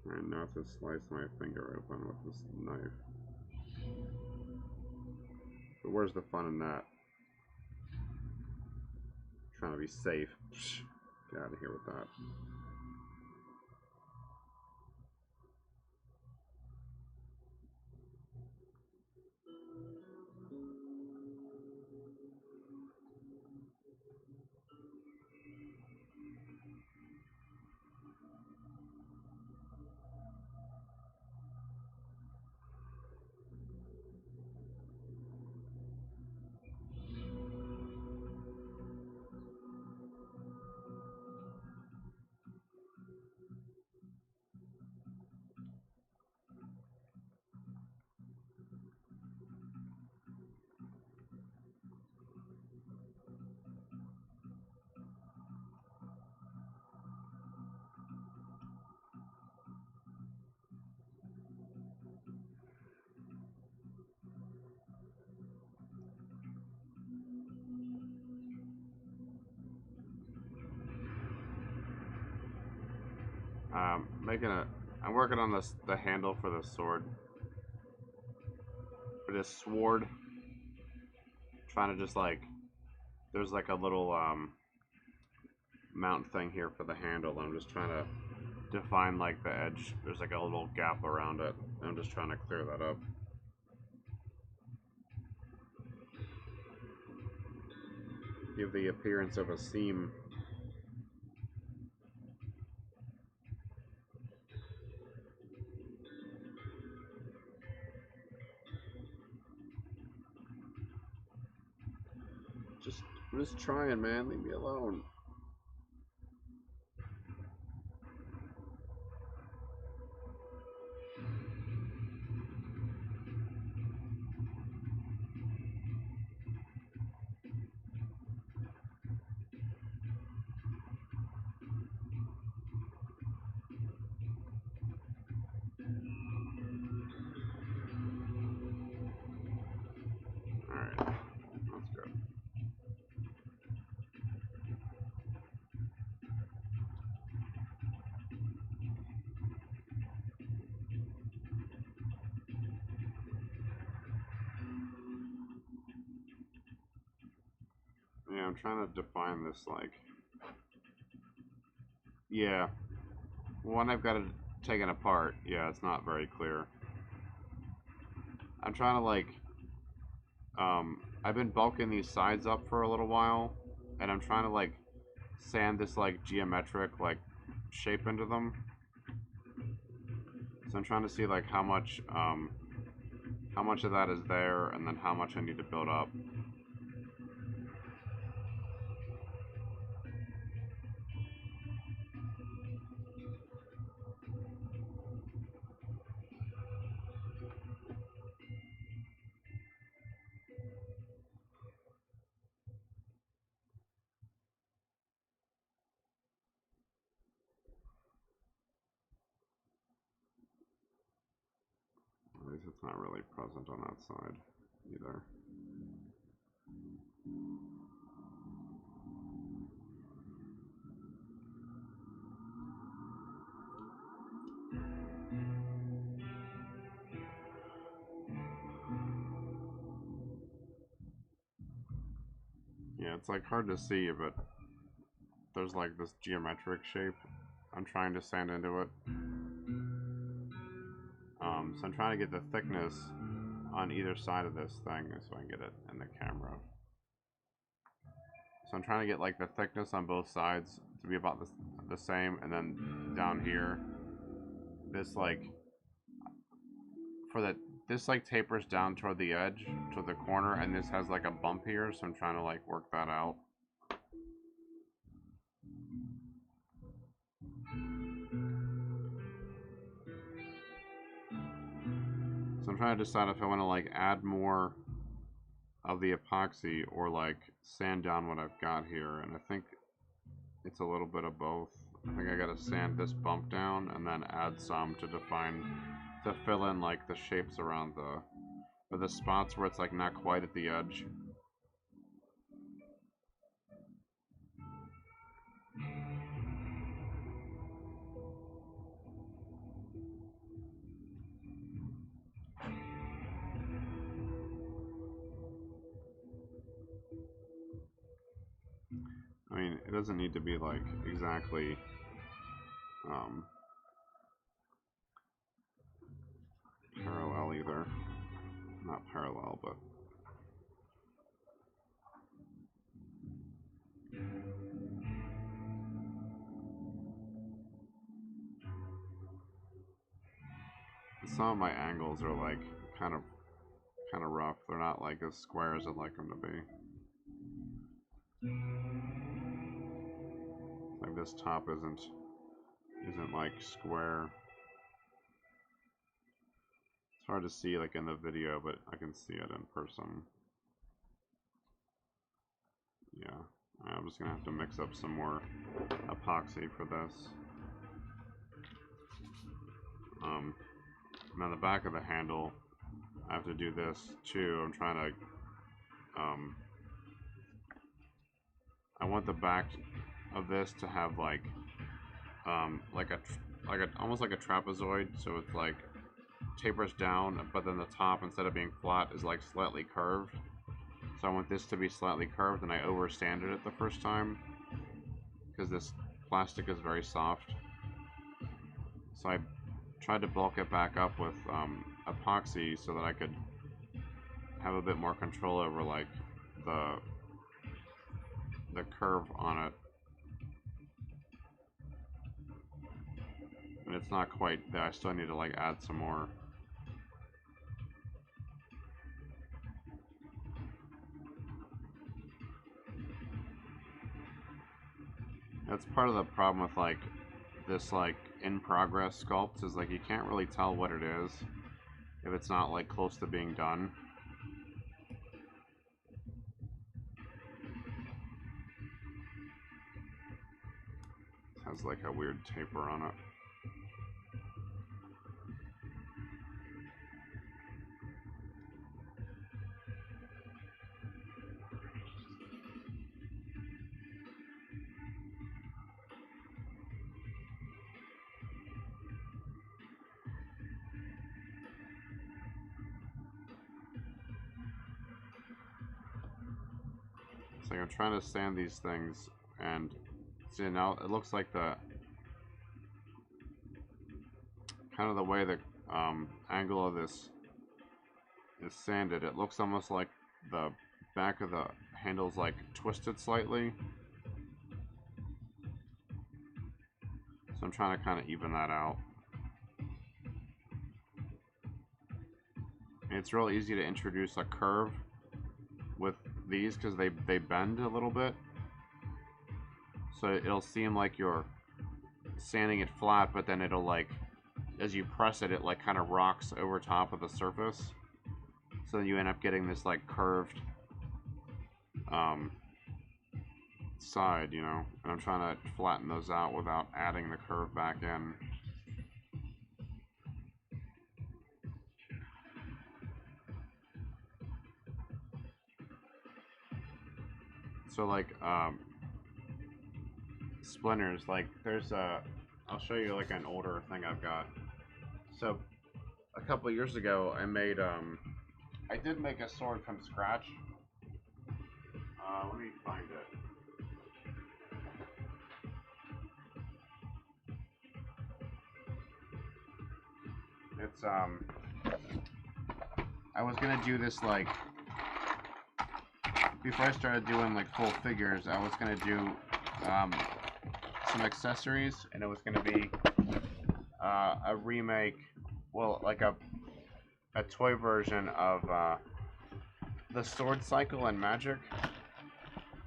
Trying not to slice my finger open with this knife. But where's the fun in that? Trying to be safe. Get out of here with that. I'm working on the handle for the sword. For this sword. Trying to just like, there's like a little mount thing here for the handle. I'm just trying to define like the edge. There's like a little gap around it. I'm just trying to clear that up. Give the appearance of a seam. I'm just trying, man. Leave me alone. Alright. That's good. I'm trying to define this, like, yeah, when I've got it taken apart, yeah, it's not very clear. I'm trying to, like, I've been bulking these sides up for a little while, and I'm trying to, like, sand this, like, geometric, like, shape into them. So I'm trying to see, like, how much of that is there, and then how much I need to build up. At least it's not really present on that side either. Yeah, it's like hard to see, but there's like this geometric shape I'm trying to sand into it. So I'm trying to get the thickness on either side of this thing so I can get it in the camera. So I'm trying to get like the thickness on both sides to be about the same, and then down here, this like this like tapers down toward the edge, to the corner, and this has like a bump here, so I'm trying to like work that out. So I'm trying to decide if I want to like add more of the epoxy or like sand down what I've got here, and I think it's a little bit of both. I think I gotta sand this bump down and then add some to fill in like the shapes around the spots where it's like not quite at the edge. I mean, it doesn't need to be like exactly parallel either. Not parallel, but some of my angles are like kind of rough. They're not like as square as I'd like them to be. Like this top isn't like square. It's hard to see like in the video, but I can see it in person. Yeah, I'm just gonna have to mix up some more epoxy for this. Now the back of the handle, I have to do this too. I'm trying to, I want the back of this to have like almost like a trapezoid, so it's like tapers down, but then the top, instead of being flat, is like slightly curved. So I want this to be slightly curved, and I over sanded it the first time because this plastic is very soft. So I tried to bulk it back up with epoxy so that I could have a bit more control over like the curve on it. And it's not quite there. I still need to like add some more. That's part of the problem with like this like in progress sculpt, is like you can't really tell what it is if it's not like close to being done. It has like a weird taper on it. like I'm trying to sand these things, and see now it looks like the kind of the way the angle of this is sanded. It looks almost like the back of the handle's like twisted slightly. So I'm trying to kind of even that out. And it's real easy to introduce a curve with these because they bend a little bit. So it'll seem like you're sanding it flat, but then it'll like, as you press it, it like kind of rocks over top of the surface. So then you end up getting this like curved side, you know. And I'm trying to flatten those out without adding the curve back in. So like splinters, like there's I'll show you like an older thing I've got. So a couple of years ago I made I did make a sword from scratch. Let me find it. It's I was gonna do this like before I started doing like full figures. I was gonna do some accessories, and it was gonna be a remake, well, like a toy version of the sword cycle and magic.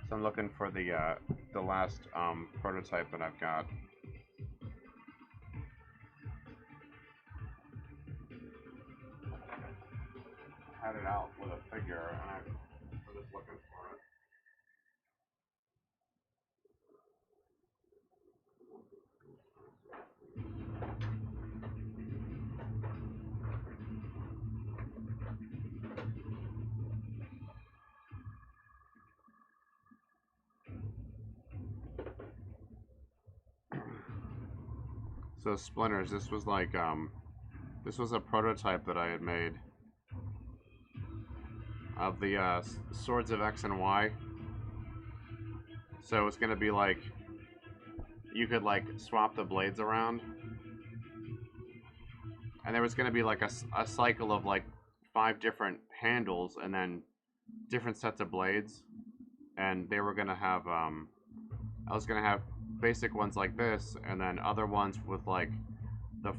So I'm looking for the last prototype that I've got. I had it out with a figure, and I'm just looking for it. So splinters, this was like this was a prototype that I had made of the swords of X and Y. So it's gonna be like you could like swap the blades around, and there was gonna be like a cycle of like 5 different handles and then different sets of blades, and they were gonna have I was gonna have basic ones like this, and then other ones with like the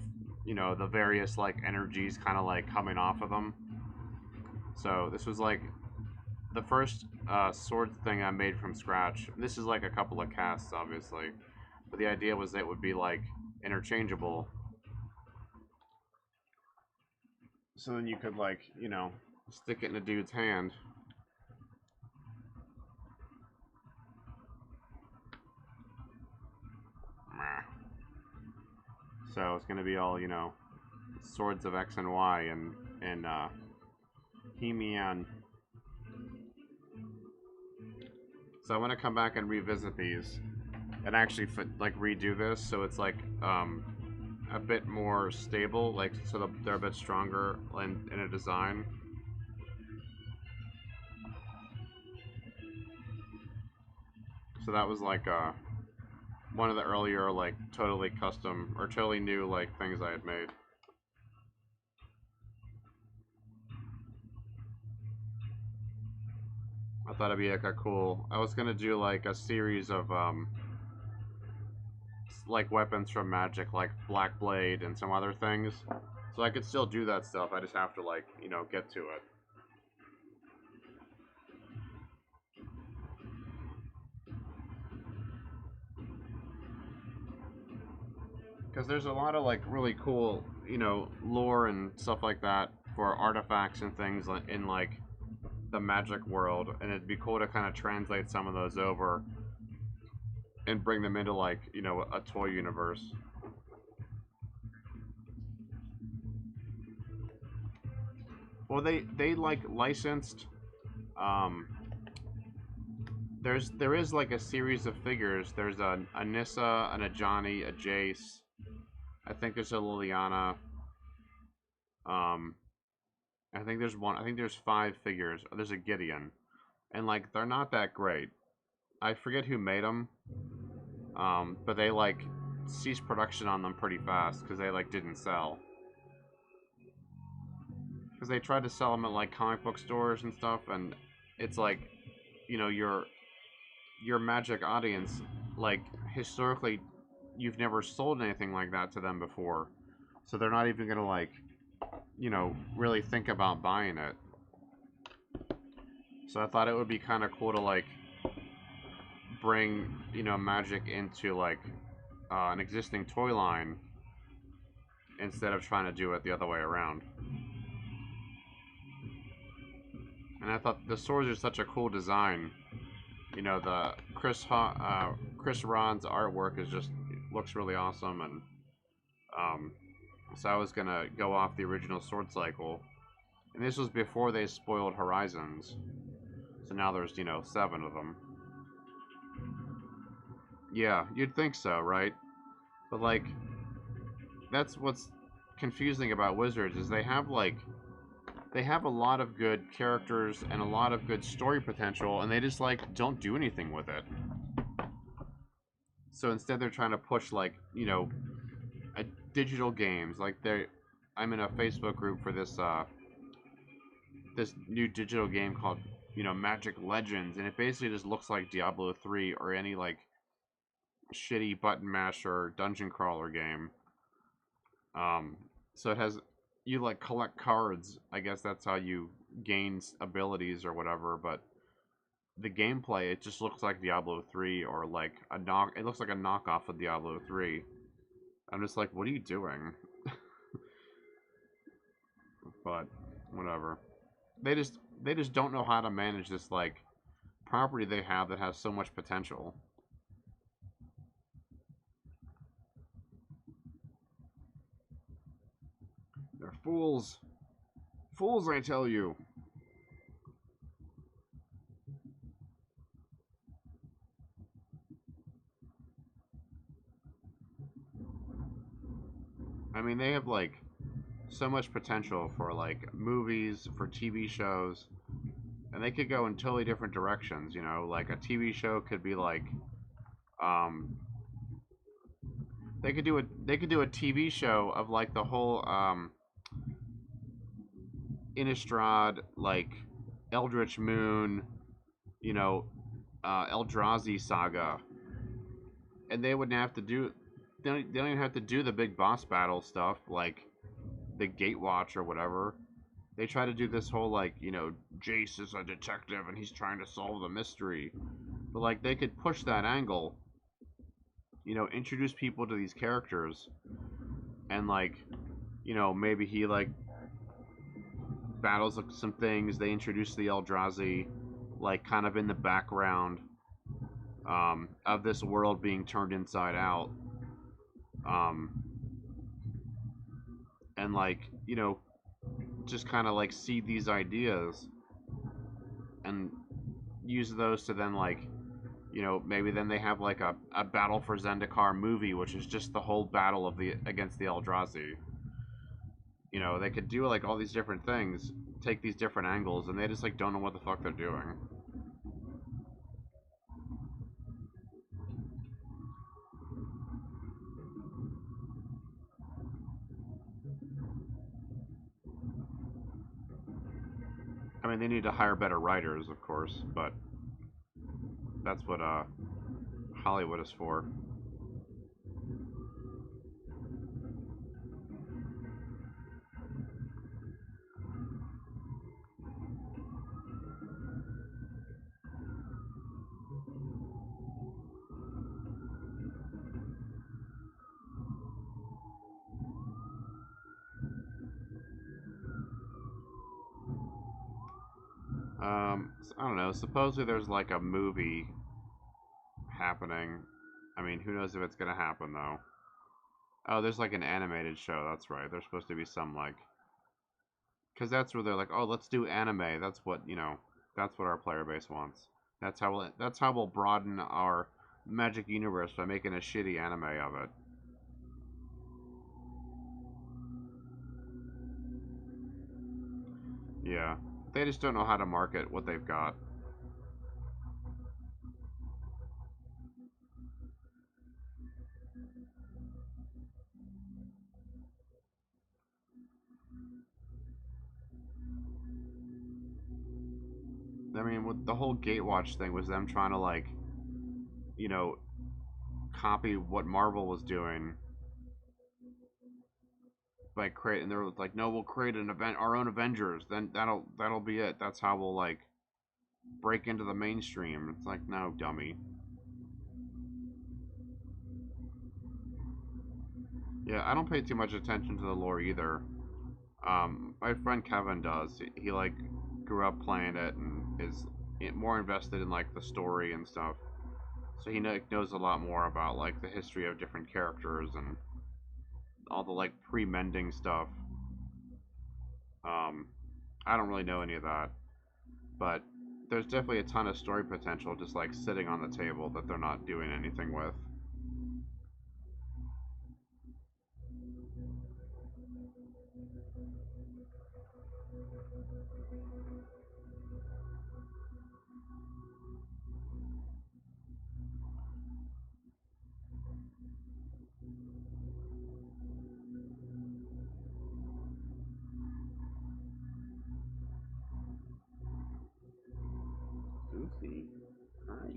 the various like energies kind of like coming off of them. So this was like the first sword thing I made from scratch. This is like a couple of casts, obviously, but the idea was that it would be like interchangeable. So then you could like stick it in a dude's hand. So it's gonna be all swords of X and Y and He-Man. So I want to come back and revisit these and actually like redo this so it's like a bit more stable, like so they're a bit stronger in a design. So that was like one of the earlier like totally custom or totally new like things I had made. I thought it'd be like a cool. I was gonna do like a series of like weapons from Magic, like Black Blade and some other things. So I could still do that stuff. I just have to like get to it. Because there's a lot of like really cool lore and stuff like that for artifacts and things in like the Magic world, and it'd be cool to kind of translate some of those over and bring them into like a toy universe. Well, they like licensed. There is like a series of figures. There's a Nissa, an Ajani, a Jace. I think there's a Liliana. I think there's 5 figures. There's a Gideon, and like they're not that great. I forget who made them, but they like ceased production on them pretty fast because they like didn't sell. Because they tried to sell them at like comic book stores and stuff, and it's like, you know, your Magic audience, like historically, you've never sold anything like that to them before, so they're not even gonna like, you know, really think about buying it. So I thought it would be kind of cool to like bring, you know, Magic into like an existing toy line instead of trying to do it the other way around. And I thought the swords are such a cool design. You know, the Chris Ron's artwork is just looks really awesome, and so I was gonna go off the original Sword Cycle, and this was before they spoiled Horizons. So now there's, you know, 7 of them. Yeah, you'd think so, right? But like, that's what's confusing about Wizards is they have a lot of good characters and a lot of good story potential, and they just like don't do anything with it. So instead, they're trying to push like, you know, digital games. Like I'm in a Facebook group for this new digital game called, you know, Magic Legends, and it basically just looks like Diablo 3 or any like shitty button masher dungeon crawler game. So it has, you like collect cards. I guess that's how you gain abilities or whatever. But the gameplay, it just looks like Diablo 3 or like it looks like a knockoff of Diablo 3. I'm just like, what are you doing? But whatever. They just don't know how to manage this like property they have that has so much potential. They're fools. Fools, I tell you. I mean, they have like so much potential for like movies, for TV shows, and they could go in totally different directions. You know, like a TV show could be like, um, they could do a TV show of like the whole Innistrad, like Eldritch Moon, you know, Eldrazi saga, and they wouldn't have to do. They don't even have to do the big boss battle stuff like the Gatewatch or whatever. They try to do this whole like, you know, Jace is a detective and he's trying to solve the mystery, but like they could push that angle, you know, introduce people to these characters, and like, you know, maybe he like battles some things. They introduce the Eldrazi, like kind of in the background of this world being turned inside out, um, and like, you know, just kind of like seed these ideas and use those to then like, you know, maybe then they have like a Battle for Zendikar movie, which is just the whole battle of the against the Eldrazi. You know, they could do like all these different things, take these different angles, and they just like don't know what the fuck they're doing. I mean, they need to hire better writers, of course, but that's what Hollywood is for. I don't know. Supposedly there's like a movie happening. I mean, who knows if it's gonna happen though. Oh, there's like an animated show. That's right. There's supposed to be some like, because that's where they're like, oh, let's do anime. That's what, you know. That's what our player base wants. That's how we'll broaden our Magic universe by making a shitty anime of it. Yeah, they just don't know how to market what they've got. I mean, with the whole Gatewatch thing was them trying to like, you know, copy what Marvel was doing by creating. They were like, no, we'll create an event, our own Avengers. Then that'll be it. That's how we'll like break into the mainstream. It's like, no, dummy. Yeah, I don't pay too much attention to the lore either. My friend Kevin does. He like grew up playing it and is more invested in like the story and stuff. So he knows a lot more about like the history of different characters and all the like pre-mending stuff. Um, I don't really know any of that, but there's definitely a ton of story potential just like sitting on the table that they're not doing anything with. Susie, hi.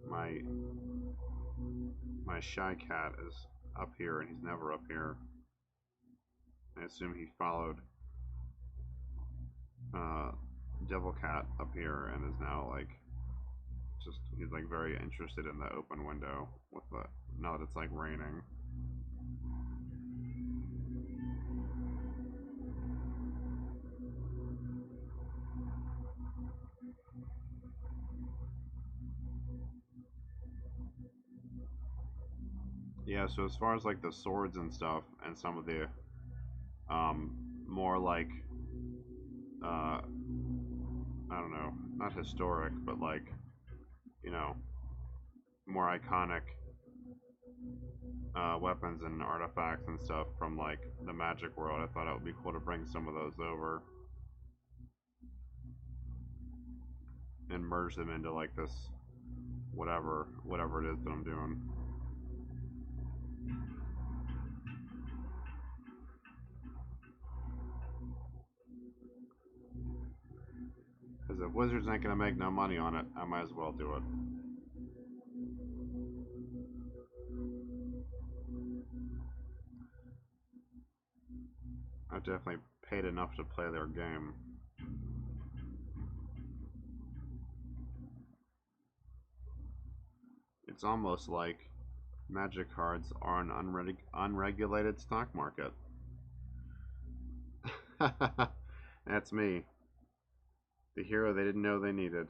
My my shy cat is up here and he's never up here. I assume he followed uh, Devil Cat up here and is now like just he's like very interested in the open window with the now that it's like raining. Yeah, so as far as like the swords and stuff and some of the um more like uh I don't know, not historic, but like, you know, more iconic weapons and artifacts and stuff from like the magic world. I thought it would be cool to bring some of those over and merge them into like this whatever it is that I'm doing. Because if Wizards ain't gonna make no money on it, I might as well do it. I've definitely paid enough to play their game. It's almost like Magic cards are an unregulated stock market. That's me, the hero they didn't know they needed.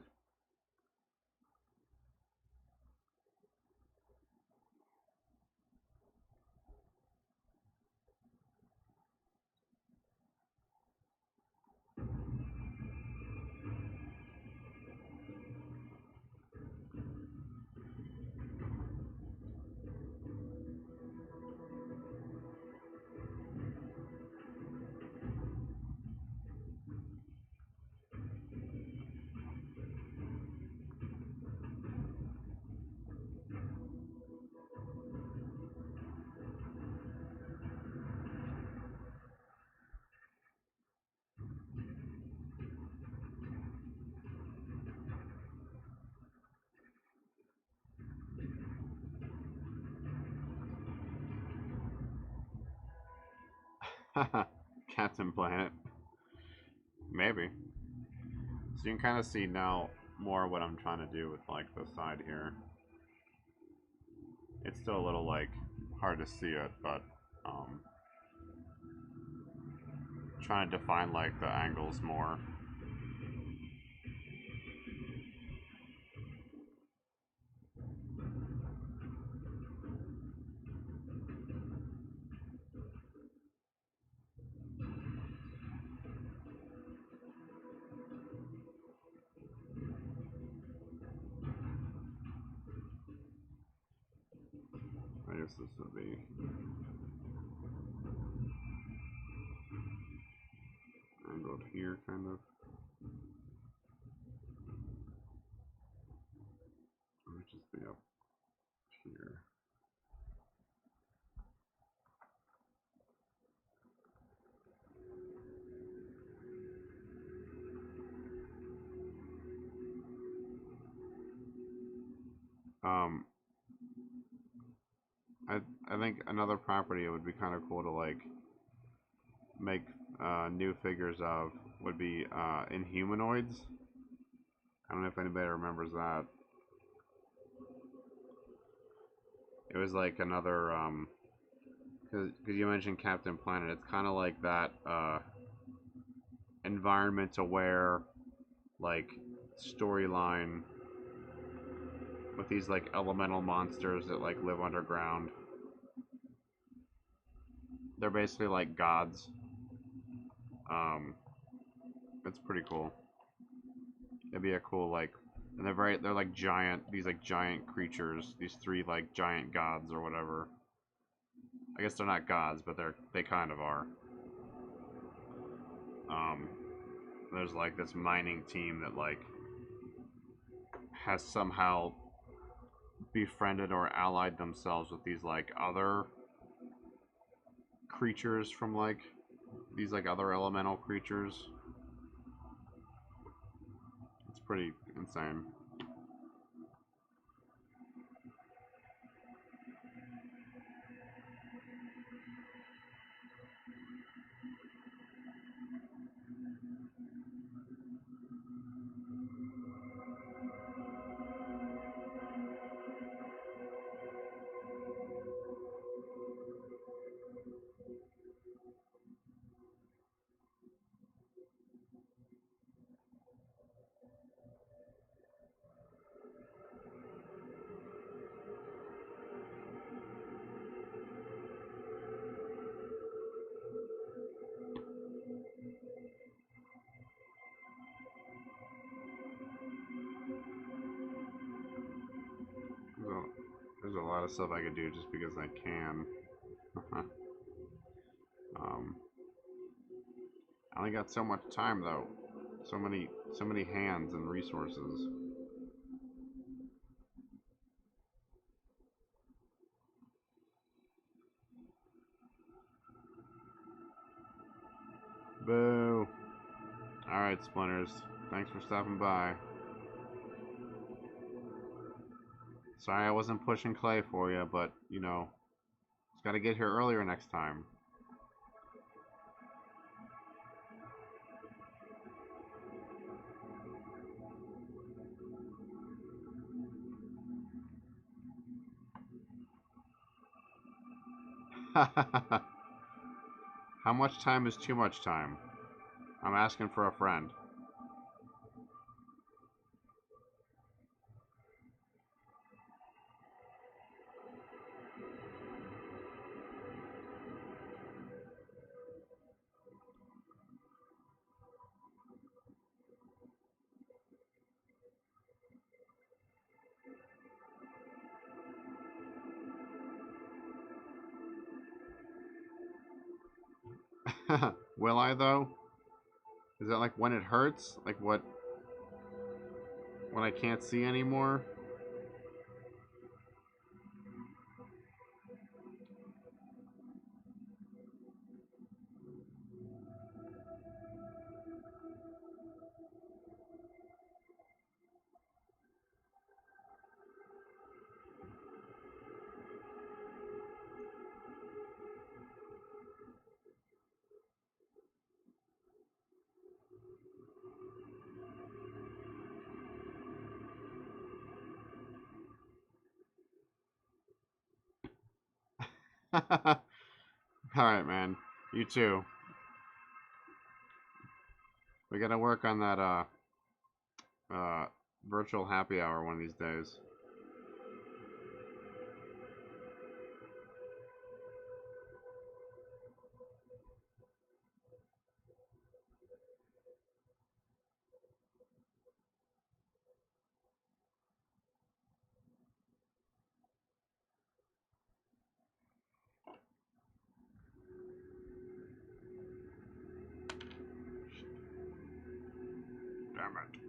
Captain Planet. Maybe. So you can kind of see now more what I'm trying to do with like the side here. It's still a little like hard to see it, but trying to define like the angles more. I guess this would be angled here, kind of. It would just be up here. Um, I I think another property it would be kind of cool to like make new figures of would be Inhumanoids. I don't know if anybody remembers that. It was like another because you mentioned Captain Planet. It's kind of like that environment aware like storyline with these like elemental monsters that like live underground. They're basically like gods. Um, it's pretty cool. It'd be a cool like, and they're like giant these like giant creatures. These three like giant gods or whatever. I guess they're not gods, but they kind of are. Um, there's like this mining team that like has somehow befriended or allied themselves with these like other creatures from like these like other elemental creatures. It's pretty insane. So there's a lot of stuff I could do just because I can. um, I only got so much time though. So many hands and resources. Boo. Alright, Splinters. Thanks for stopping by. Sorry I wasn't pushing clay for you, but, you know, just gotta get here earlier next time. How much time is too much time? I'm asking for a friend. Will I though? Is that like when it hurts? Like what? When I can't see anymore? Alright, man. You too. We gotta work on that, uh, virtual happy hour one of these days. Damn it.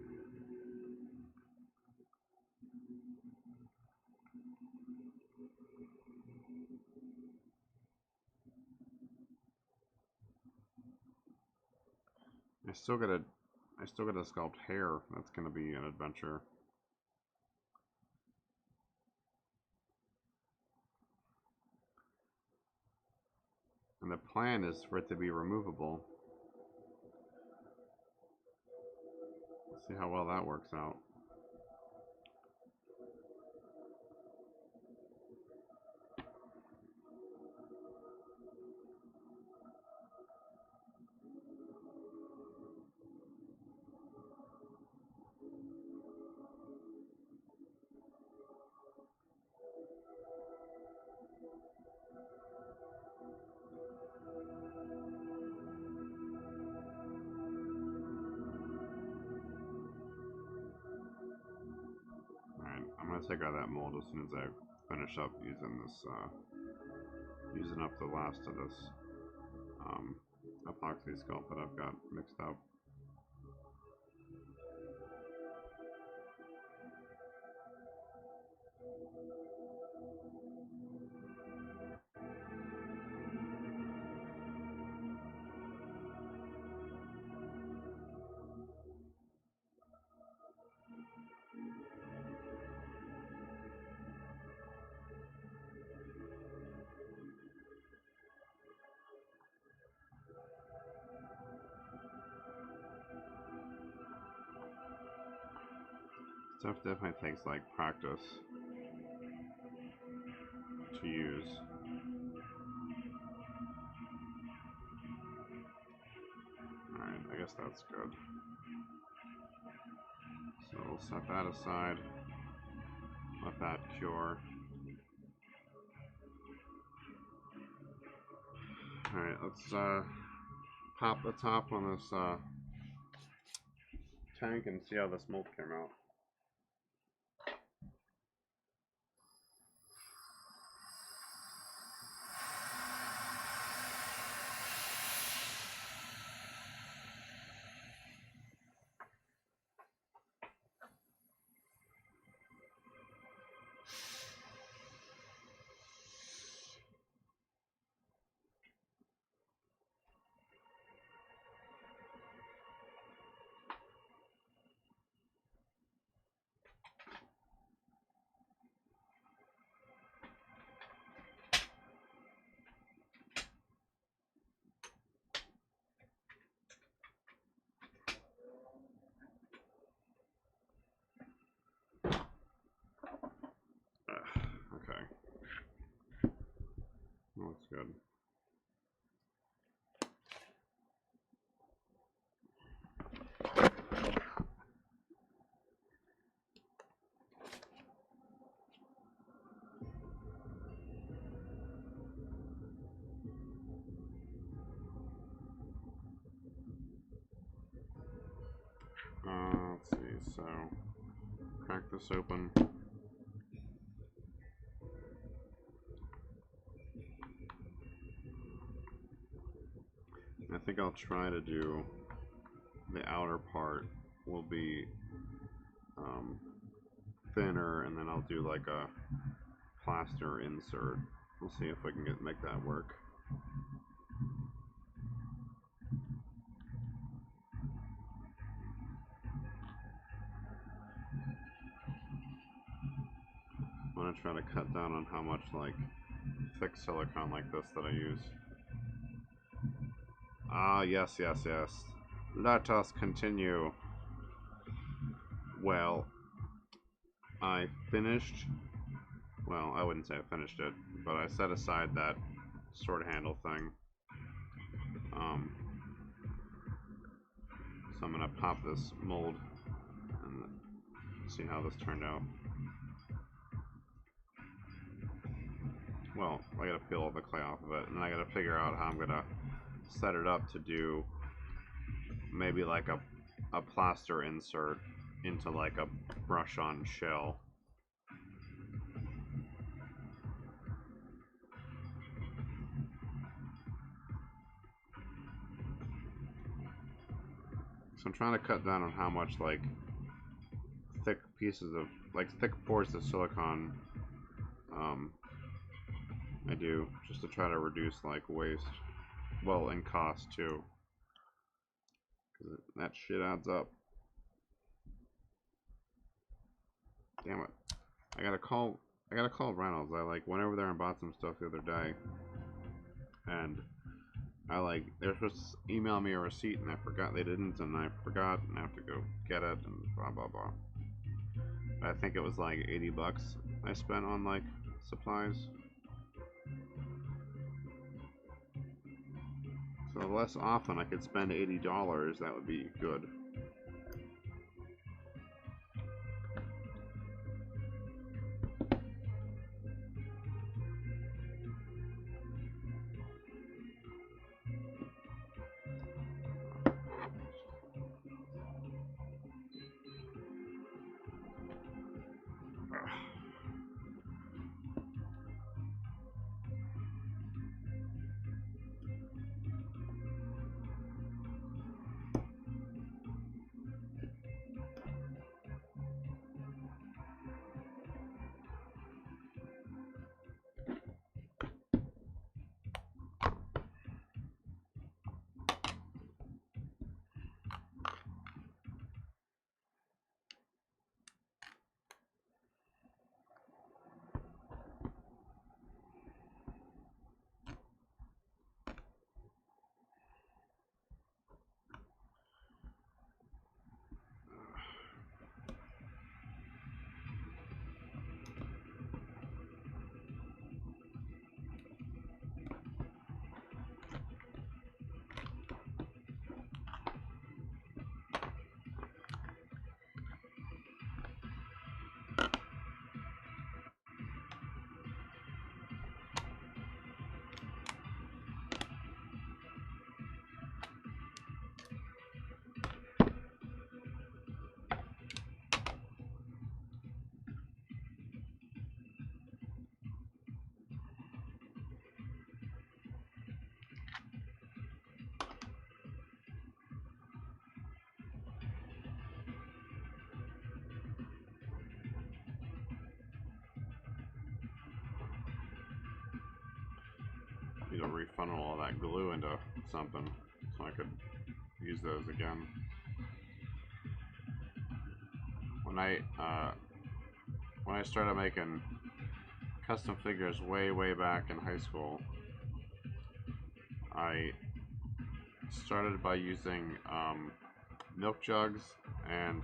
I still gotta, I still gotta sculpt hair. That's gonna be an adventure. And the plan is for it to be removable. Let's see how well that works out. Alright, I'm gonna take out that mold as soon as I finish up using this, using up the last of this epoxy sculpt that I've got mixed up. Stuff definitely takes like practice to use. Alright, I guess that's good. So we'll set that aside. Let that cure. Alright, let's pop the top on this tank and see how the smoke came out. Okay. Looks good. Let's see, so crack this open. I think I'll try to do the outer part will be thinner, and then I'll do like a plaster insert. We'll see if we can make that work. I'm gonna try to cut down on how much like thick silicone like this that I use. Ah, yes, yes, yes. Let us continue. Well, I finished. Well, I wouldn't say I finished it, but I set aside that sword handle thing. So I'm gonna pop this mold and see how this turned out. Well, I gotta peel all the clay off of it, and then I gotta figure out how I'm gonna set it up to do maybe like a plaster insert into like a brush-on shell. So I'm trying to cut down on how much like thick pieces of like thick pores of silicone I do, just to try to reduce like waste, well, and cost too, because that shit adds up. Damn it! I gotta call Reynolds. I like went over there and bought some stuff the other day, and they were supposed to email me a receipt and I forgot they didn't, and I forgot and I have to go get it and blah blah blah. I think it was like 80 bucks I spent on like supplies. So less often I could spend $80, that would be good. Need to refunnel all that glue into something so I could use those again. When I started making custom figures way back in high school, I started by using milk jugs and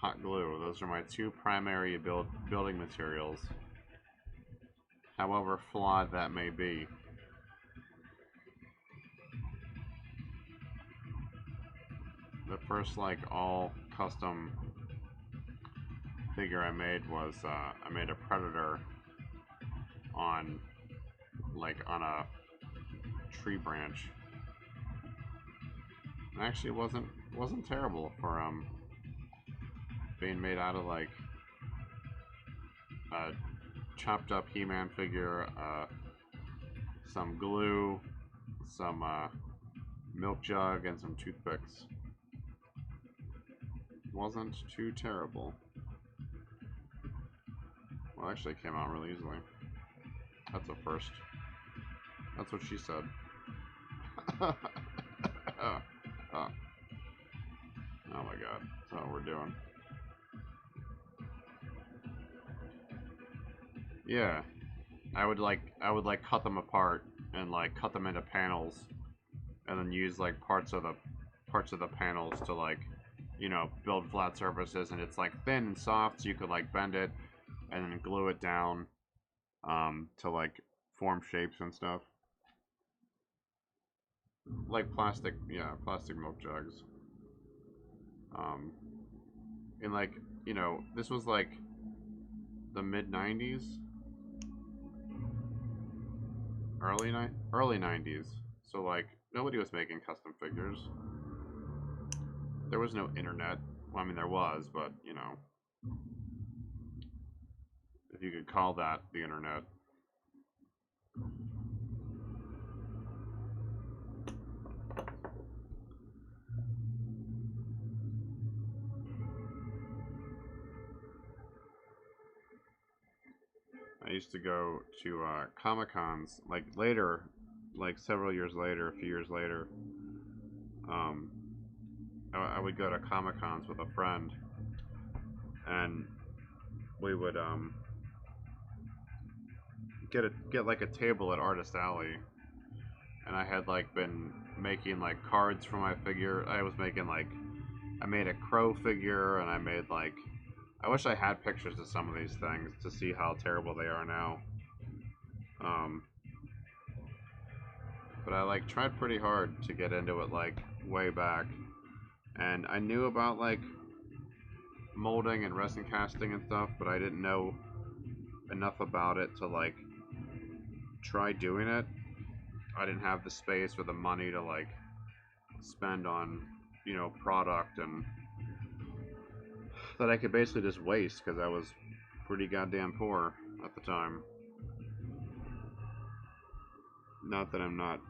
hot glue. Those are my two primary building materials, however flawed that may be. The first like all custom figure I made was I made a predator on a tree branch. And actually wasn't terrible for being made out of like a chopped up He-Man figure, some glue, some milk jug, and some toothpicks. Wasn't too terrible. Well, actually, it came out really easily. That's a first. That's what she said. Oh my god, that's what we're doing. Yeah, I would cut them apart and like cut them into panels, and then use like parts of the panels to like, you know, build flat surfaces, and it's like thin and soft, so you could like bend it and then glue it down to like form shapes and stuff. Like plastic, yeah, plastic milk jugs. And like, you know, this was like the mid 90s, early 90s. So like nobody was making custom figures. There was no internet. Well, I mean there was, but you know, if you could call that the internet. I used to go to Comic-Cons, like later, like several years later, a few years later. Um, I would go to Comic-Cons with a friend, and we would get like a table at Artist Alley, and I had like been making like cards for my figure. I was making like, I made a crow figure, and I made like, I wish I had pictures of some of these things to see how terrible they are now. But I like tried pretty hard to get into it like way back, and I knew about like molding and resin casting and stuff, but I didn't know enough about it to like try doing it. I didn't have the space or the money to like spend on, you know, product, and that I could basically just waste because I was pretty goddamn poor at the time. Not that I'm not,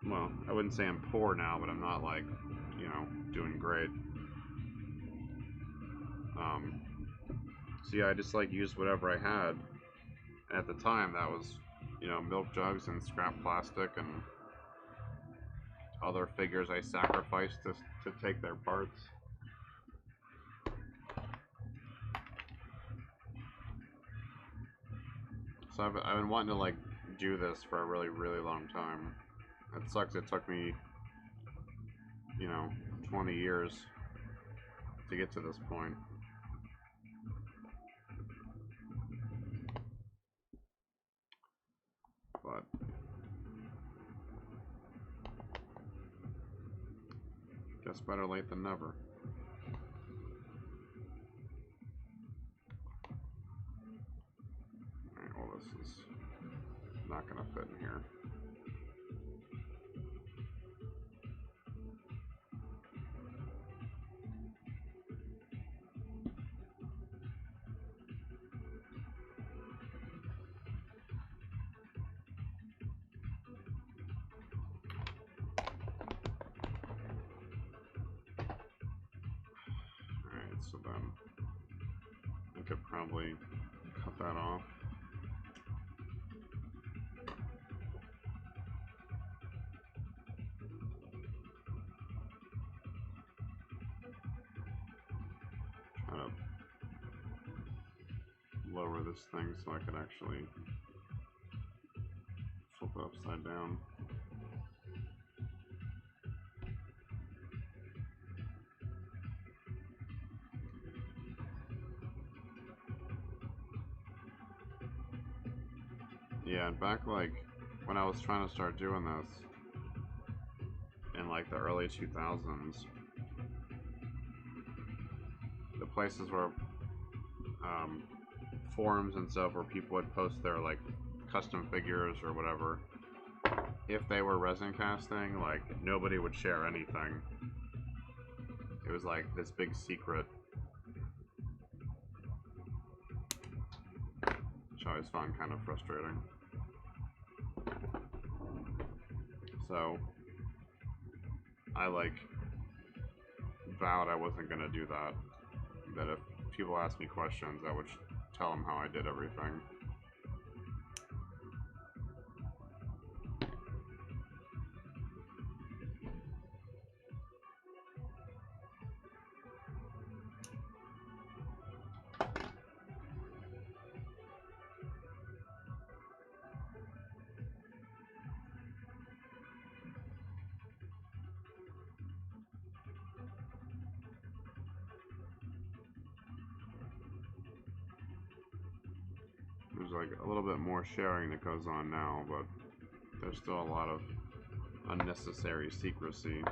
well, I wouldn't say I'm poor now, but I'm not like, you know, doing great. So yeah, I just like used whatever I had. And at the time, that was, you know, milk jugs and scrap plastic and other figures I sacrificed to take their parts. So I've been wanting to like do this for a really, really long time. It sucks it took me, you know, 20 years to get to this point. But guess better late than never. Alright, well this is not gonna fit in here. Alright, so then I could probably cut that off. Try to lower this thing so I could actually flip it upside down. Yeah, and back like when I was trying to start doing this in like the early 2000s, the places where forums and stuff where people would post their like custom figures or whatever, if they were resin casting, like nobody would share anything. It was like this big secret, which I always found kind of frustrating. So I like vowed I wasn't gonna do that. That if people asked me questions, I would tell them how I did everything. There's like a little bit more sharing that goes on now, but there's still a lot of unnecessary secrecy.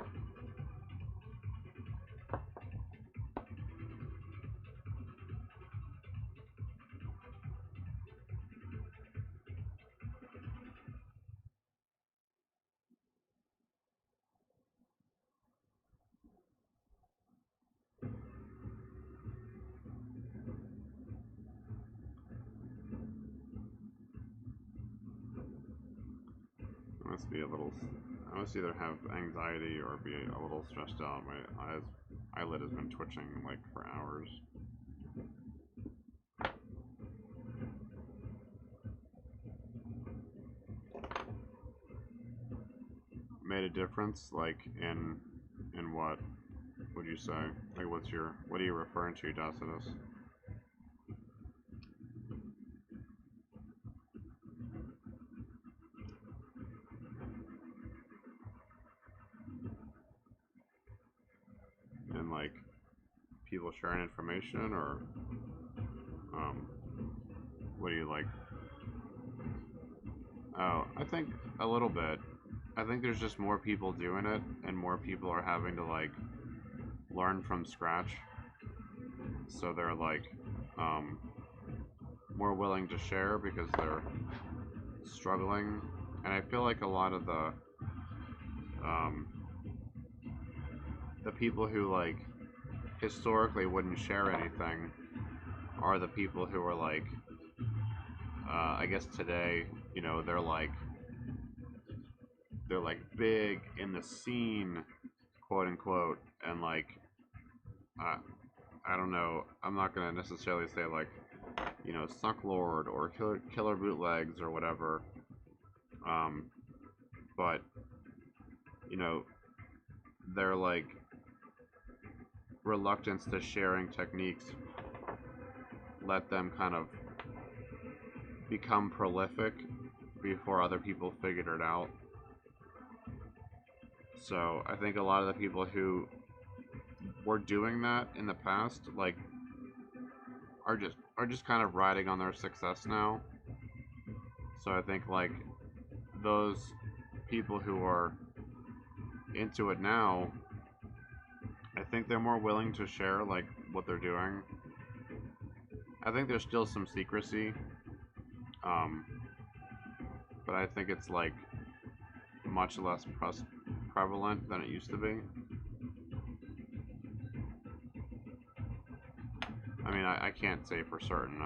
I must either have anxiety or be a little stressed out. My eyelid has been twitching like for hours. Made a difference, like in what would you say? Like what are you referring to, Dacitus? people sharing information, or what do you like? Oh, I think a little bit. I think there's just more people doing it, and more people are having to like learn from scratch. So they're like more willing to share because they're struggling. And I feel like a lot of the people who like historically wouldn't share anything are the people who are like I guess today, you know, they're like big in the scene, quote unquote, and like uh, I don't know, I'm not gonna necessarily say like, you know, Suck Lord or Killer Bootlegs or whatever, but you know, their like reluctance to sharing techniques let them kind of become prolific before other people figured it out. So I think a lot of the people who were doing that in the past, like, are just kind of riding on their success now. So I think like those people who are into it now, I think they're more willing to share like what they're doing. I think there's still some secrecy, um, but I think it's like much less prevalent than it used to be. I mean, I can't say for certain,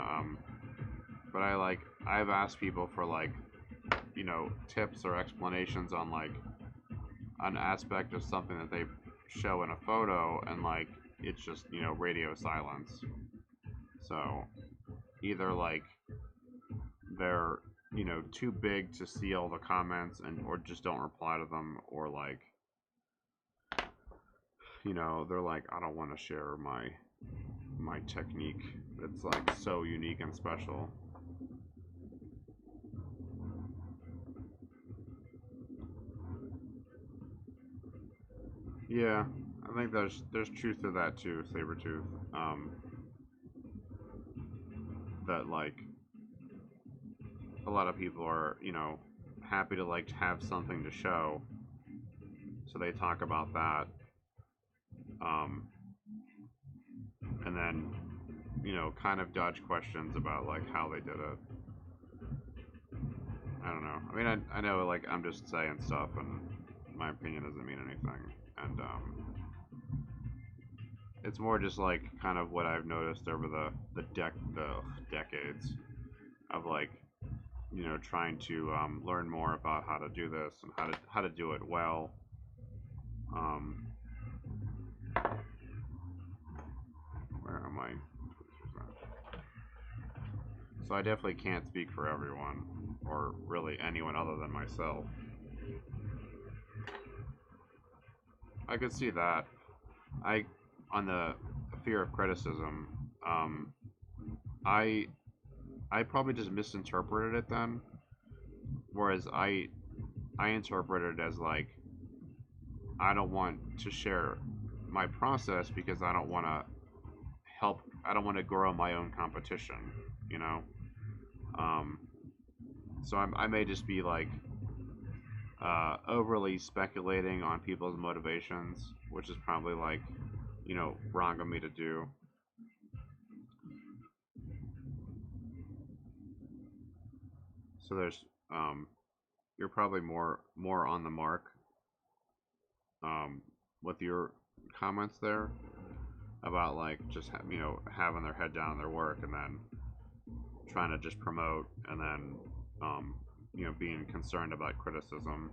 but I've asked people for like, you know, tips or explanations on like an aspect of something that they show in a photo, and like it's just, you know, radio silence. So either like they're, you know, too big to see all the comments and or just don't reply to them, or like, you know, they're like, I don't want to share my technique. It's like so unique and special. Yeah, I think there's truth to that too, Sabretooth. That like a lot of people are, you know, happy to like have something to show, so they talk about that. Um, and then, you know, kind of dodge questions about like how they did it. I don't know. I mean, I know like I'm just saying stuff, and my opinion doesn't mean anything, and it's more just like kind of what I've noticed over the decades of like, you know, trying to learn more about how to do this and how to do it well. Um, where am I? So I definitely can't speak for everyone, or really anyone other than myself. I could see that. I on the fear of criticism. I I probably just misinterpreted it then, whereas I interpreted it as like I don't want to share my process because I don't want to help. I don't want to grow my own competition. You know. Um, so I may just be like overly speculating on people's motivations, which is probably like, you know, wrong of me to do. So there's you're probably more on the mark um, with your comments there about like just you know, having their head down in their work, and then trying to just promote, and then you know, being concerned about criticism.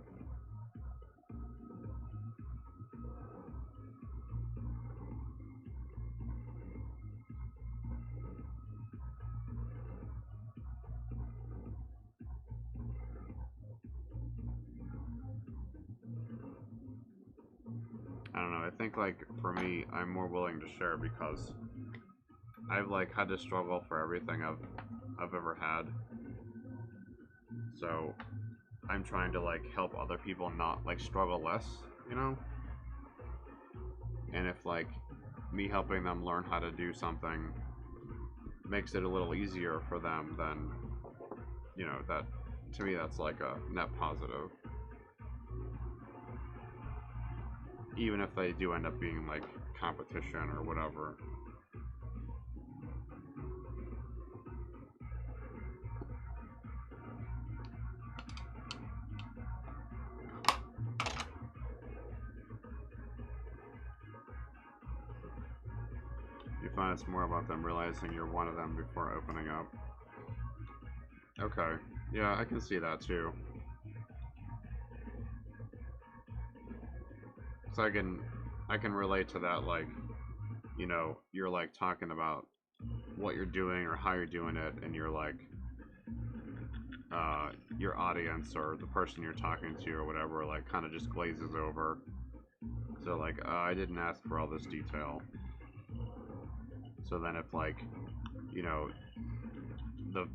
I don't know. I think like for me, I'm more willing to share because I've like had to struggle for everything I've ever had. So I'm trying to like help other people not like struggle less, you know? And if like me helping them learn how to do something makes it a little easier for them, then, you know, that, to me, that's like a net positive. Even if they do end up being like competition or whatever. You find it's more about them realizing you're one of them before opening up. Okay, yeah, I can see that too. So I can relate to that, like, you know, you're like talking about what you're doing or how you're doing it, and you're like, your audience or the person you're talking to or whatever, like, kind of just glazes over. So like, I didn't ask for all this detail. So then if, like, you know, the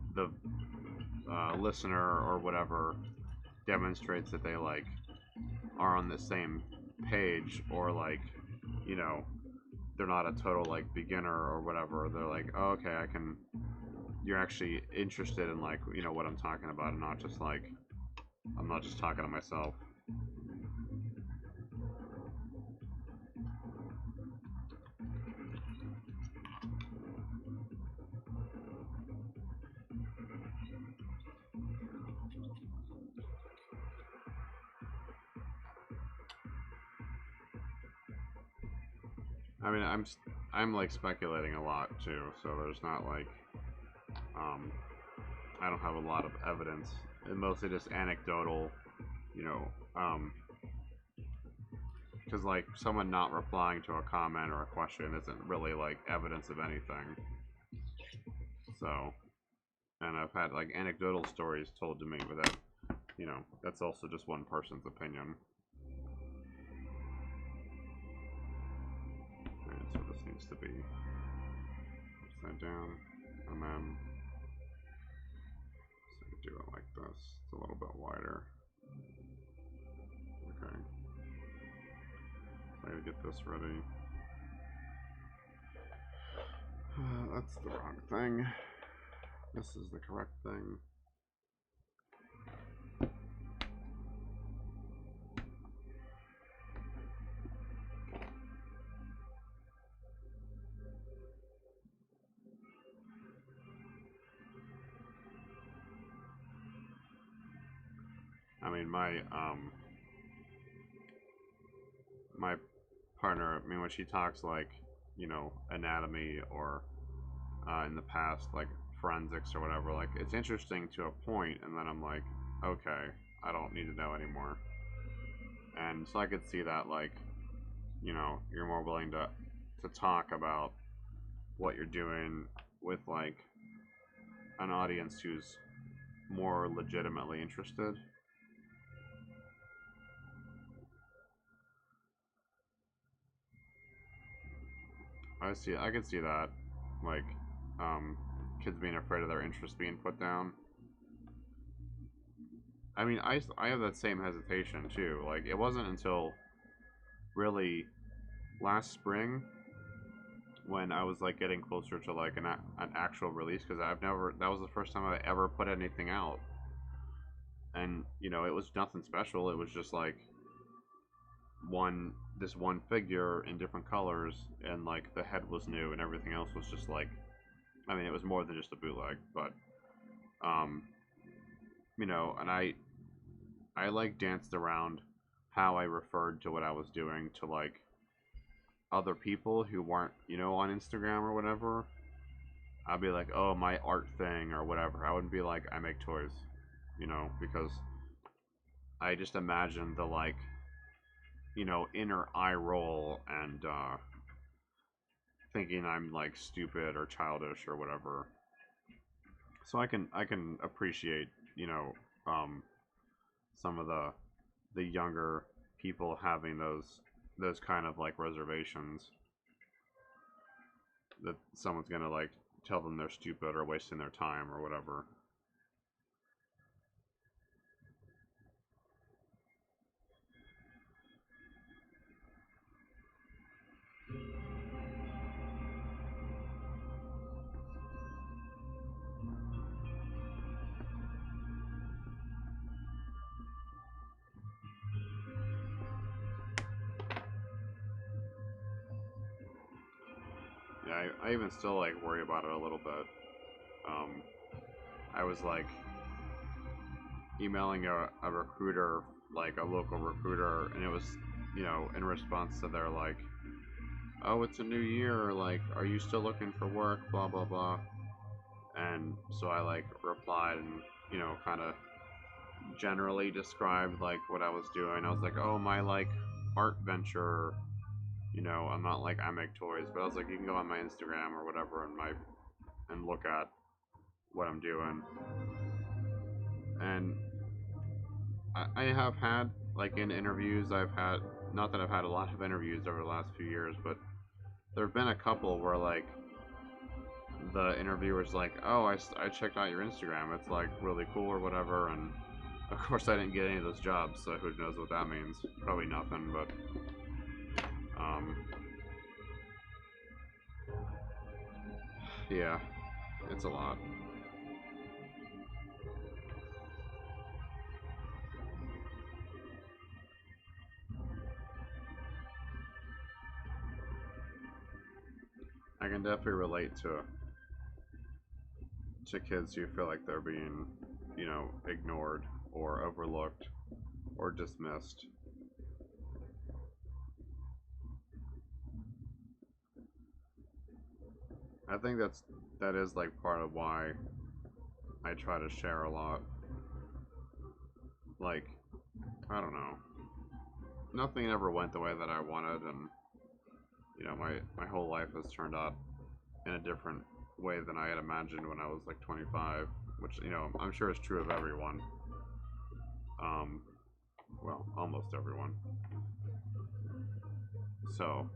listener or whatever demonstrates that they like are on the same page, or like, you know, they're not a total like beginner or whatever, they're like, oh, okay, I can, you're actually interested in, like, you know, what I'm talking about, and not just like, I'm not just talking to myself. I mean, I'm like speculating a lot too, so there's not like, I don't have a lot of evidence. It's mostly just anecdotal, you know, because like someone not replying to a comment or a question isn't really like evidence of anything. So, and I've had like anecdotal stories told to me, but that, you know, that's also just one person's opinion. Alright, so this needs to be upside down, and then so I do it like this. It's a little bit wider. Okay. So I gotta get this ready. That's the wrong thing. This is the correct thing. I mean, my partner, I mean, when she talks like, you know, anatomy or in the past, like forensics or whatever, like, it's interesting to a point, and then I'm like, okay, I don't need to know anymore. And so I could see that, like, you know, you're more willing to talk about what you're doing with like an audience who's more legitimately interested. I could see that, like, kids being afraid of their interests being put down. I mean, I have that same hesitation too. Like, it wasn't until really last spring when I was like getting closer to like an actual release, because that was the first time I ever put anything out, and you know, it was nothing special. It was just like this one figure in different colors, and like the head was new, and everything else was just like, I mean, it was more than just a bootleg, but um, you know, and I like danced around how I referred to what I was doing to like other people who weren't, you know, on Instagram or whatever. I'd be like, oh, my art thing or whatever. I wouldn't be like, I make toys, you know, because I just imagine the like, you know, inner eye roll and thinking I'm like stupid or childish or whatever. So I can appreciate, you know, some of the younger people having those kind of like reservations that someone's gonna like tell them they're stupid or wasting their time or whatever. I even still like worry about it a little bit. I was like emailing a recruiter, like a local recruiter, and it was, you know, in response to their like, oh, it's a new year, like, are you still looking for work, blah blah blah. And so I like replied and, you know, kind of generally described like what I was doing. I was like, oh, my like art venture, you know, I'm not like I make toys, but I was like, you can go on my Instagram or whatever and look at what I'm doing. And I have had, like, in interviews, I've had, not that I've had a lot of interviews over the last few years, but there have been a couple where, like, the interviewer's like, oh, I checked out your Instagram, it's, like, really cool or whatever, and of course I didn't get any of those jobs, so who knows what that means. Probably nothing, but, yeah, it's a lot. I can definitely relate to kids who feel like they're being, you know, ignored or overlooked or dismissed. I think that is like part of why I try to share a lot. Like, I don't know. Nothing ever went the way that I wanted, and you know, my whole life has turned out in a different way than I had imagined when I was like 25, which, you know, I'm sure is true of everyone. Well, almost everyone. So,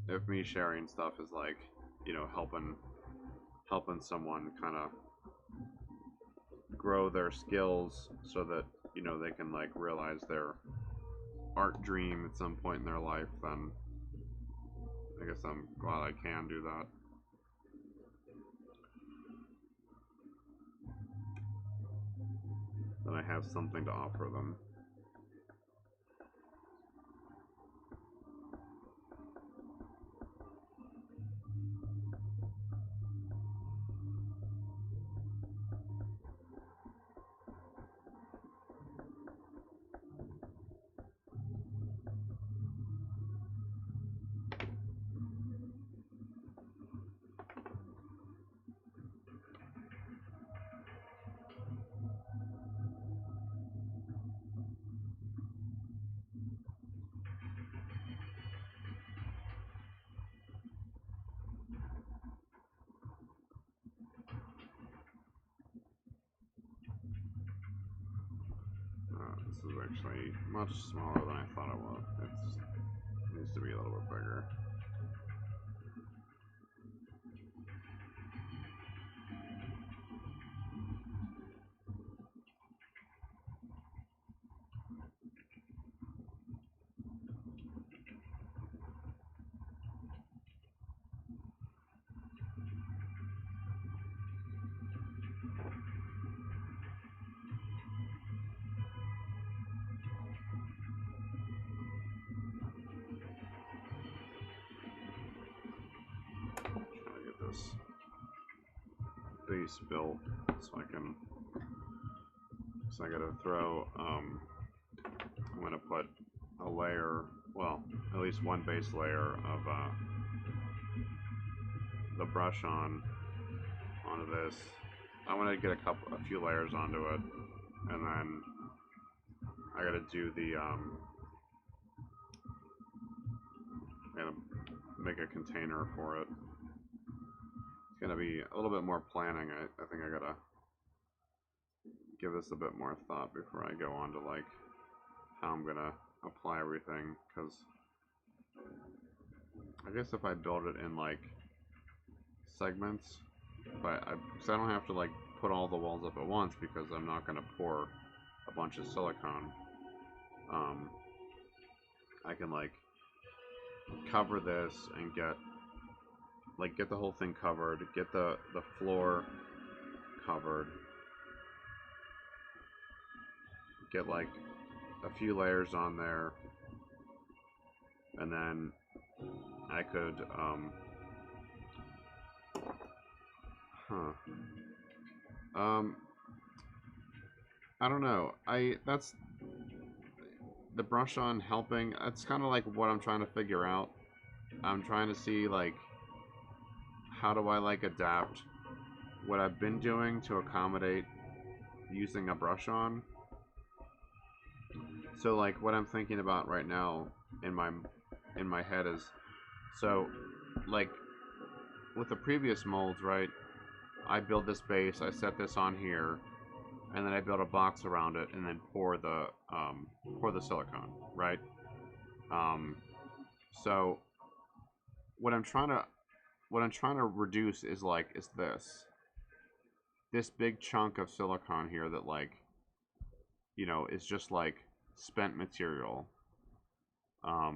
if me sharing stuff is like, you know, helping someone kind of grow their skills so that, you know, they can like realize their art dream at some point in their life, then I guess I'm glad I can do that. That I have something to offer them. This is actually much smaller than I thought it was. It needs to be a little bit bigger. Trying to get this base built so I gotta throw, I'm gonna put a layer, well, at least one base layer of the brush onto this. I want to get a few layers onto it, and then I gotta do the I gotta make a container for it. It's gonna be a little bit more planning. I think I gotta give this a bit more thought before I go on to like how I'm gonna apply everything, because I guess if I build it in like segments, but because I don't have to like put all the walls up at once, because I'm not gonna pour a bunch of silicone. I can like cover this and get the whole thing covered, get the floor covered, get like a few layers on there, and then I could I don't know. That's the brush on helping. That's kind of like what I'm trying to figure out. I'm trying to see like how do I like adapt what I've been doing to accommodate using a brush on. So like what I'm thinking about right now in my head is, so like with the previous molds, right? I build this base, I set this on here, and then I build a box around it, and then pour the silicone, right? Um, so what I'm trying to reduce is this big chunk of silicone here that like, you know, is just like spent material. I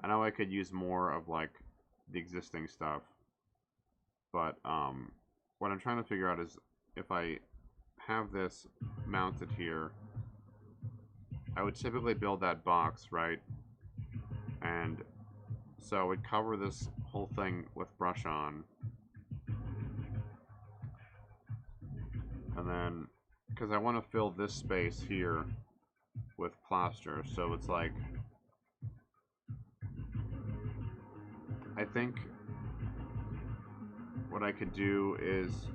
know I could use more of like the existing stuff, but what I'm trying to figure out is if I have this mounted here, I would typically build that box, right? And so I would cover this whole thing with brush on, and then because I want to fill this space here with plaster, so it's like I think what I could do is,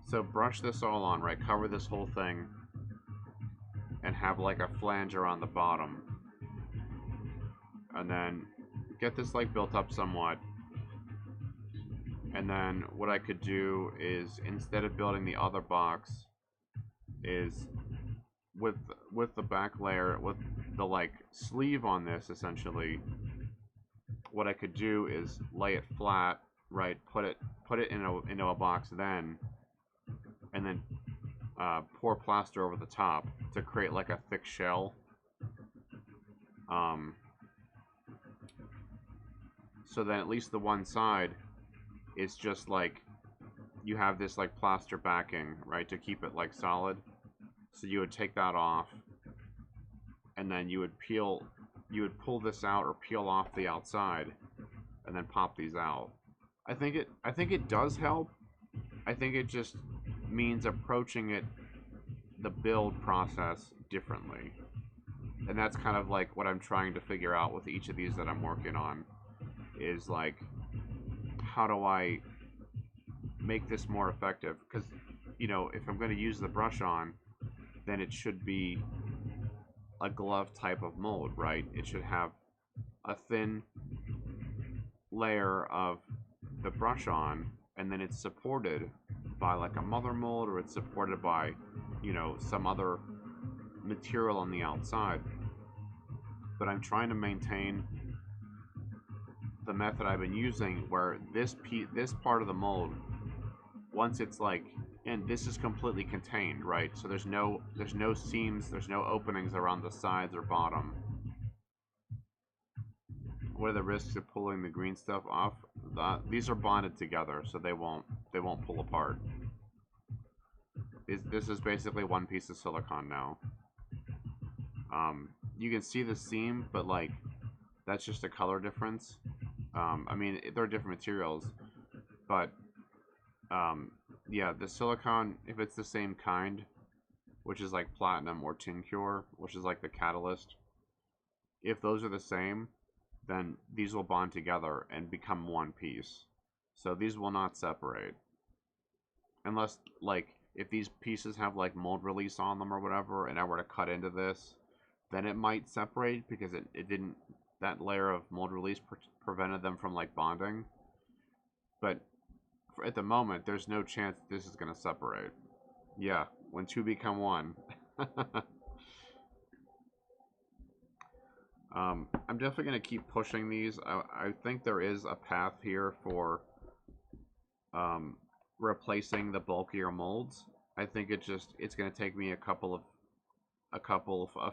so brush this all on, right? Cover this whole thing and have like a flanger on the bottom. And then get this like built up somewhat. And then what I could do is, instead of building the other box, is with the back layer, with the like sleeve on this essentially, what I could do is lay it flat, right? Put it into a box then, and then pour plaster over the top to create like a thick shell. So then at least the one side is just like you have this like plaster backing, right, to keep it like solid. So you would take that off, and then you would pull this out or peel off the outside, and then pop these out. I think it does help. I think it just means approaching it, the build process, differently. And that's kind of like what I'm trying to figure out with each of these that I'm working on, is like, how do I make this more effective? Because, you know, if I'm going to use the brush on, then it should be a glove type of mold, right? It should have a thin layer of the brush on, and then it's supported by like a mother mold, or it's supported by, you know, some other material on the outside. But I'm trying to maintain the method I've been using, where this part of the mold, once it's like, and this is completely contained, right? So there's no seams, there's no openings around the sides or bottom. What are the risks of pulling the green stuff off? These are bonded together, so they won't pull apart. This is basically one piece of silicone now. You can see the seam, but like that's just a color difference. I mean, they're different materials, but yeah, the silicone, if it's the same kind, which is like platinum or tin cure, which is like the catalyst, if those are the same, then these will bond together and become one piece. So these will not separate. Unless, like, if these pieces have like mold release on them or whatever, and I were to cut into this, then it might separate, because it didn't, that layer of mold release prevented them from like bonding. But at the moment, there's no chance this is going to separate. Yeah, when two become one. I'm definitely going to keep pushing these. I think there is a path here for replacing the bulkier molds. I think it's going to take me a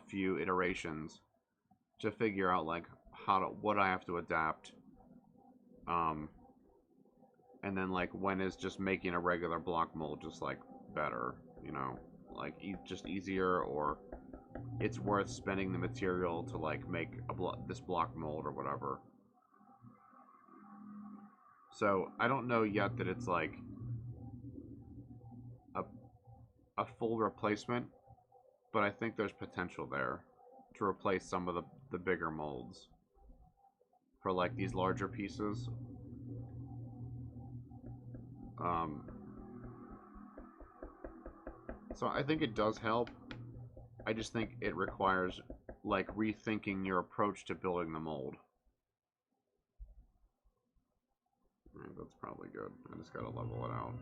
few iterations to figure out like what I have to adapt. And then like, when is just making a regular block mold just like better, you know, like just easier, or it's worth spending the material to like make this block mold or whatever. So I don't know yet that it's like a, a full replacement, but I think there's potential there to replace some of the bigger molds for like these larger pieces. Um, so I think it does help. I just think it requires like rethinking your approach to building the mold. Alright, that's probably good. I just gotta level it out.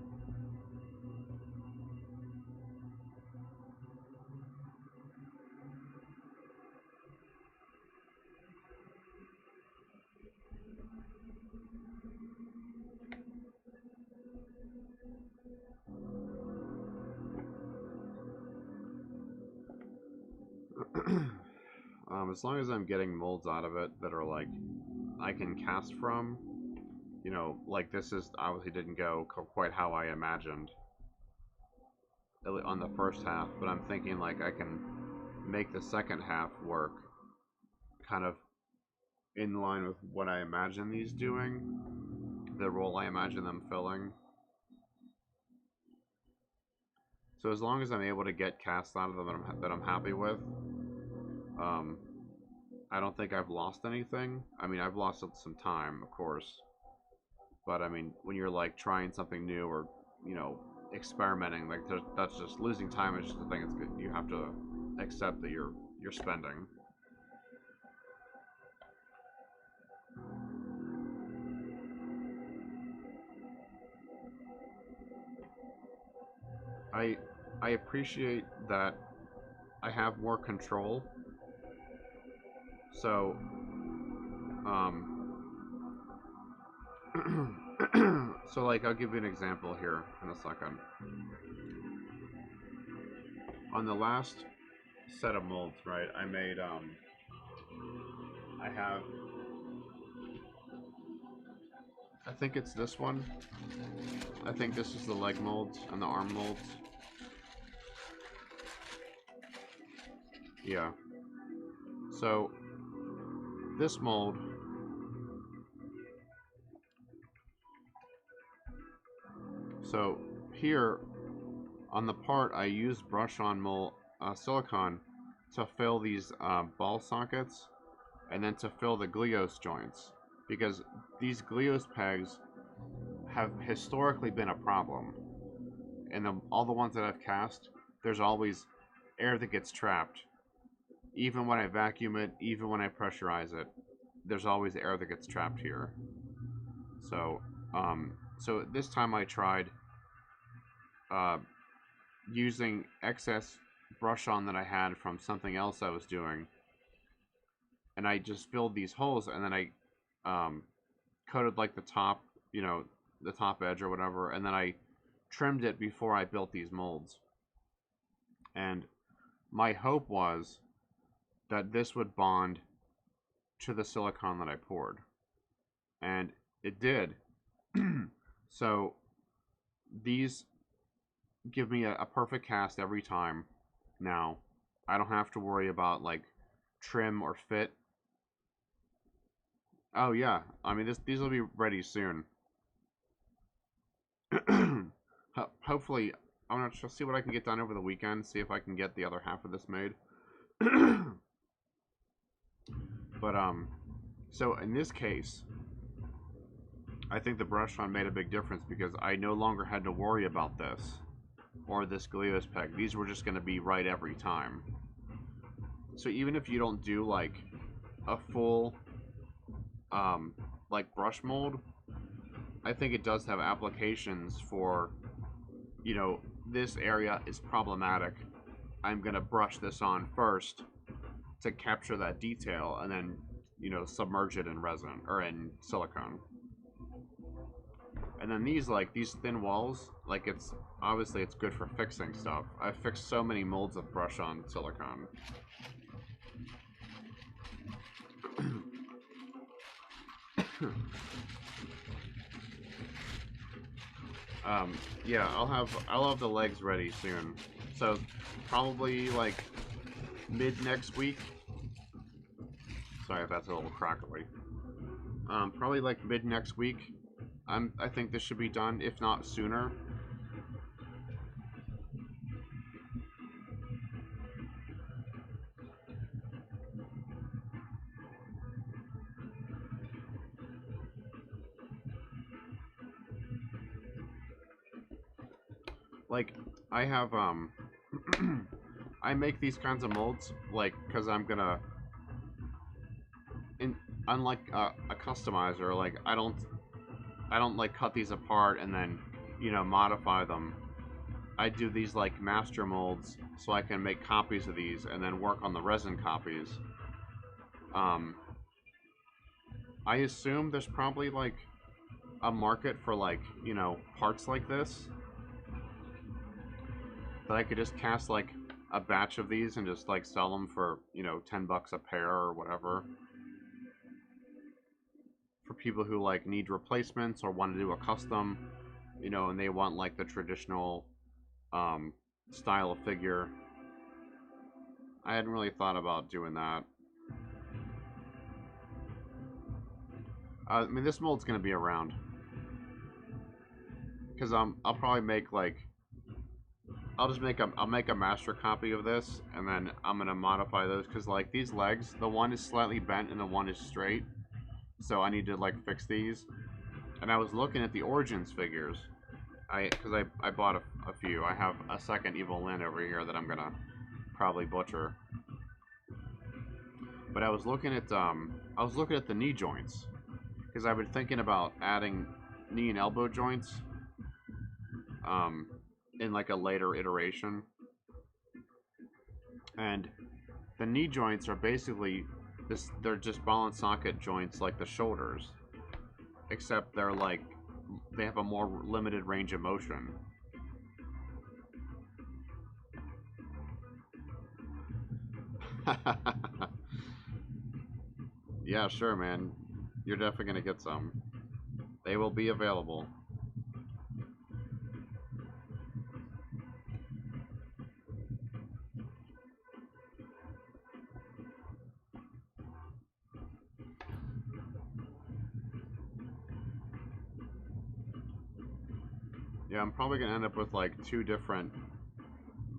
As long as I'm getting molds out of it that are like I can cast from, you know, like this is obviously didn't go quite how I imagined on the first half, but I'm thinking like I can make the second half work kind of in line with what I imagine these doing, the role I imagine them filling. So as long as I'm able to get casts out of them that I'm happy with, I don't think I've lost anything. I mean, I've lost some time, of course, but I mean, when you're like trying something new or you know experimenting, like that's just losing time. Is just the thing. It's good. You have to accept that you're spending. I appreciate that I have more control. So, so like I'll give you an example here in a second. On the last set of molds, right? I made I have I think it's this one. I think this is the leg molds and the arm molds. Yeah. So this mold so here on the part I use brush on mold silicone to fill these ball sockets and then to fill the glios joints because these glios pegs have historically been a problem. And all the ones that I've cast, there's always air that gets trapped. Even when I vacuum it, even when I pressurize it, there's always air that gets trapped here. So, so this time I tried using excess brush on that I had from something else I was doing, and I just filled these holes, and then I coated like the top, you know, the top edge or whatever, and then I trimmed it before I built these molds. And my hope was that this would bond to the silicone that I poured. And it did. So these give me a perfect cast every time now. I don't have to worry about like trim or fit. Oh yeah, I mean these will be ready soon. Hopefully, I'm gonna see what I can get done over the weekend. See if I can get the other half of this made. But so in this case, I think the brush on made a big difference because I no longer had to worry about this or this glios peg. These were just going to be right every time. So even if you don't do like a full like brush mold, I think it does have applications for, you know, this area is problematic. I'm going to brush this on first to capture that detail and then, you know, submerge it in resin or in silicone. And then these thin walls, like it's obviously it's good for fixing stuff. I've fixed so many molds of brush on silicone. Yeah, I'll have the legs ready soon. So probably like mid next week. Sorry if that's a little crackly. Probably like mid next week, I think this should be done, if not sooner. Like, I have, I make these kinds of molds, like, because I'm gonna, unlike a customizer, like, I don't, like, cut these apart and then, you know, modify them. I do these, like, master molds so I can make copies of these and then work on the resin copies. I assume there's probably, like, a market for, like, you know, parts like this. That I could just cast, like, a batch of these and just, like, sell them for, you know, 10 bucks a pair or whatever. For people who, like, need replacements or want to do a custom, you know, and they want, like, the traditional style of figure. I hadn't really thought about doing that. I mean, this mold's gonna be around. Because I'll probably make, like, I'll make a master copy of this, and then I'm gonna modify those, because, like, these legs, the one is slightly bent and the one is straight, so I need to, like, fix these. And I was looking at the Origins figures, because I bought a few. I have a second Evil Lyn over here that I'm gonna probably butcher. But I was looking at the knee joints, because I've been thinking about adding knee and elbow joints in, like, a later iteration. And the knee joints are basically they're just ball and socket joints like the shoulders, except they're, like, they have a more limited range of motion. Yeah, sure, man. You're definitely gonna get some. They will be available. Yeah, I'm probably gonna end up with, like, two different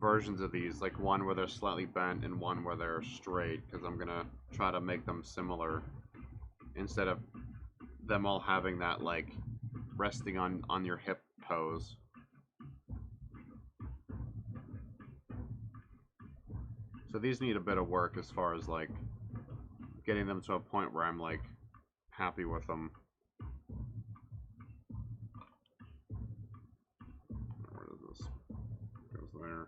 versions of these, like one where they're slightly bent and one where they're straight, because I'm gonna try to make them similar instead of them all having that, like, resting on your hip pose. So these need a bit of work as far as, like, getting them to a point where I'm, like, happy with them. Where does this goes there?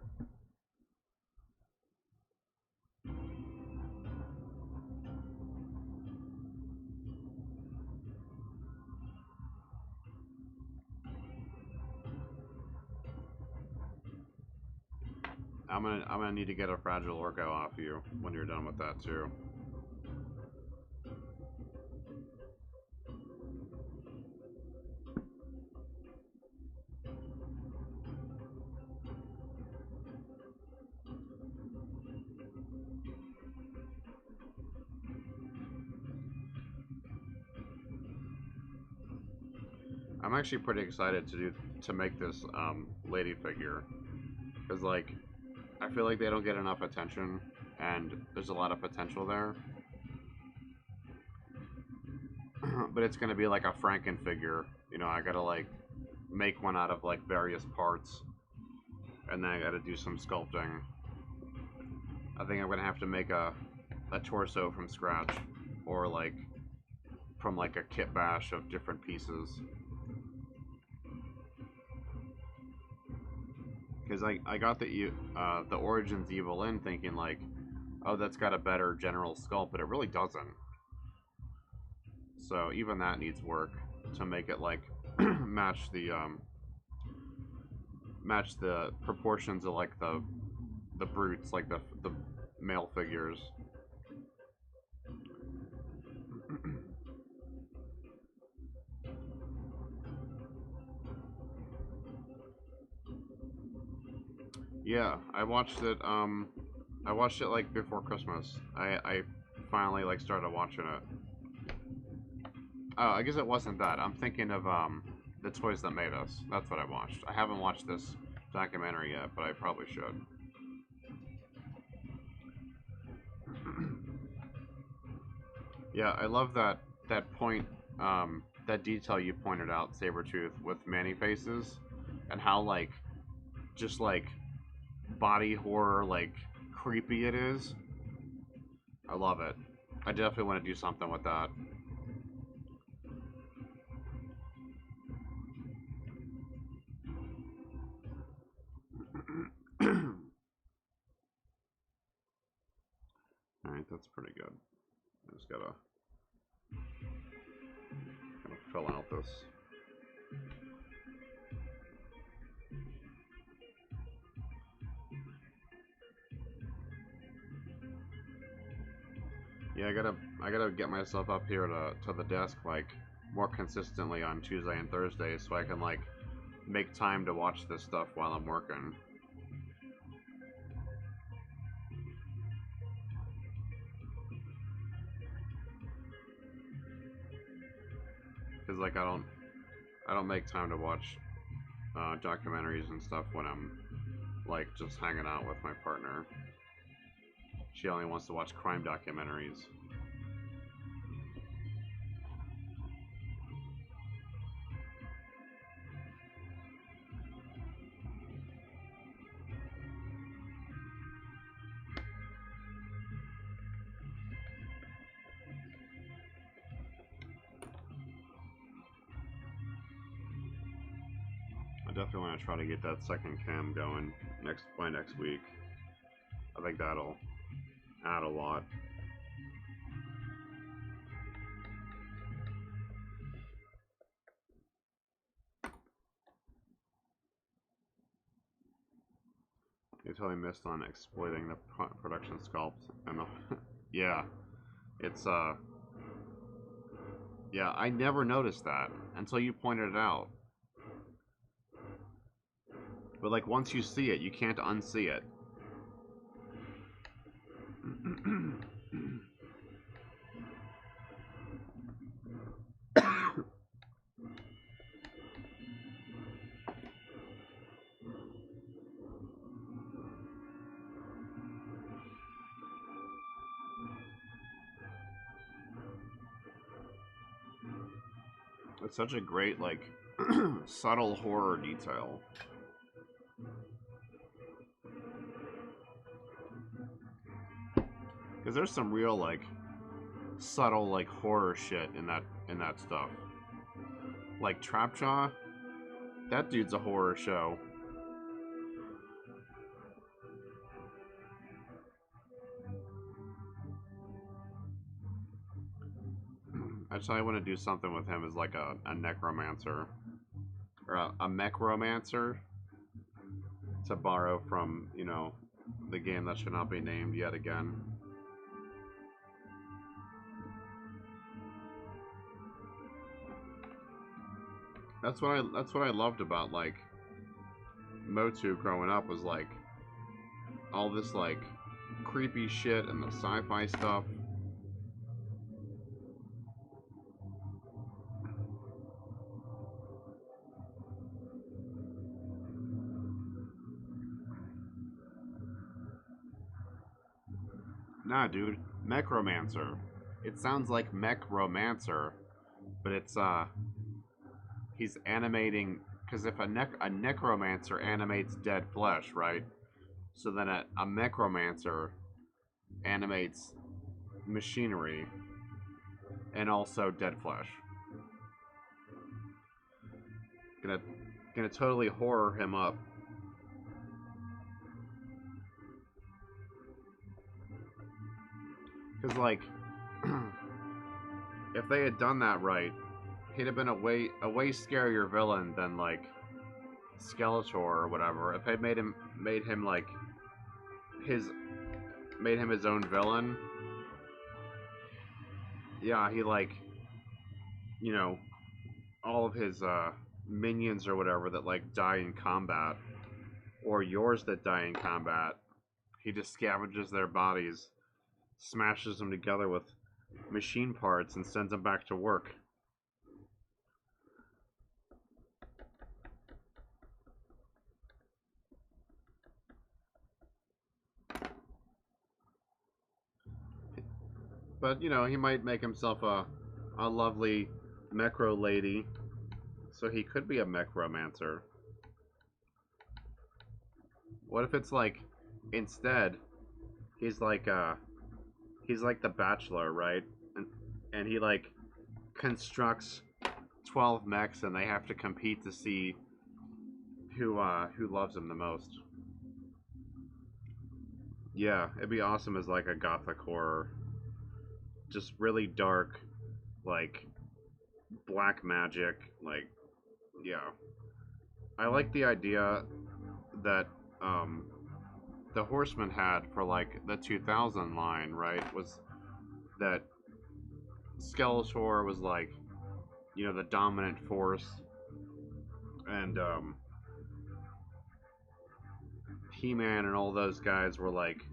I'm gonna need to get a Fragile Orco off you when you're done with that too. I'm actually pretty excited to make this lady figure, because, like, I feel like they don't get enough attention, and there's a lot of potential there. But it's gonna be like a Franken figure. You know, I gotta, like, make one out of, like, various parts, and then I gotta do some sculpting. I think I'm gonna have to make a torso from scratch, or, like, from, like, a kit bash of different pieces. Because I got the Origins Evil Lyn thinking, like, oh, that's got a better general sculpt, but it really doesn't. So even that needs work to make it, like, match the proportions of, like, the brutes, like the male figures. Yeah, I watched it like before Christmas. I finally, like, started watching it. Oh, I guess it wasn't that. I'm thinking of The Toys That Made Us. That's what I watched. I haven't watched this documentary yet, but I probably should. Yeah, I love that point, that detail you pointed out, Sabretooth, with Man-E-Faces, and how, like, just, like, body horror, like, creepy it is. I love it. I definitely want to do something with that. Alright, that's pretty good. I just gotta fill out this. Yeah, I gotta get myself up here to the desk, like, more consistently on Tuesday and Thursday, so I can, like, make time to watch this stuff while I'm working. Cause like I don't make time to watch documentaries and stuff when I'm, like, just hanging out with my partner. She only wants to watch crime documentaries. I definitely want to try to get that second cam going by next week. I think that'll add a lot. You totally missed on exploiting the production sculpt and the yeah, it's yeah, I never noticed that until you pointed it out. But like once you see it, you can't unsee it. It's such a great, like, subtle horror detail. Because there's some real, like, subtle, like, horror shit in that stuff. Like Trapjaw, that dude's a horror show. Actually, I want to do something with him as like a necromancer. Or a mechromancer. To borrow from, you know, the game that should not be named yet again. That's what I loved about, like, MOTU growing up, was like all this, like, creepy shit and the sci-fi stuff. Nah, dude, Mechromancer. It sounds like Mechromancer, but it's he's animating, because if a necromancer animates dead flesh, right? So then a Mechromancer animates machinery and also dead flesh. Gonna totally horror him up. Cause like, if they had done that right, he'd have been a way scarier villain than like Skeletor or whatever. If they made him like his own villain, yeah, he, like, you know, all of his minions or whatever that like die in combat, or yours that die in combat, he just scavenges their bodies, smashes them together with machine parts, and sends them back to work. But, you know, he might make himself a lovely Mecro lady. So he could be a Mechromancer. What if it's like, instead, he's like the Bachelor, right? And he like constructs 12 mechs and they have to compete to see who loves him the most. Yeah, it'd be awesome as like a gothic horror. Just really dark, like black magic, like yeah. I like the idea that um the Horseman had for like the 2000 line, right? Was that Skeletor was like, you know, the dominant force, and He-Man and all those guys were like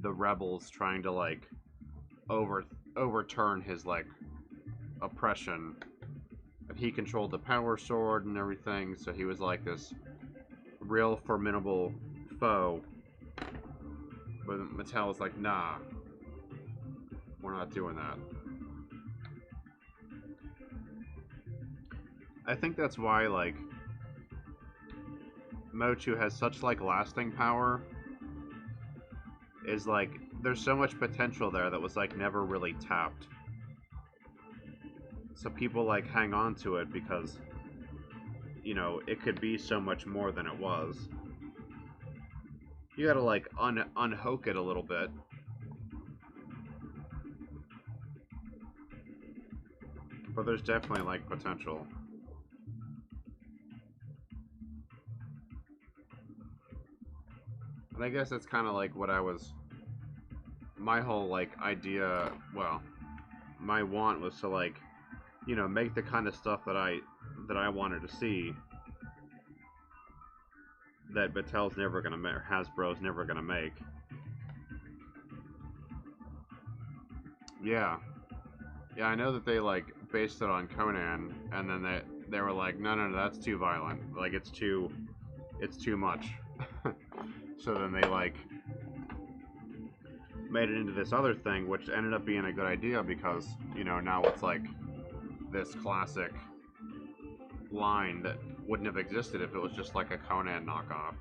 the rebels trying to like overturn his like oppression. And he controlled the power sword and everything, so he was like this real formidable foe. But Mattel was like, nah, we're not doing that. I think that's why like MOTU has such like lasting power. Is like there's so much potential there that was like never really tapped. So people like hang on to it because, you know, it could be so much more than it was. You gotta like unhook it a little bit. But there's definitely like potential. And I guess that's kind of like what I was, my whole like idea, well, my want was to like, you know, make the kind of stuff that I wanted to see that Mattel's never gonna make, or Hasbro's never gonna make. Yeah, yeah, I know that they like based it on Conan, and then they were like, no, that's too violent, like it's too much. So then they like made it into this other thing, which ended up being a good idea because, you know, now it's like this classic line that wouldn't have existed if it was just like a Conan knockoff.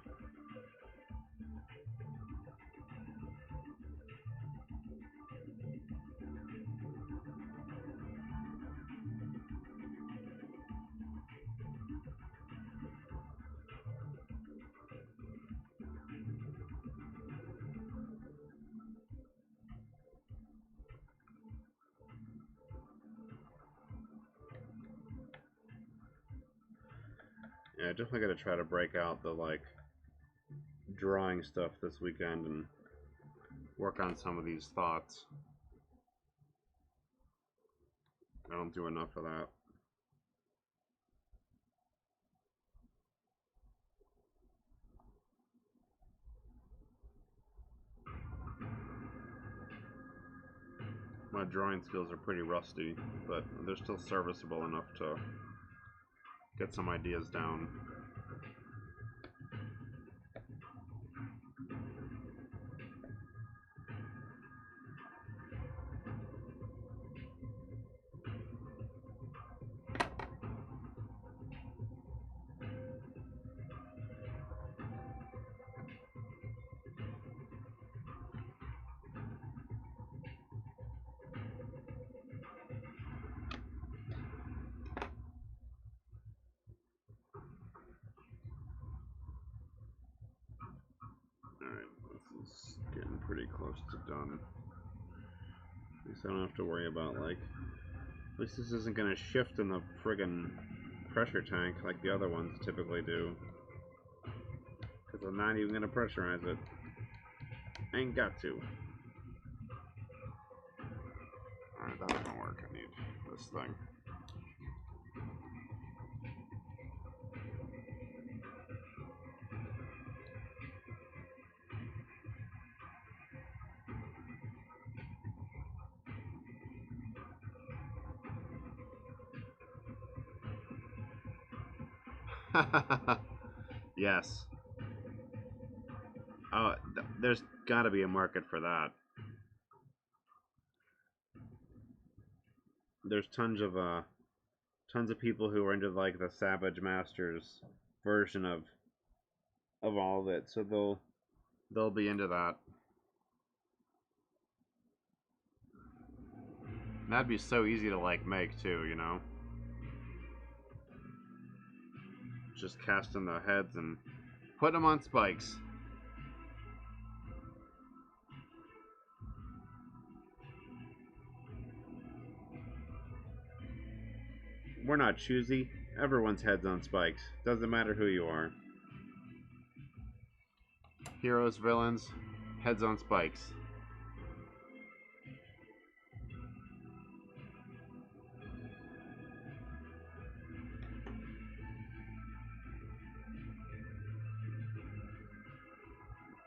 Yeah, I definitely got to try to break out the like drawing stuff this weekend and work on some of these thoughts. I don't do enough of that. My drawing skills are pretty rusty, but they're still serviceable enough to get some ideas down. Alright, this is getting pretty close to done. At least I don't have to worry about, like, at least this isn't going to shift in the friggin' pressure tank like the other ones typically do. Because I'm not even going to pressurize it. Ain't got to. Alright, that doesn't work. I need this thing. Yes. Oh, there's got to be a market for that. there's tons of people who are into like the Savage Masters version of all of it, so they'll be into that. And that'd be so easy to like make too, you know. Just casting the heads and putting them on spikes. We're not choosy. Everyone's head's on spikes. Doesn't matter who you are. Heroes, villains, heads on spikes.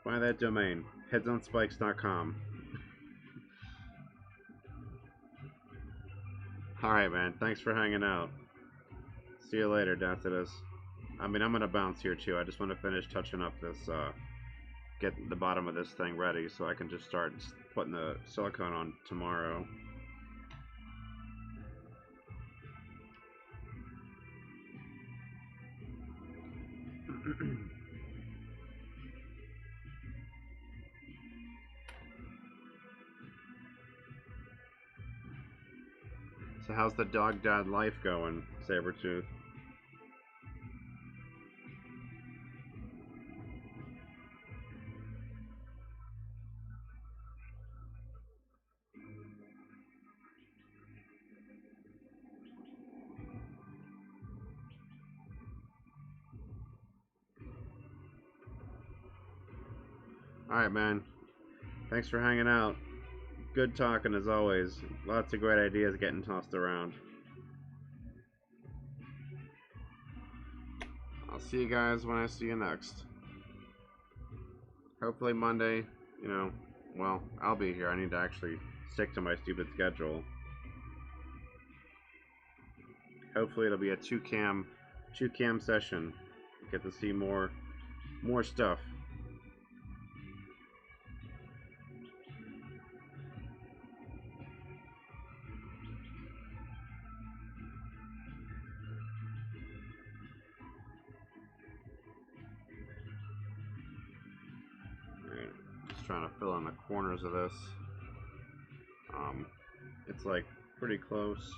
Buy that domain, headsonspikes.com. Alright, man. Thanks for hanging out. See you later, Dacidus. I mean, I'm gonna bounce here too. I just want to finish touching up this, get the bottom of this thing ready so I can just start putting the silicone on tomorrow. So how's the dog dad life going, Sabretooth? Alright, man. Thanks for hanging out. Good talking as always. Lots of great ideas getting tossed around. I'll see you guys when I see you next. Hopefully Monday, you know, well, I'll be here. I need to actually stick to my stupid schedule. Hopefully it'll be a two cam session. Get to see more stuff. Alright, just trying to fill in the corners of this. It's like pretty close.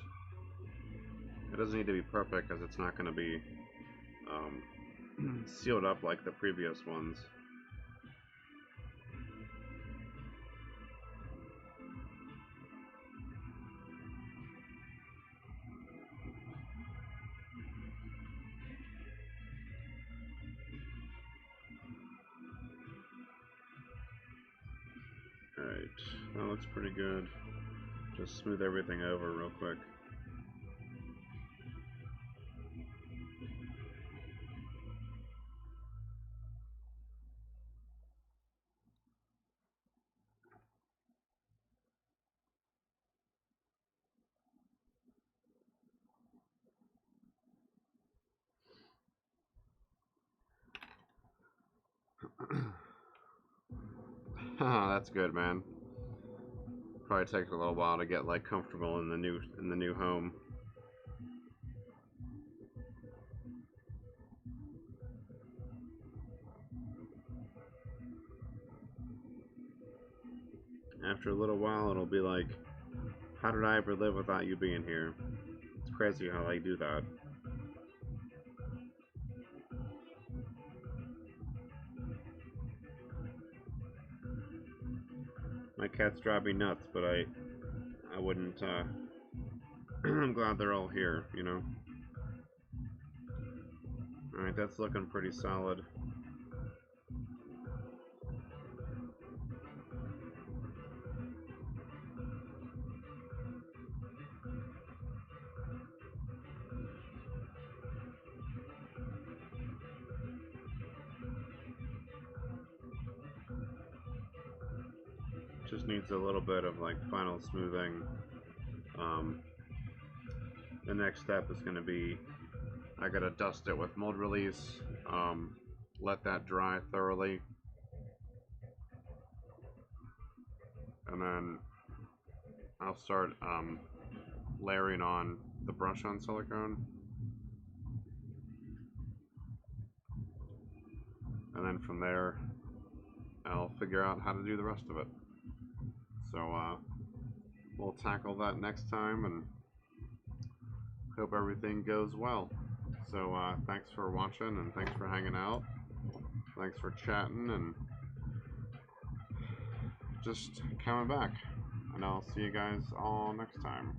It doesn't need to be perfect because it's not going to be sealed up like the previous ones. Alright, that looks pretty good. Just smooth everything over real quick. That's good, man. Probably takes a little while to get like comfortable in the new home. After a little while, it'll be like, how did I ever live without you being here? It's crazy how they do that. My cats drive me nuts, but I wouldn't, I'm glad they're all here, you know? Alright, that's looking pretty solid. Just needs a little bit of like final smoothing. The next step is going to be, I gotta dust it with mold release, let that dry thoroughly, and then I'll start layering on the brush on silicone. And then from there, I'll figure out how to do the rest of it. So we'll tackle that next time, and hope everything goes well. So thanks for watching, and thanks for hanging out. Thanks for chatting, and just coming back. And I'll see you guys all next time.